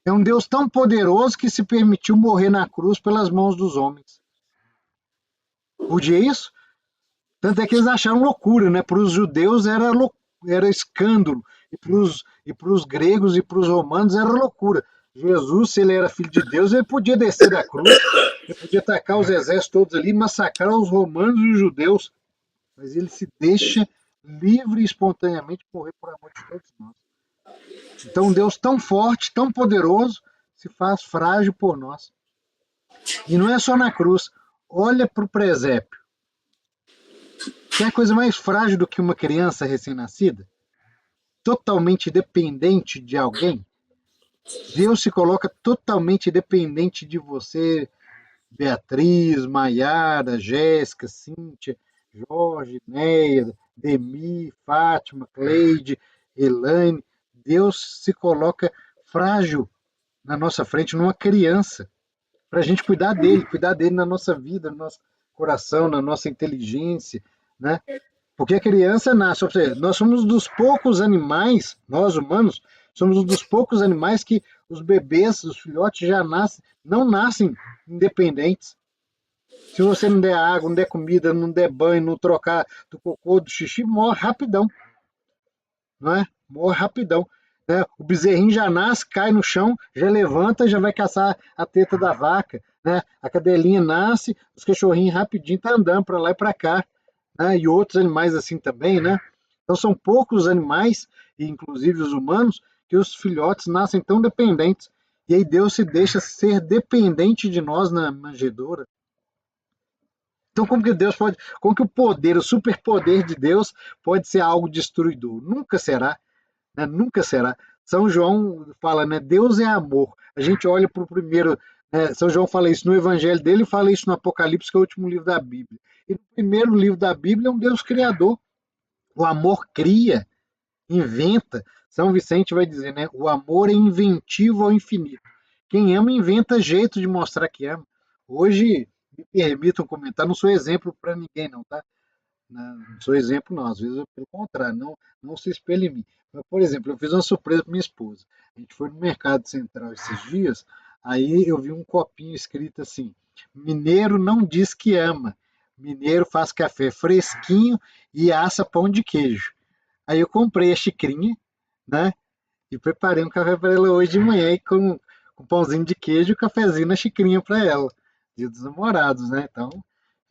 é um Deus tão poderoso que se permitiu morrer na cruz pelas mãos dos homens. Podia isso? Tanto é que eles acharam loucura, né? Para os judeus era escândalo, e para os gregos e para os romanos era loucura. Jesus, se ele era filho de Deus, ele podia descer da cruz, ele podia atacar os exércitos todos ali, massacrar os romanos e os judeus, mas ele se deixa livre e espontaneamente morrer por amor de todos nós. Então, um Deus tão forte, tão poderoso, se faz frágil por nós. E não é só na cruz. Olha para o presépio. Tem coisa mais frágil do que uma criança recém-nascida? Totalmente dependente de alguém? Deus se coloca totalmente dependente de você, Beatriz, Maiara, Jéssica, Cíntia, Jorge, Neia, Demi, Fátima, Cleide, Elaine. Deus se coloca frágil na nossa frente numa criança, para a gente cuidar dele na nossa vida, no nosso coração, na nossa inteligência, né? Porque a criança nasce, ou seja, nós somos dos poucos animais, nós humanos, somos um dos poucos animais que os bebês, os filhotes já nascem, não nascem independentes. Se você não der água, não der comida, não der banho, não trocar do cocô, do xixi, morre rapidão, não é? Morre rapidão. Né? O bezerrinho já nasce, cai no chão, já levanta, já vai caçar a teta da vaca. Né? A cadelinha nasce, os cachorrinhos rapidinho tá andando para lá e para cá. Né? E outros animais assim também, né? Então são poucos animais, inclusive os humanos, que os filhotes nascem tão dependentes. E aí Deus se deixa ser dependente de nós na manjedoura. Então como que Deus pode, como que o poder, o superpoder de Deus pode ser algo destruidor? Nunca será, né? Nunca será. São João fala, né? Deus é amor. A gente olha para o primeiro, né? São João fala isso no Evangelho dele e fala isso no Apocalipse, que é o último livro da Bíblia. E no primeiro livro da Bíblia é um Deus criador. O amor cria, inventa. São Vicente vai dizer, né? O amor é inventivo ao infinito. Quem ama inventa jeito de mostrar que ama. Hoje, me permitam comentar, não sou exemplo para ninguém, não, tá? Não sou exemplo, não. Às vezes, pelo contrário, não se espelha em mim. Mas, por exemplo, eu fiz uma surpresa para minha esposa. A gente foi no Mercado Central esses dias, aí eu vi um copinho escrito assim: Mineiro não diz que ama. Mineiro faz café fresquinho e assa pão de queijo. Aí eu comprei a xicrinha, né? E preparei um café para ela hoje de manhã e com pãozinho de queijo e cafezinho na xicrinha para ela. Dia dos namorados, né? Então,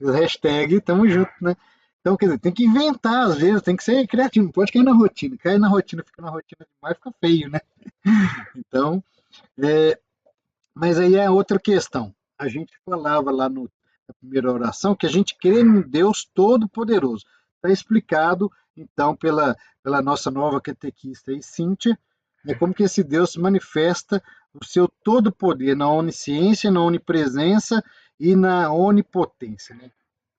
o hashtag tamo junto, né? Então, quer dizer, tem que inventar às vezes, tem que ser criativo, não pode cair na rotina. Cair na rotina, fica na rotina demais, fica feio, né? Então, mas aí é outra questão. A gente falava lá na primeira oração que a gente crê em Deus Todo-Poderoso. Está explicado, então, pela nossa nova catequista aí, Cíntia, como que esse Deus manifesta o seu todo poder na onisciência, na onipresença e na onipotência. Né?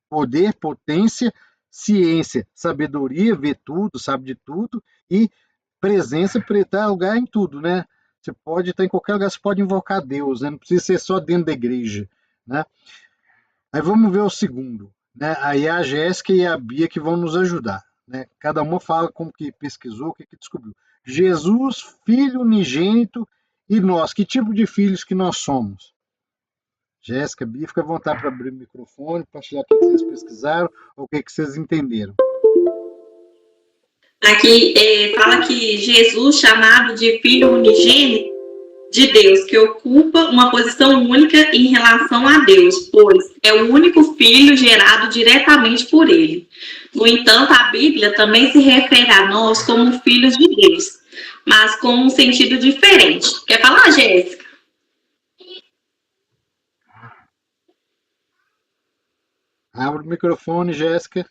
Poder, potência, ciência, sabedoria, vê tudo, sabe de tudo, e presença para estar lugar em tudo, né? Você pode estar em qualquer lugar, você pode invocar Deus, né? Não precisa ser só dentro da igreja, né? Aí vamos ver o segundo, né? Aí é a Jéssica e a Bia que vão nos ajudar, né? Cada uma fala como que pesquisou, o que descobriu. Jesus, filho unigênito, e nós, que tipo de filhos que nós somos? Jéssica, Bia, fica à vontade para abrir o microfone, compartilhar o que vocês pesquisaram ou o que vocês entenderam. Aqui fala que Jesus, chamado de Filho unigênito de Deus, que ocupa uma posição única em relação a Deus, pois é o único filho gerado diretamente por ele. No entanto, a Bíblia também se refere a nós como filhos de Deus, mas com um sentido diferente. Quer falar, Jéssica? Abre o microfone, Jéssica.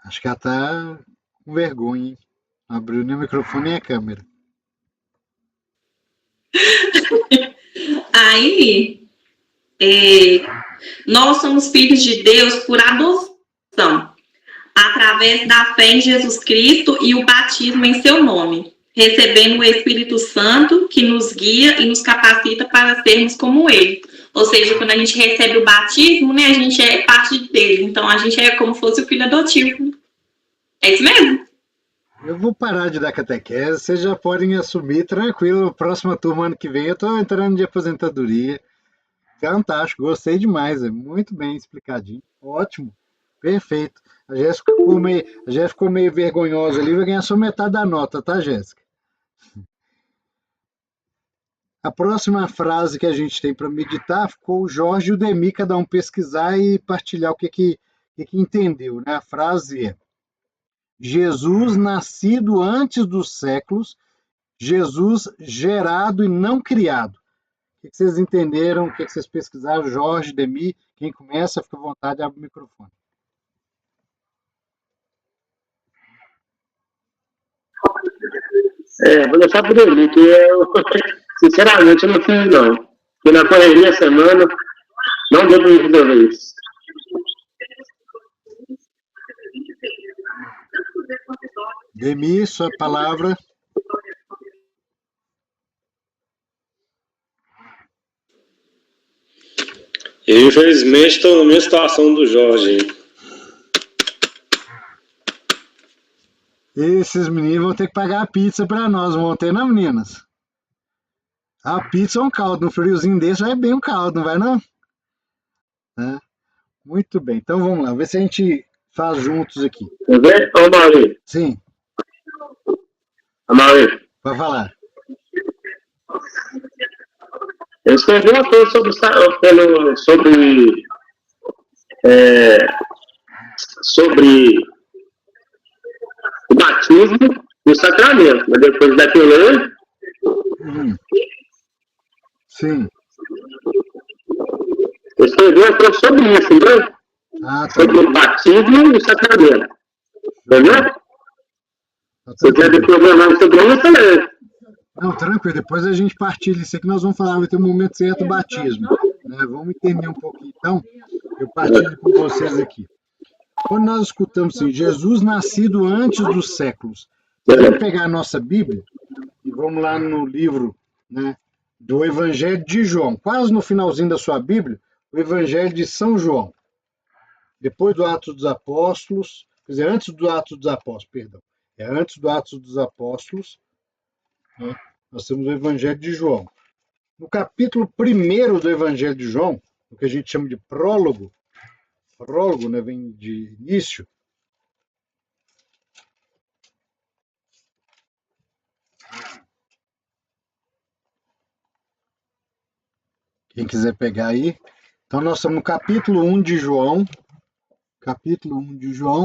Acho que ela está com vergonha, hein? Abriu nem o microfone nem a câmera. Aí, nós somos filhos de Deus por adoção, através da fé em Jesus Cristo e o batismo em seu nome, recebendo o Espírito Santo que nos guia e nos capacita para sermos como ele. Ou seja, quando a gente recebe o batismo, né, a gente é parte dele. Então, a gente é como se fosse o filho adotivo. É isso mesmo? Eu vou parar de dar catequese, vocês já podem assumir tranquilo. Próxima turma, ano que vem, eu estou entrando de aposentadoria. Fantástico, gostei demais, é muito bem explicadinho. Ótimo, perfeito. A Jéssica ficou meio vergonhosa ali, vai ganhar só metade da nota, tá, Jéssica? A próxima frase que a gente tem para meditar ficou o Jorge e o Demi, cada um pesquisar e partilhar o que entendeu. Né? A frase é: Jesus nascido antes dos séculos, Jesus gerado e não criado. O que vocês entenderam? O que vocês pesquisaram? Jorge, Demi, quem começa, fica à vontade, abre o microfone. Vou deixar por ele, que eu, sinceramente, não fiz, não. Porque na correria semana, não deu para resolver isso. Demi, sua palavra. Eu, infelizmente, estou na mesma situação do Jorge. Esses meninos vão ter que pagar a pizza para nós, vão ter, não, meninas? A pizza é um caldo, no friozinho desse vai bem um caldo, não vai não? É. Muito bem, então vamos lá, ver se a gente faz juntos aqui. Quer ver? Ô, Maurício. Sim, Ô, Maurício. vai falar. Eu escrevi uma coisa sobre o batismo e o sacramento, mas depois daquilo, Sim. eu escrevi uma coisa sobre isso, entendeu? Ah, tá. Sobre o batismo e o sacramento. Entendeu? Se quiser depois programar sobre isso, também. Não, tranquilo, depois a gente partilha isso aqui, nós vamos falar, vai ter um momento certo do batismo. Né? Vamos entender um pouquinho, então, eu partilho com vocês aqui. Quando nós escutamos assim, Jesus nascido antes dos séculos, vamos pegar a nossa Bíblia e vamos lá no livro, né, do Evangelho de João, quase no finalzinho da sua Bíblia, o Evangelho de São João. Depois do Atos dos Apóstolos, quer dizer, antes do Atos dos Apóstolos, perdão. É antes do Atos dos Apóstolos, né, nós temos o Evangelho de João. No capítulo 1 do Evangelho de João, o que a gente chama de prólogo, né, vem de início, quem quiser pegar aí. Então, nós estamos no capítulo 1 de João,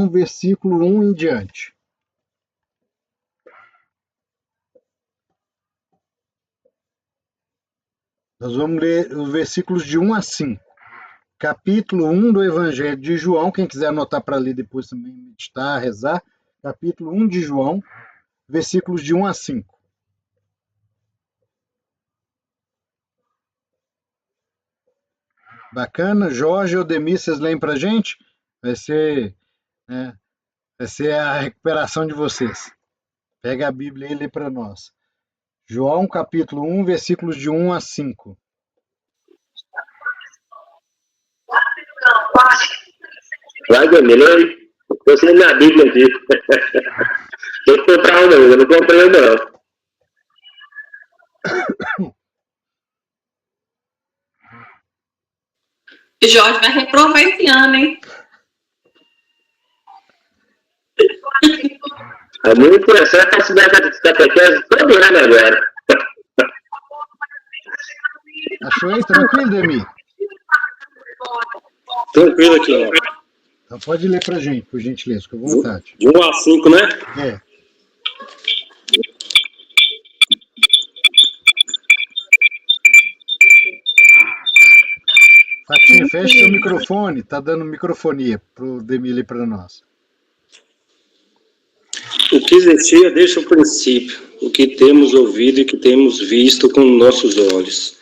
versículo 1 em diante. Nós vamos ler os versículos de 1 a 5. Capítulo 1 do Evangelho de João, quem quiser anotar para ler depois também, meditar, rezar. Capítulo 1 de João, versículos de 1 a 5. Bacana. Jorge ou Demi, vocês leem para a gente? Vai ser a recuperação de vocês. Pega a Bíblia e lê para nós. João, capítulo 1, versículos de 1 a 5. Vai, Demi, eu sei minha Bíblia aqui. Tem que comprar uma, eu não comprei não. O Jorge vai reprovar esse ano, hein? É muito interessante a cidade da catequese todo ano agora. Achou aí? Tranquilo, Demi? Tranquilo aqui, ó. Então pode ler pra gente, por gentileza, com vontade. De 1 a 5, né? É. Fatinha, fecha seu microfone, tá dando microfonia pro Demi ler para nós. O que existia desde o princípio, o que temos ouvido e que temos visto com nossos olhos,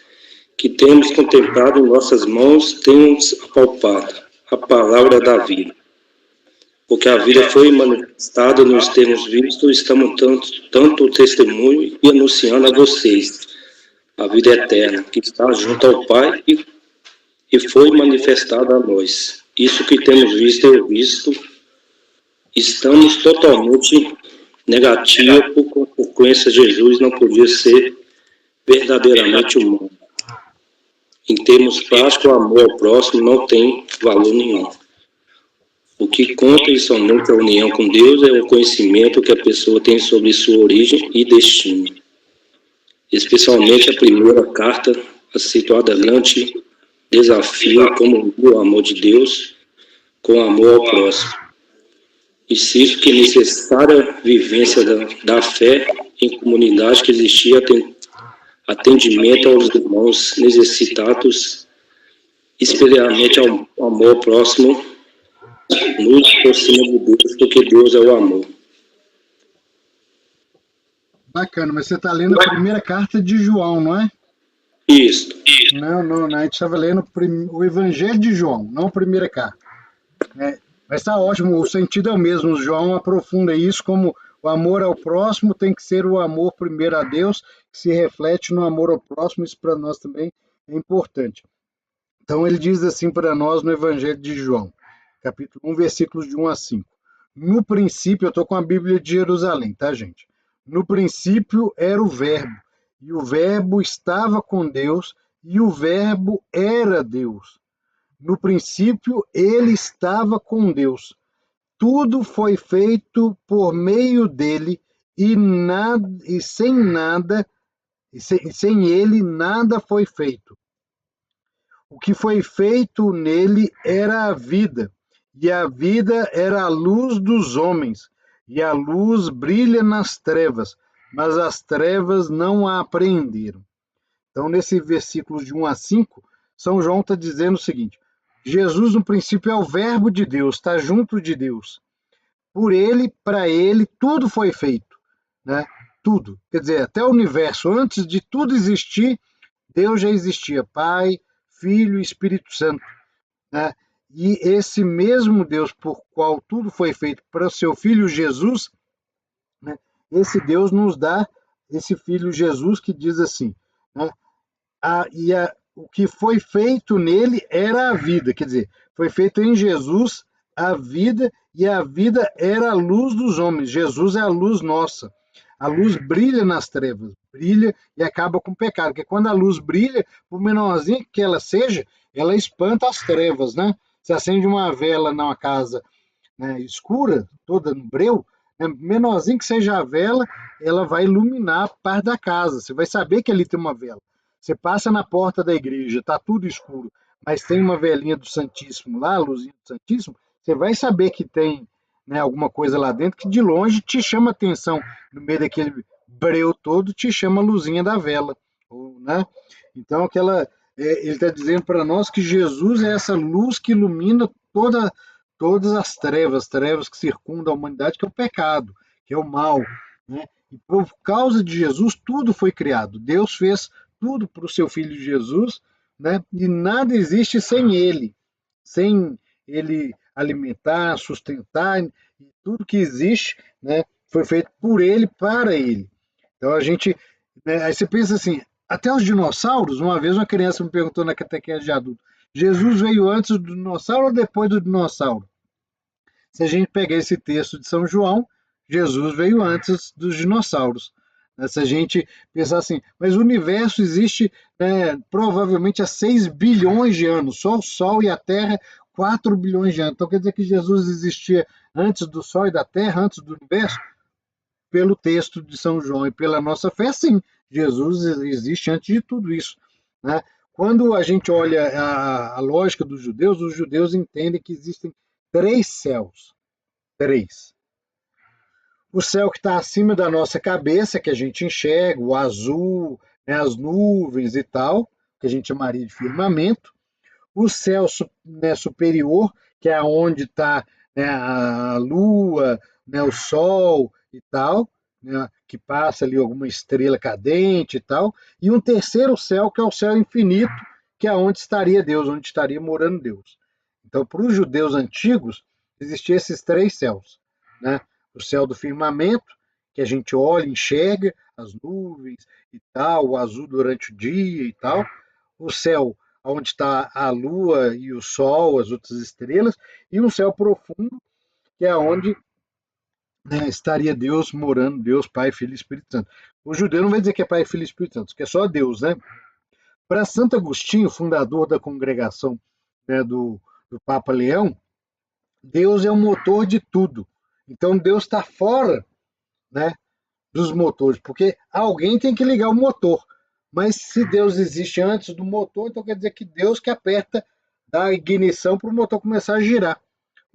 que temos contemplado em nossas mãos, temos apalpado a palavra da vida. Porque a vida foi manifestada, nós temos visto, estamos tanto o testemunho e anunciando a vocês a vida eterna, que está junto ao Pai e foi manifestada a nós. Isso que temos visto e ouvido, estamos totalmente negativos, por consequência, Jesus não podia ser verdadeiramente humano. Em termos práticos, o amor ao próximo não tem valor nenhum. O que conta e somente a união com Deus é o conhecimento que a pessoa tem sobre sua origem e destino. Especialmente a primeira carta, a situada grande desafio como o amor de Deus com o amor ao próximo. Insisto que necessária vivência da fé em comunidade que existia atendimento aos irmãos necessitados, especialmente ao amor próximo, nos aproxima de Deus, porque Deus é o amor. Bacana, mas você está lendo a primeira carta de João, não é? Isso. Não, a gente estava lendo o Evangelho de João, não a primeira carta. Mas está ótimo, o sentido é o mesmo. O João aprofunda isso como o amor ao próximo tem que ser o amor primeiro a Deus, que se reflete no amor ao próximo. Isso para nós também é importante. Então ele diz assim para nós no Evangelho de João, capítulo 1, versículos de 1 a 5. No princípio, eu estou com a Bíblia de Jerusalém, tá, gente? No princípio era o Verbo, e o Verbo estava com Deus, e o Verbo era Deus. No princípio, ele estava com Deus. Tudo foi feito por meio dele, e sem ele nada foi feito. O que foi feito nele era a vida, e a vida era a luz dos homens, e a luz brilha nas trevas, mas as trevas não a apreenderam. Então, nesse versículo de 1 a 5, São João está dizendo o seguinte: Jesus, no princípio, é o Verbo de Deus, está junto de Deus. Por ele, para ele, tudo foi feito, né? Tudo. Quer dizer, até o universo, antes de tudo existir, Deus já existia, Pai, Filho e Espírito Santo, né? E esse mesmo Deus por qual tudo foi feito para o seu Filho Jesus, né? Esse Deus nos dá esse Filho Jesus que diz assim, né? O que foi feito nele era a vida, quer dizer, foi feito em Jesus a vida, e a vida era a luz dos homens. Jesus é a luz nossa. A luz brilha nas trevas, brilha e acaba com o pecado, porque quando a luz brilha, por menorzinha que ela seja, ela espanta as trevas, né? Se acende uma vela numa casa, né, escura, toda no breu, né, menorzinho que seja a vela, ela vai iluminar parte da casa. Você vai saber que ali tem uma vela. Você passa na porta da igreja, está tudo escuro, mas tem uma velinha do Santíssimo lá, a luzinha do Santíssimo, você vai saber que tem, né, alguma coisa lá dentro que de longe te chama atenção. No meio daquele breu todo, te chama a luzinha da vela, né? Então, ele está dizendo para nós que Jesus é essa luz que ilumina todas as trevas que circundam a humanidade, que é o pecado, que é o mal, né? E por causa de Jesus, tudo foi criado. Deus fez tudo para o seu Filho Jesus, né? E nada existe sem ele alimentar, sustentar, e tudo que existe, né, foi feito por ele, para ele. Então a gente, né, aí você pensa assim, até os dinossauros, uma vez uma criança me perguntou na catequese de adulto, Jesus veio antes do dinossauro ou depois do dinossauro? Se a gente pegar esse texto de São João, Jesus veio antes dos dinossauros. Se a gente pensar assim, mas o universo existe, né, provavelmente há 6 bilhões de anos, só o Sol e a Terra, 4 bilhões de anos. Então quer dizer que Jesus existia antes do Sol e da Terra, antes do universo? Pelo texto de São João e pela nossa fé, sim, Jesus existe antes de tudo isso, né? Quando a gente olha a lógica dos judeus, os judeus entendem que existem 3 céus. 3. O céu que está acima da nossa cabeça, que a gente enxerga, o azul, né, as nuvens e tal, que a gente chamaria de firmamento. O céu, né, superior, que é onde está, né, a lua, né, o sol e tal, né, que passa ali alguma estrela cadente e tal. E um terceiro céu, que é o céu infinito, que é onde estaria Deus, onde estaria morando Deus. Então, para os judeus antigos, existiam esses 3 céus, né? O céu do firmamento, que a gente olha, enxerga as nuvens e tal, o azul durante o dia e tal. O céu onde está a lua e o sol, as outras estrelas, e um céu profundo, que é onde, né, estaria Deus morando, Deus, Pai, Filho e Espírito Santo. O judeu não vai dizer que é Pai, Filho e Espírito Santo, que é só Deus, né? Para Santo Agostinho, fundador da congregação, né, do Papa Leão, Deus é o motor de tudo. Então Deus está fora, né, dos motores, porque alguém tem que ligar o motor. Mas se Deus existe antes do motor, então quer dizer que Deus que aperta, dá a ignição para o motor começar a girar.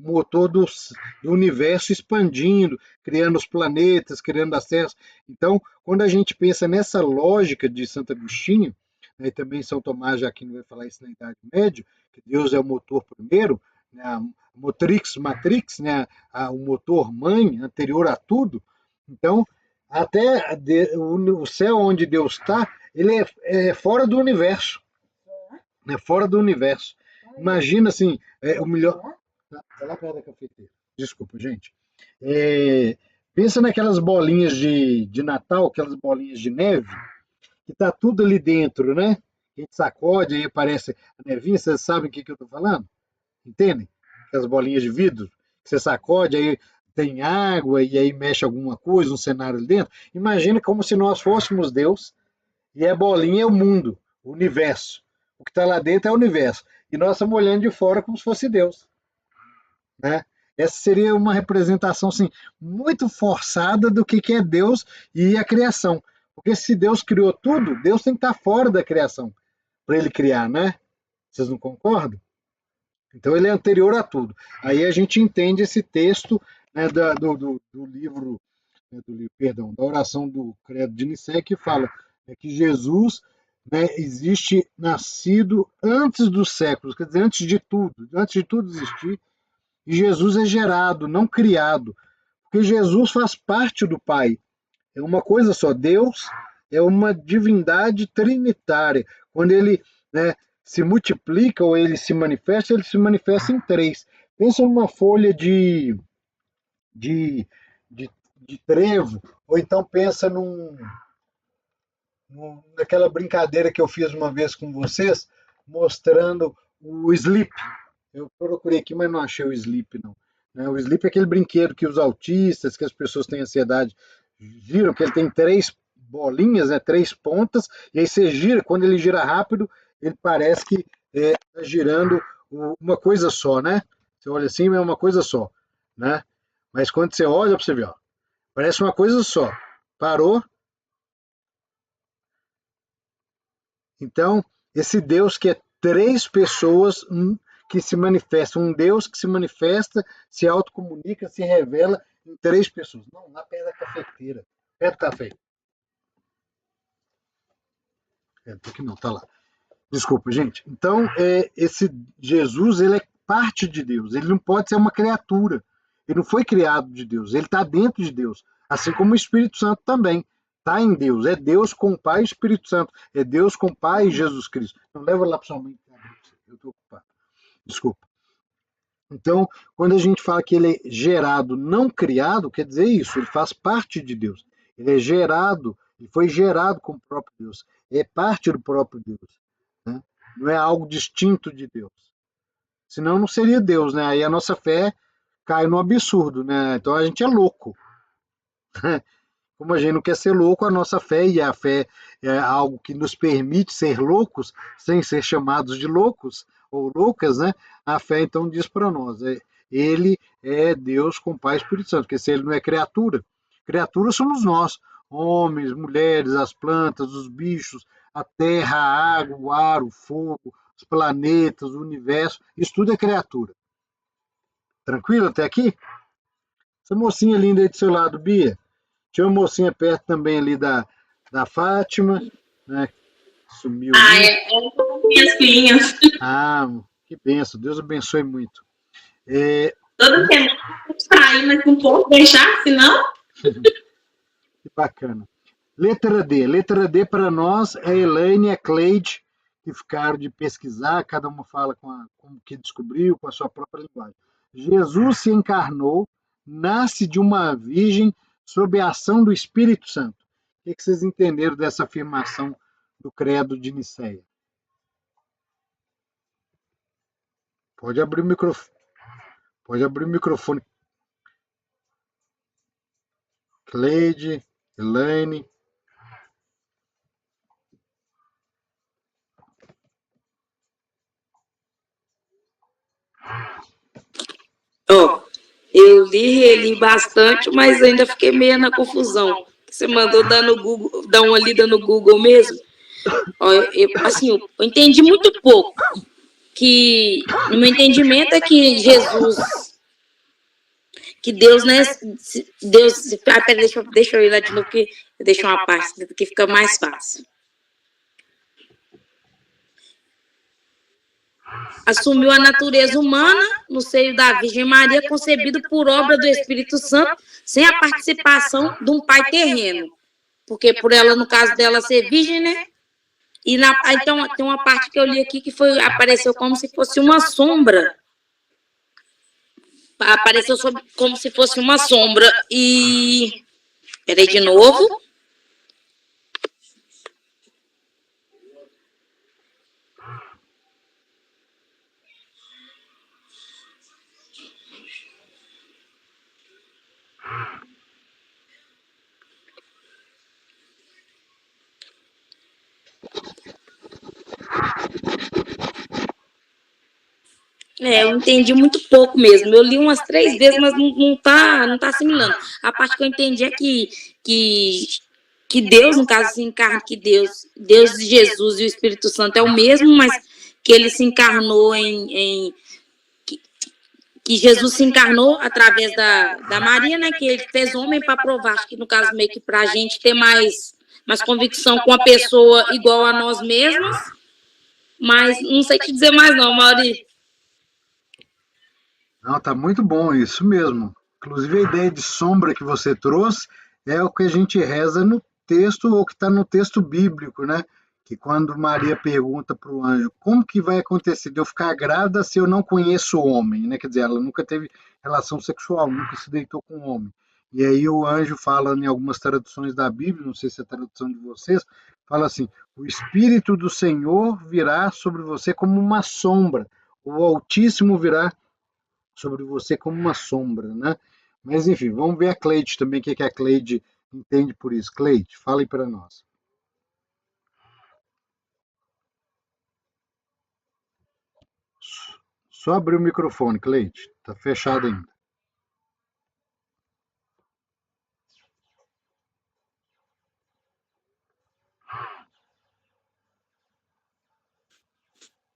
O motor do universo expandindo, criando os planetas, criando as terras. Então, quando a gente pensa nessa lógica de Santo Agostinho, né, e também São Tomás de Aquino vai falar isso na Idade Média, que Deus é o motor primeiro, né, a matrix, né, o motor mãe, anterior a tudo. Então, até o céu onde Deus está, ele é fora do universo, né? Fora do universo. Imagina assim, o melhor. Tá lá perto da cafeteira. Desculpa, gente. Pensa naquelas bolinhas de Natal, aquelas bolinhas de neve, que tá tudo ali dentro, né? A gente sacode, aí aparece a nevinha, vocês sabem o que eu tô falando? Entendem? Aquelas bolinhas de vidro, que você sacode, aí tem água, e aí mexe alguma coisa, um cenário ali dentro. Imagina como se nós fôssemos Deus, e a bolinha é o mundo, o universo. O que está lá dentro é o universo. E nós estamos olhando de fora como se fosse Deus, né? Essa seria uma representação assim, muito forçada do que é Deus e a criação. Porque se Deus criou tudo, Deus tem que estar fora da criação para ele criar, né? Vocês não concordam? Então ele é anterior a tudo. Aí a gente entende esse texto, né, do livro, perdão, da oração do Credo de Nicéia, que fala, né, que Jesus, né, existe nascido antes dos séculos, quer dizer, antes de tudo existir, e Jesus é gerado, não criado, porque Jesus faz parte do Pai. É uma coisa só, Deus é uma divindade trinitária. Quando ele, né, se multiplica ou ele se manifesta em três. Pensa numa folha de trevo, ou então pensa naquela brincadeira que eu fiz uma vez com vocês, mostrando o Sleep. Eu procurei aqui, mas não achei o Sleep, não. O Sleep é aquele brinquedo que os autistas, que as pessoas têm ansiedade, giram, que ele tem 3 bolinhas, né, 3 pontas, e aí você gira, quando ele gira rápido, ele parece que está girando uma coisa só, né? Você olha assim, é uma coisa só, né? Mas quando você olha, para você ver, ó, parece uma coisa só. Parou. Então, esse Deus que é 3 pessoas que se manifestam, um Deus que se manifesta, se autocomunica, se revela em 3 pessoas. Não, lá perto da cafeteira, perto do café. Porque não, tá lá. Desculpa, gente. Então, esse Jesus, ele é parte de Deus. Ele não pode ser uma criatura. Ele não foi criado de Deus. Ele está dentro de Deus. Assim como o Espírito Santo também está em Deus. É Deus com o Pai e Espírito Santo. É Deus com o Pai e Jesus Cristo. Então, leva lá para sua mãe. Eu estou ocupado. Desculpa. Então, quando a gente fala que ele é gerado, não criado, quer dizer isso. Ele faz parte de Deus. Ele é gerado. Ele foi gerado com o próprio Deus. É parte do próprio Deus. Né? Não é algo distinto de Deus. Senão não seria Deus, né? Aí a nossa fé cai no absurdo, né? Então a gente é louco. Como a gente não quer ser louco, a nossa fé, e a fé é algo que nos permite ser loucos, sem ser chamados de loucos ou loucas, né? A fé então diz para nós, ele é Deus com Pai e Espírito Santo, porque se ele não é criatura, criatura somos nós, homens, mulheres, as plantas, os bichos, a terra, a água, o ar, o fogo, os planetas, o universo, isso tudo é criatura. Tranquilo até aqui? Essa mocinha linda aí do seu lado, Bia. Tinha uma mocinha perto também ali da Fátima, né? Sumiu. É minhas filhinhas. Que benção. Deus abençoe muito. Toda semana eu sair, mas não posso deixar, senão. Que bacana. Letra D. Letra D para nós é a Elaine e a Cleide, que ficaram de pesquisar, cada uma fala como que descobriu, com a sua própria linguagem. Jesus se encarnou, nasce de uma virgem sob a ação do Espírito Santo. O que vocês entenderam dessa afirmação do Credo de Nicéia? Pode abrir o microfone. Pode abrir o microfone. Cleide, Elaine. Eu li bastante, mas ainda fiquei meio na confusão. Você mandou dar no Google, dar uma lida no Google mesmo. Eu entendi muito pouco. Que no meu entendimento é que Jesus, que Deus, né? Deus. Peraí, deixa eu ir lá de novo, que eu deixo uma parte que fica mais fácil. Assumiu a natureza humana no seio da Virgem Maria, concebido por obra do Espírito Santo, sem a participação de um pai terreno. Porque por ela, no caso dela ser virgem, né? E então tem uma parte que eu li aqui que apareceu como se fosse uma sombra apareceu como se fosse uma sombra. E... Peraí de novo. Eu entendi muito pouco mesmo. Eu li umas 3 vezes, mas não tá assimilando. A parte que eu entendi é que Deus, no caso, se encarna, que Deus e Jesus e o Espírito Santo é o mesmo, mas que ele se encarnou que Jesus se encarnou através da Maria, né? Que ele fez homem para provar, acho que no caso meio que para a gente ter mais convicção com a pessoa igual a nós mesmos. Mas não sei te dizer mais não, Mauri. Não, tá muito bom, isso mesmo. Inclusive a ideia de sombra que você trouxe é o que a gente reza no texto, ou que está no texto bíblico, né? Que quando Maria pergunta para o anjo, como que vai acontecer de eu ficar grávida se eu não conheço o homem, né? Quer dizer, ela nunca teve relação sexual, nunca se deitou com um homem. E aí o anjo fala em algumas traduções da Bíblia, não sei se é a tradução de vocês, fala assim, o Espírito do Senhor virá sobre você como uma sombra, o Altíssimo virá sobre você como uma sombra, né? Mas enfim, vamos ver a Cleide também, o que a Cleide entende por isso. Cleide, fala aí para nós. Só abrir o microfone, Cleide, tá fechado ainda.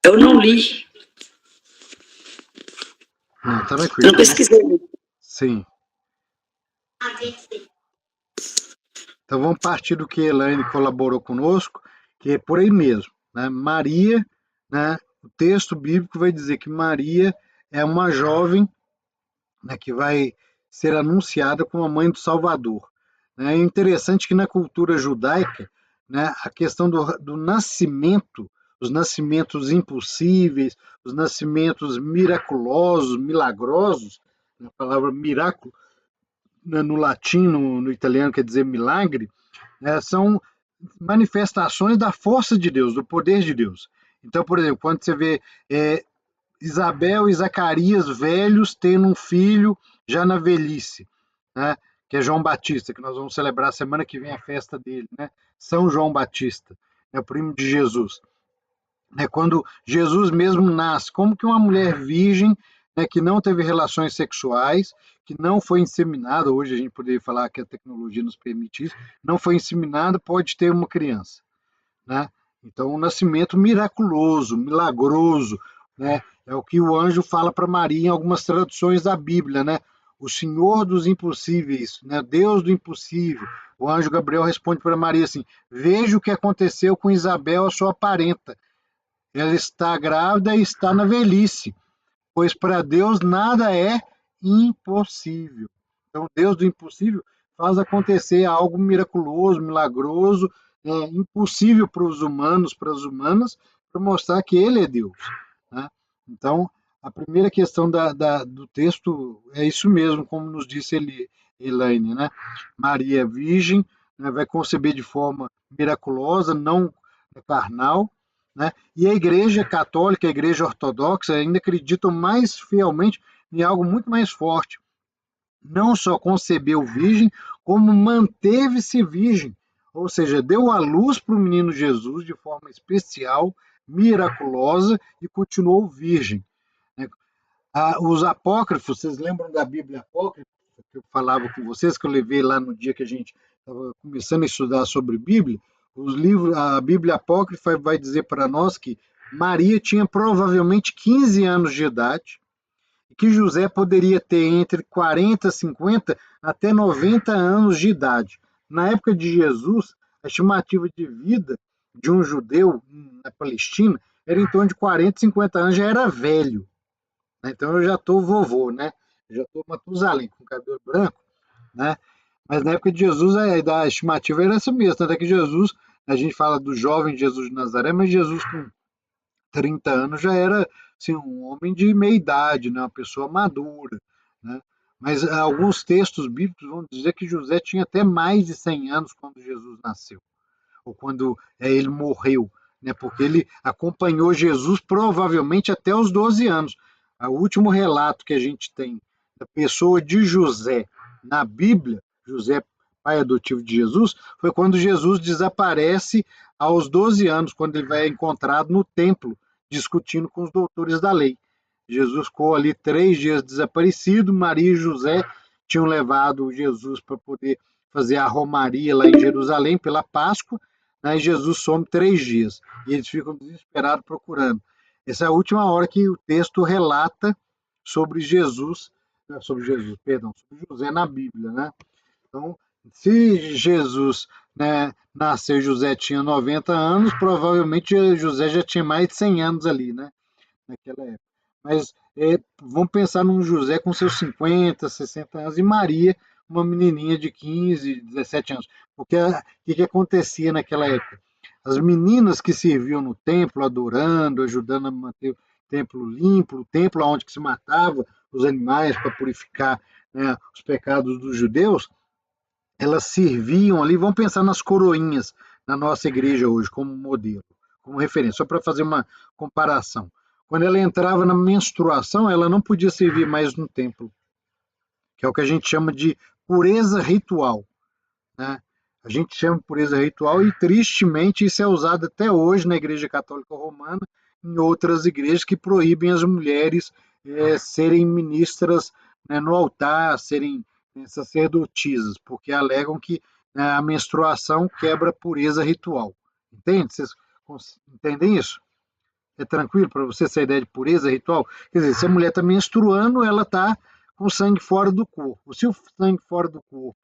Eu não li. Não, tranquilo. Não pesquisei. Sim. Então vamos partir do que a Elaine colaborou conosco, que é por aí mesmo, né? Maria, né? O texto bíblico vai dizer que Maria é uma jovem, né, que vai ser anunciada como a mãe do Salvador. É interessante que na cultura judaica, né, a questão do nascimento, os nascimentos impossíveis, os nascimentos miraculosos, milagrosos, a palavra miraculo, né, no latim, no italiano quer dizer milagre, né, são manifestações da força de Deus, do poder de Deus. Então, por exemplo, quando você vê Isabel e Zacarias velhos tendo um filho já na velhice, né? Que é João Batista, que nós vamos celebrar semana que vem a festa dele, né? São João Batista, é o primo de Jesus. É quando Jesus mesmo nasce, como que uma mulher virgem, né, que não teve relações sexuais, que não foi inseminada, hoje a gente poderia falar que a tecnologia nos permite isso, não foi inseminada, pode ter uma criança, né? Então, um nascimento miraculoso, milagroso, né? É o que o anjo fala para Maria em algumas traduções da Bíblia, né? O Senhor dos impossíveis, né? Deus do impossível. O anjo Gabriel responde para Maria assim: veja o que aconteceu com Isabel, a sua parenta. Ela está grávida e está na velhice, pois para Deus nada é impossível. Então, Deus do impossível faz acontecer algo miraculoso, milagroso, impossível para os humanos, para as humanas, para mostrar que Ele é Deus, né? Então, a primeira questão do texto é isso mesmo, como nos disse Elaine, né? Maria é virgem, né, vai conceber de forma miraculosa, não carnal, né? E a Igreja Católica, a Igreja Ortodoxa, ainda acreditam mais fielmente em algo muito mais forte. Não só concebeu virgem, como manteve-se virgem, ou seja, deu a luz para o menino Jesus de forma especial, miraculosa, e continuou virgem. Os apócrifos, vocês lembram da Bíblia apócrifa que eu falava com vocês, que eu levei lá no dia que a gente estava começando a estudar sobre Bíblia? Os livros, a Bíblia apócrifa vai dizer para nós que Maria tinha provavelmente 15 anos de idade, e que José poderia ter entre 40, 50 até 90 anos de idade. Na época de Jesus, a estimativa de vida de um judeu na Palestina era em torno de 40, 50 anos, já era velho. Então eu já estou vovô, né? Já estou Matusalém, com cabelo branco, né? Mas na época de Jesus a estimativa era essa mesmo, tanto é que Jesus, a gente fala do jovem Jesus de Nazaré, mas Jesus com 30 anos já era assim, um homem de meia idade, né? Uma pessoa madura, né? Mas alguns textos bíblicos vão dizer que José tinha até mais de 100 anos quando Jesus nasceu, ou quando ele morreu, né? Porque ele acompanhou Jesus provavelmente até os 12 anos. O último relato que a gente tem da pessoa de José na Bíblia, José, pai adotivo de Jesus, foi quando Jesus desaparece aos 12 anos, quando ele vai encontrado no templo, discutindo com os doutores da lei. Jesus ficou ali 3 dias desaparecido, Maria e José tinham levado Jesus para poder fazer a romaria lá em Jerusalém pela Páscoa, né, e Jesus some 3 dias, e eles ficam desesperados procurando. Essa é a última hora que o texto relata sobre Jesus, perdão, sobre José na Bíblia, né? Então, se Jesus, né, nasceu e José tinha 90 anos, provavelmente José já tinha mais de 100 anos ali, né, naquela época. Mas vamos pensar num José com seus 50, 60 anos e Maria, uma menininha de 15, 17 anos. Porque o que acontecia naquela época? As meninas que serviam no templo, adorando, ajudando a manter o templo limpo, o templo onde se matava os animais para purificar, né, os pecados dos judeus, elas serviam ali, vamos pensar nas coroinhas na nossa igreja hoje como modelo, como referência, só para fazer uma comparação. Quando ela entrava na menstruação, ela não podia servir mais no templo, que é o que a gente chama de pureza ritual, né? A gente chama de pureza ritual e, tristemente, isso é usado até hoje na Igreja Católica Romana, em outras igrejas que proíbem as mulheres serem ministras, né, no altar, serem sacerdotisas, porque alegam que, né, a menstruação quebra a pureza ritual. Entende? Vocês entendem isso? É tranquilo para você essa ideia de pureza ritual? Quer dizer, se a mulher está menstruando, ela está com sangue fora do corpo. Se o sangue fora do corpo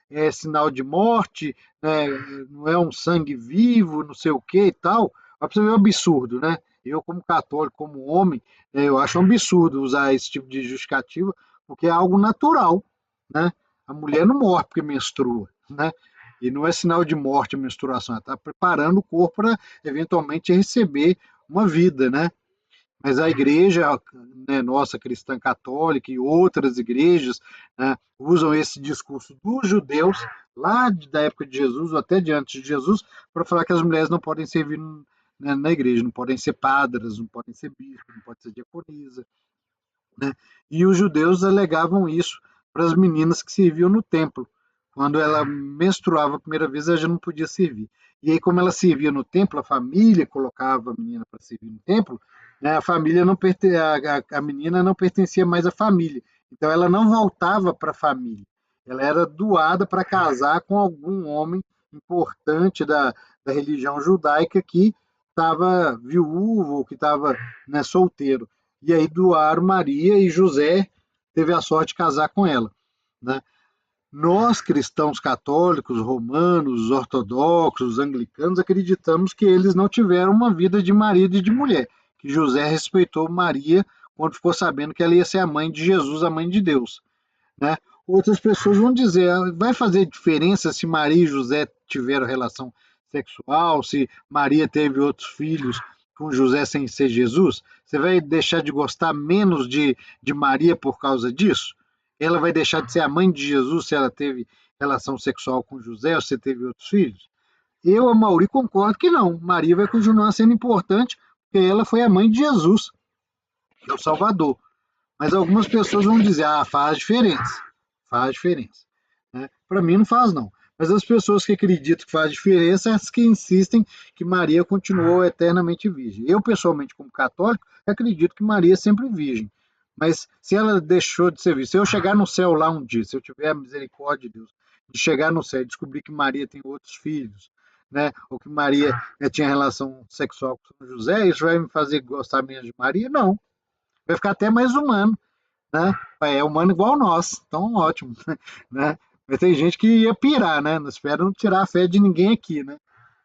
é sinal de morte, né, não é um sangue vivo, não sei o que e tal, vai você ver um absurdo, né? Eu, como católico, como homem, eu acho um absurdo usar esse tipo de justificativa, porque é algo natural, né? A mulher não morre porque menstrua, né? E não é sinal de morte a menstruação, ela está preparando o corpo para eventualmente receber uma vida, né? Mas a igreja, né, nossa cristã católica e outras igrejas, né, usam esse discurso dos judeus, lá da época de Jesus, ou até de antes de Jesus, para falar que as mulheres não podem servir, né, na igreja, não podem ser padras, não podem ser bispos, não podem ser diaconisa, né? E os judeus alegavam isso para as meninas que serviam no templo. Quando ela menstruava a primeira vez, ela já não podia servir. E aí, como ela servia no templo, a família colocava a menina para servir no templo, né, a menina não pertencia mais à família. Então, ela não voltava para a família. Ela era doada para casar com algum homem importante da religião judaica que estava viúvo ou que estava, né, solteiro. E aí doaram Maria e José teve a sorte de casar com ela, né? Nós, cristãos católicos, romanos, ortodoxos, anglicanos, acreditamos que eles não tiveram uma vida de marido e de mulher, que José respeitou Maria quando ficou sabendo que ela ia ser a mãe de Jesus, a mãe de Deus, né? Outras pessoas vão dizer, vai fazer diferença se Maria e José tiveram relação sexual, se Maria teve outros filhos com José sem ser Jesus? Você vai deixar de gostar menos de Maria por causa disso? Ela vai deixar de ser a mãe de Jesus se ela teve relação sexual com José ou se teve outros filhos? Eu, a Mauri, concordo que não. Maria vai continuar sendo importante porque ela foi a mãe de Jesus, que é o Salvador. Mas algumas pessoas vão dizer, faz diferença. Faz diferença. Né? Para mim não faz, não. Mas as pessoas que acreditam que faz diferença, as que insistem que Maria continuou eternamente virgem. Eu, pessoalmente, como católico, acredito que Maria é sempre virgem. Mas se ela deixou de ser virgem, se eu chegar no céu lá um dia, se eu tiver a misericórdia de Deus, de chegar no céu e descobrir que Maria tem outros filhos, né, ou que Maria tinha relação sexual com São José, isso vai me fazer gostar menos de Maria? Não. Vai ficar até mais humano, né? É humano igual nós, então ótimo, né? Mas tem gente que ia pirar, né? Não espero não tirar a fé de ninguém aqui, né?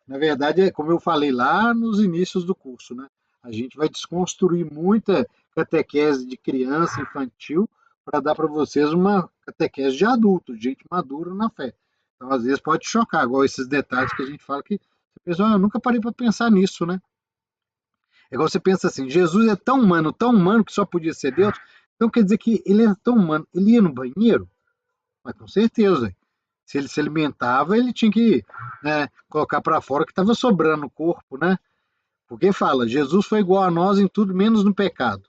Na verdade, é como eu falei lá nos inícios do curso, né? A gente vai desconstruir muita catequese de criança, infantil, para dar para vocês uma catequese de adulto, de gente madura na fé. Então, às vezes, pode chocar, igual esses detalhes que a gente fala que você pensa, eu nunca parei para pensar nisso, né? É igual você pensa assim, Jesus é tão humano, que só podia ser Deus. Então quer dizer que ele era tão humano. Ele ia no banheiro? Mas com certeza. Se ele se alimentava, ele tinha que, né, colocar para fora que estava sobrando no corpo, né? Porque fala, Jesus foi igual a nós em tudo, menos no pecado,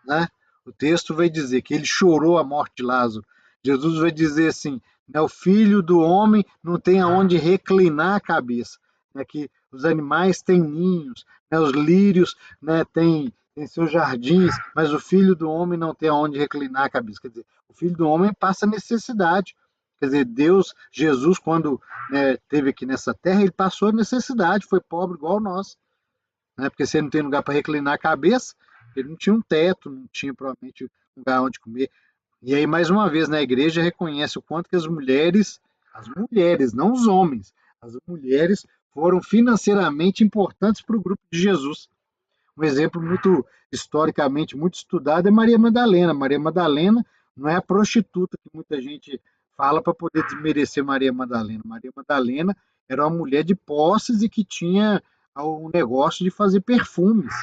né? O texto vai dizer que ele chorou a morte de Lázaro. Jesus vai dizer assim, né, o filho do homem não tem aonde reclinar a cabeça, né, que os animais têm ninhos, né, os lírios, né, têm seus jardins, mas o filho do homem não tem aonde reclinar a cabeça. Quer dizer, o filho do homem passa necessidade. Quer dizer, Deus, Jesus, quando, né, teve aqui nessa terra, ele passou necessidade, foi pobre igual nós, né? Porque se ele não tem lugar para reclinar a cabeça, ele não tinha um teto, não tinha provavelmente um lugar onde comer. E aí, mais uma vez, na igreja reconhece o quanto que as mulheres, não os homens, as mulheres foram financeiramente importantes para o grupo de Jesus. Um exemplo muito historicamente muito estudado é Maria Madalena. Maria Madalena não é a prostituta que muita gente fala para poder desmerecer Maria Madalena. Maria Madalena era uma mulher de posses e que tinha o negócio de fazer perfumes.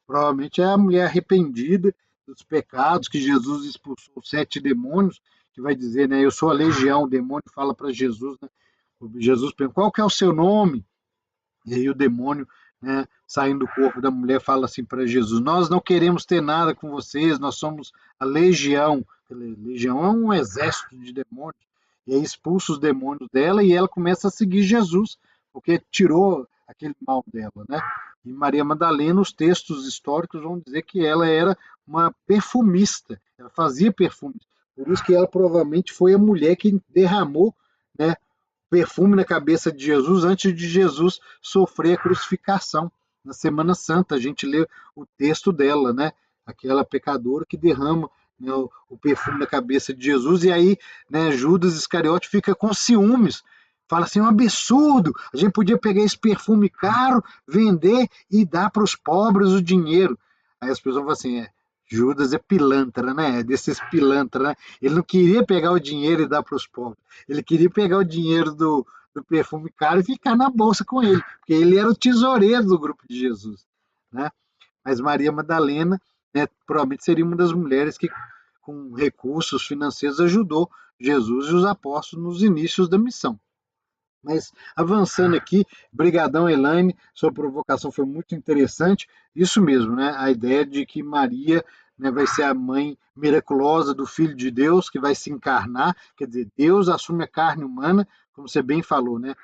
Provavelmente é a mulher arrependida dos pecados, que Jesus expulsou 7 demônios, que vai dizer, né, eu sou a legião, o demônio fala para Jesus, né, Jesus pergunta, qual que é o seu nome? E aí o demônio, né, saindo do corpo da mulher, fala assim para Jesus, nós não queremos ter nada com vocês, nós somos a legião. A legião é um exército de demônios. E aí expulsa os demônios dela e ela começa a seguir Jesus, porque tirou aquele mal dela, né? E Maria Madalena, os textos históricos vão dizer que ela era uma perfumista, ela fazia perfumes. Por isso que ela provavelmente foi a mulher que derramou, né, perfume na cabeça de Jesus antes de Jesus sofrer a crucificação. Na Semana Santa, a gente lê o texto dela, né? Aquela pecadora que derrama, né, o perfume na cabeça de Jesus, e aí, né, Judas Iscariote fica com ciúmes. Fala assim, um absurdo, a gente podia pegar esse perfume caro, vender e dar para os pobres o dinheiro. Aí as pessoas falam assim, Judas é pilantra, né? É desses pilantra, né? Ele não queria pegar o dinheiro e dar para os pobres. Ele queria pegar o dinheiro do perfume caro e ficar na bolsa com ele, porque ele era o tesoureiro do grupo de Jesus, né? Mas Maria Madalena, né, provavelmente seria uma das mulheres que, com recursos financeiros, ajudou Jesus e os apóstolos nos inícios da missão. Mas avançando aqui, brigadão, Elaine, sua provocação foi muito interessante. Isso mesmo, né? A ideia de que Maria, né, vai ser a mãe miraculosa do Filho de Deus, que vai se encarnar, quer dizer, Deus assume a carne humana, como você bem falou, né?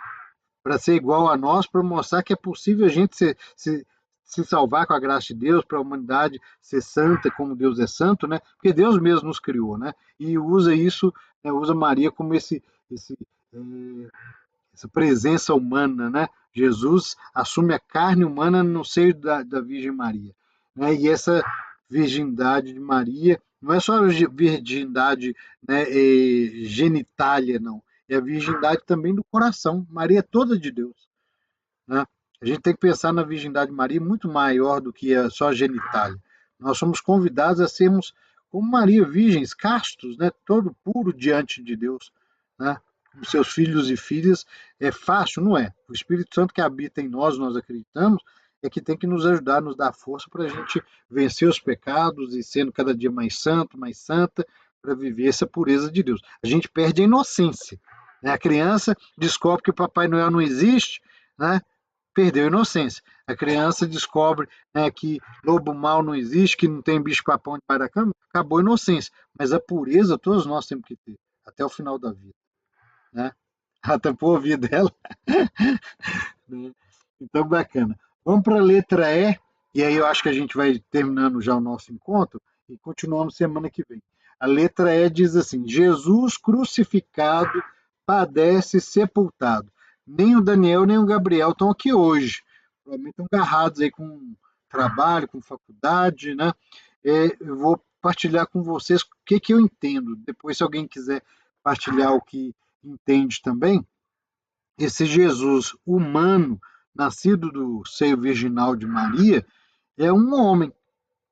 Para ser igual a nós, para mostrar que é possível a gente se salvar com a graça de Deus, para a humanidade ser santa como Deus é santo, né? Porque Deus mesmo nos criou, né? E usa isso, né, usa Maria como essa presença humana, né? Jesus assume a carne humana no seio da Virgem Maria, né? E essa virgindade de Maria não é só a virgindade, né, genitália, não. É a virgindade também do coração. Maria é toda de Deus, né? A gente tem que pensar na virgindade de Maria muito maior do que só a genitália. Nós somos convidados a sermos como Maria, virgens, castos, né? Todo puro diante de Deus, né? Como seus filhos e filhas. É fácil? Não é. O Espírito Santo que habita em nós, nós acreditamos, é que tem que nos ajudar, nos dar força para a gente vencer os pecados e sendo cada dia mais santo, mais santa, para viver essa pureza de Deus. A gente perde a inocência, né? A criança descobre que o Papai Noel não existe, né? Perdeu a inocência. A criança descobre, né, que lobo mau não existe, que não tem bicho-papão debaixo da cama, acabou a inocência. Mas a pureza todos nós temos que ter, até o final da vida, né? Até por ouvir dela. Né? Então, bacana. Vamos para a letra E aí eu acho que a gente vai terminando já o nosso encontro e continuamos semana que vem. A letra E diz assim, Jesus crucificado, padece sepultado. Nem o Daniel nem o Gabriel estão aqui hoje. Provavelmente estão agarrados aí com trabalho, com faculdade, né? Eu vou partilhar com vocês o que eu entendo. Depois, se alguém quiser partilhar o que entende também, esse Jesus humano, nascido do seio virginal de Maria, é um homem.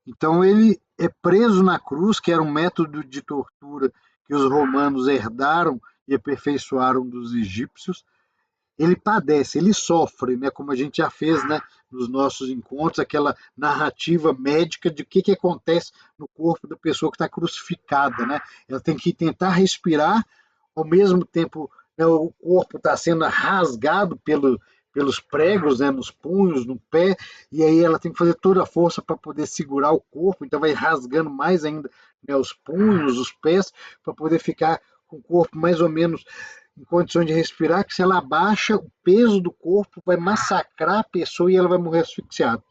Então ele é preso na cruz, que era um método de tortura que os romanos herdaram e aperfeiçoaram dos egípcios. ele padece, ele sofre, né? Como a gente já fez, né, nos nossos encontros, aquela narrativa médica de o que acontece no corpo da pessoa que está crucificada, né? Ela tem que tentar respirar, ao mesmo tempo, né, o corpo está sendo rasgado pelos pregos, né, nos punhos, no pé, e aí ela tem que fazer toda a força para poder segurar o corpo, então vai rasgando mais ainda, né, os punhos, os pés, para poder ficar com o corpo mais ou menos em condições de respirar, que se ela abaixa, o peso do corpo vai massacrar a pessoa e ela vai morrer asfixiada.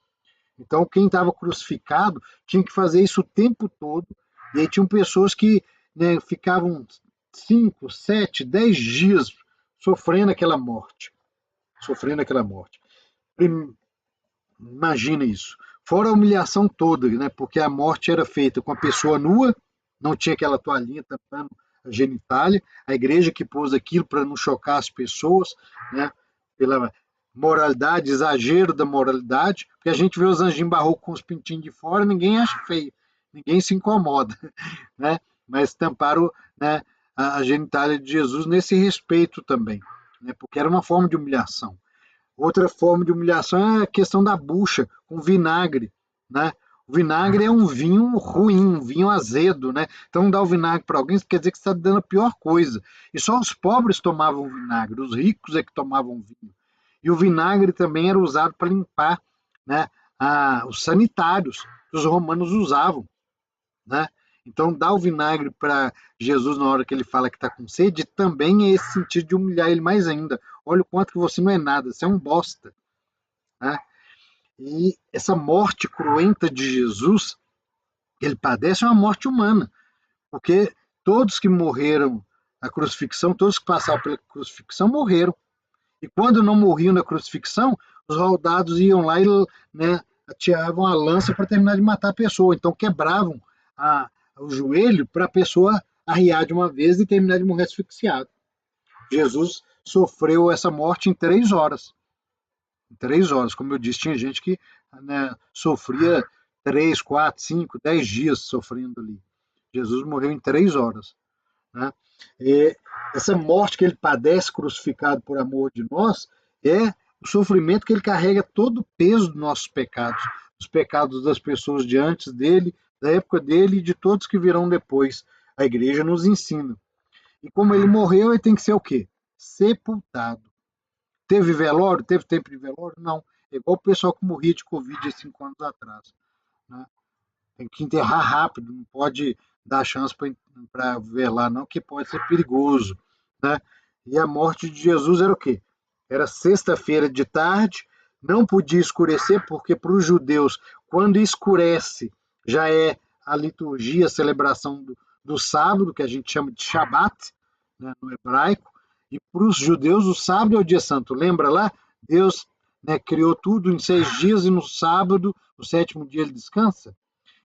Então, quem estava crucificado tinha que fazer isso o tempo todo, e aí tinham pessoas que, né, ficavam 5, 7, 10 dias sofrendo aquela morte. Sofrendo aquela morte. Imagina isso. Fora a humilhação toda, né? Porque a morte era feita com a pessoa nua, não tinha aquela toalhinha tampando a genitália, a igreja que pôs aquilo para não chocar as pessoas, né? Pela moralidade, exagero da moralidade, porque a gente vê os anjinhos barrocos com os pintinhos de fora, ninguém acha feio, ninguém se incomoda, né? Mas tamparam, né, a genitália de Jesus nesse respeito também, né? Porque era uma forma de humilhação. Outra forma de humilhação é a questão da bucha, com vinagre, né? O vinagre é um vinho ruim, um vinho azedo, né? Então, dar o vinagre para alguém quer dizer que você está dando a pior coisa. E só os pobres tomavam vinagre, os ricos é que tomavam vinho. E o vinagre também era usado para limpar, né, os sanitários que os romanos usavam, né? Então, dar o vinagre para Jesus na hora que ele fala que está com sede também é esse sentido de humilhar ele mais ainda. Olha o quanto que você não é nada, você é um bosta, né? E essa morte cruenta de Jesus, que ele padece, é uma morte humana, porque todos que morreram na crucifixão, todos que passaram pela crucifixão morreram. E quando não morriam na crucifixão, os soldados iam lá e, né, atiravam a lança para terminar de matar a pessoa. Então quebravam o joelho para a pessoa arriar de uma vez e terminar de morrer asfixiado. Jesus sofreu essa morte em 3 horas. Em 3 horas, como eu disse, tinha gente que, né, sofria 3, 4, 5, 10 dias sofrendo ali. Jesus morreu em 3 horas, né? E essa morte que ele padece crucificado por amor de nós é o sofrimento que ele carrega todo o peso dos nossos pecados, dos pecados das pessoas de antes dele, da época dele e de todos que virão depois. A igreja nos ensina. E como ele morreu, ele tem que ser o quê? Sepultado. Teve velório? Teve tempo de velório? Não. É igual o pessoal que morria de Covid há 5 anos atrás, né? Tem que enterrar rápido, não pode dar chance para velar, não, que pode ser perigoso, né? E a morte de Jesus era o quê? Era sexta-feira de tarde, não podia escurecer, porque para os judeus, quando escurece, já é a liturgia, a celebração do sábado, que a gente chama de Shabat, né, no hebraico, e para os judeus o sábado é o dia santo. Lembra lá? Deus, né, criou tudo em 6 dias e no sábado, o 7º dia, ele descansa.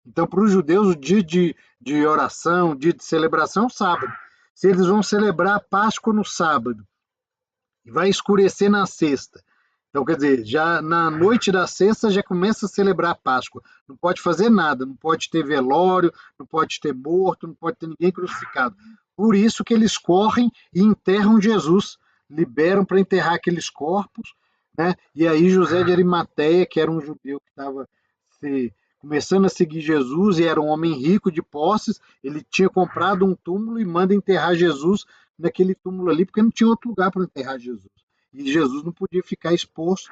Então, para os judeus, o dia de oração, o dia de celebração é o sábado. Se eles vão celebrar a Páscoa no sábado e vai escurecer na sexta, então, quer dizer, já na noite da sexta já começa a celebrar a Páscoa. Não pode fazer nada, não pode ter velório, não pode ter morto, não pode ter ninguém crucificado. Por isso que eles correm e enterram Jesus, liberam para enterrar aqueles corpos, né? E aí José de Arimateia, que era um judeu que estava começando a seguir Jesus e era um homem rico de posses, ele tinha comprado um túmulo e manda enterrar Jesus naquele túmulo ali, porque não tinha outro lugar para enterrar Jesus. E Jesus não podia ficar exposto,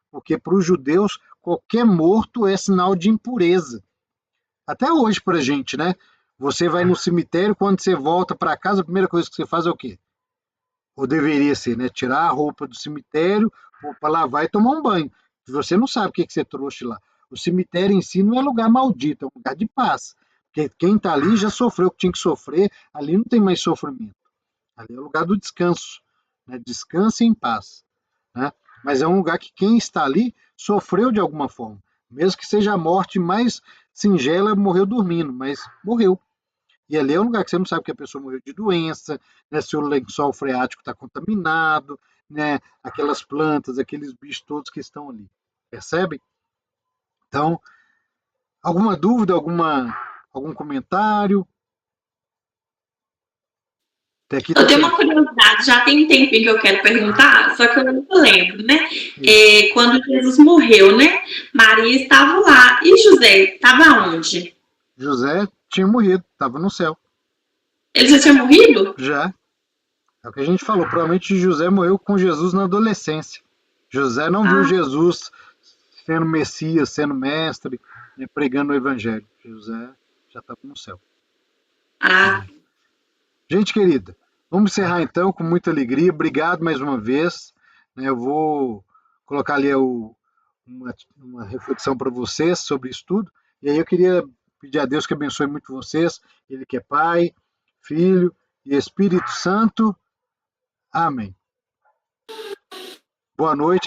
porque para os judeus qualquer morto é sinal de impureza. Até hoje para a gente, né? Você vai no cemitério, quando você volta para casa, a primeira coisa que você faz é o quê? Ou deveria ser, né? Tirar a roupa do cemitério, para lavar e tomar um banho. Você não sabe o que você trouxe lá. O cemitério em si não é lugar maldito, é um lugar de paz. Porque quem está ali já sofreu o que tinha que sofrer, ali não tem mais sofrimento. Ali é o lugar do descanso, né? Descanse em paz, né? Mas é um lugar que quem está ali sofreu de alguma forma. Mesmo que seja a morte mais singela, morreu dormindo, mas morreu. E ali é um lugar que você não sabe que a pessoa morreu de doença, né, se o lençol freático está contaminado, né, aquelas plantas, aqueles bichos todos que estão ali. Percebe? Então, alguma dúvida, algum comentário? Eu tenho uma curiosidade, já tem um tempinho que eu quero perguntar, só que eu não lembro, né? Quando Jesus morreu, né? Maria estava lá. E José estava onde? José tinha morrido, estava no céu. Ele já tinha morrido? Já. É o que a gente falou. Provavelmente José morreu com Jesus na adolescência. José não viu Jesus sendo Messias, sendo mestre, né, pregando o Evangelho. José já estava no céu. Gente querida, vamos encerrar então com muita alegria. Obrigado mais uma vez. Eu vou colocar ali uma reflexão para vocês sobre isso tudo. E aí eu queria pedir a Deus que abençoe muito vocês. Ele que é Pai, Filho e Espírito Santo. Amém. Boa noite.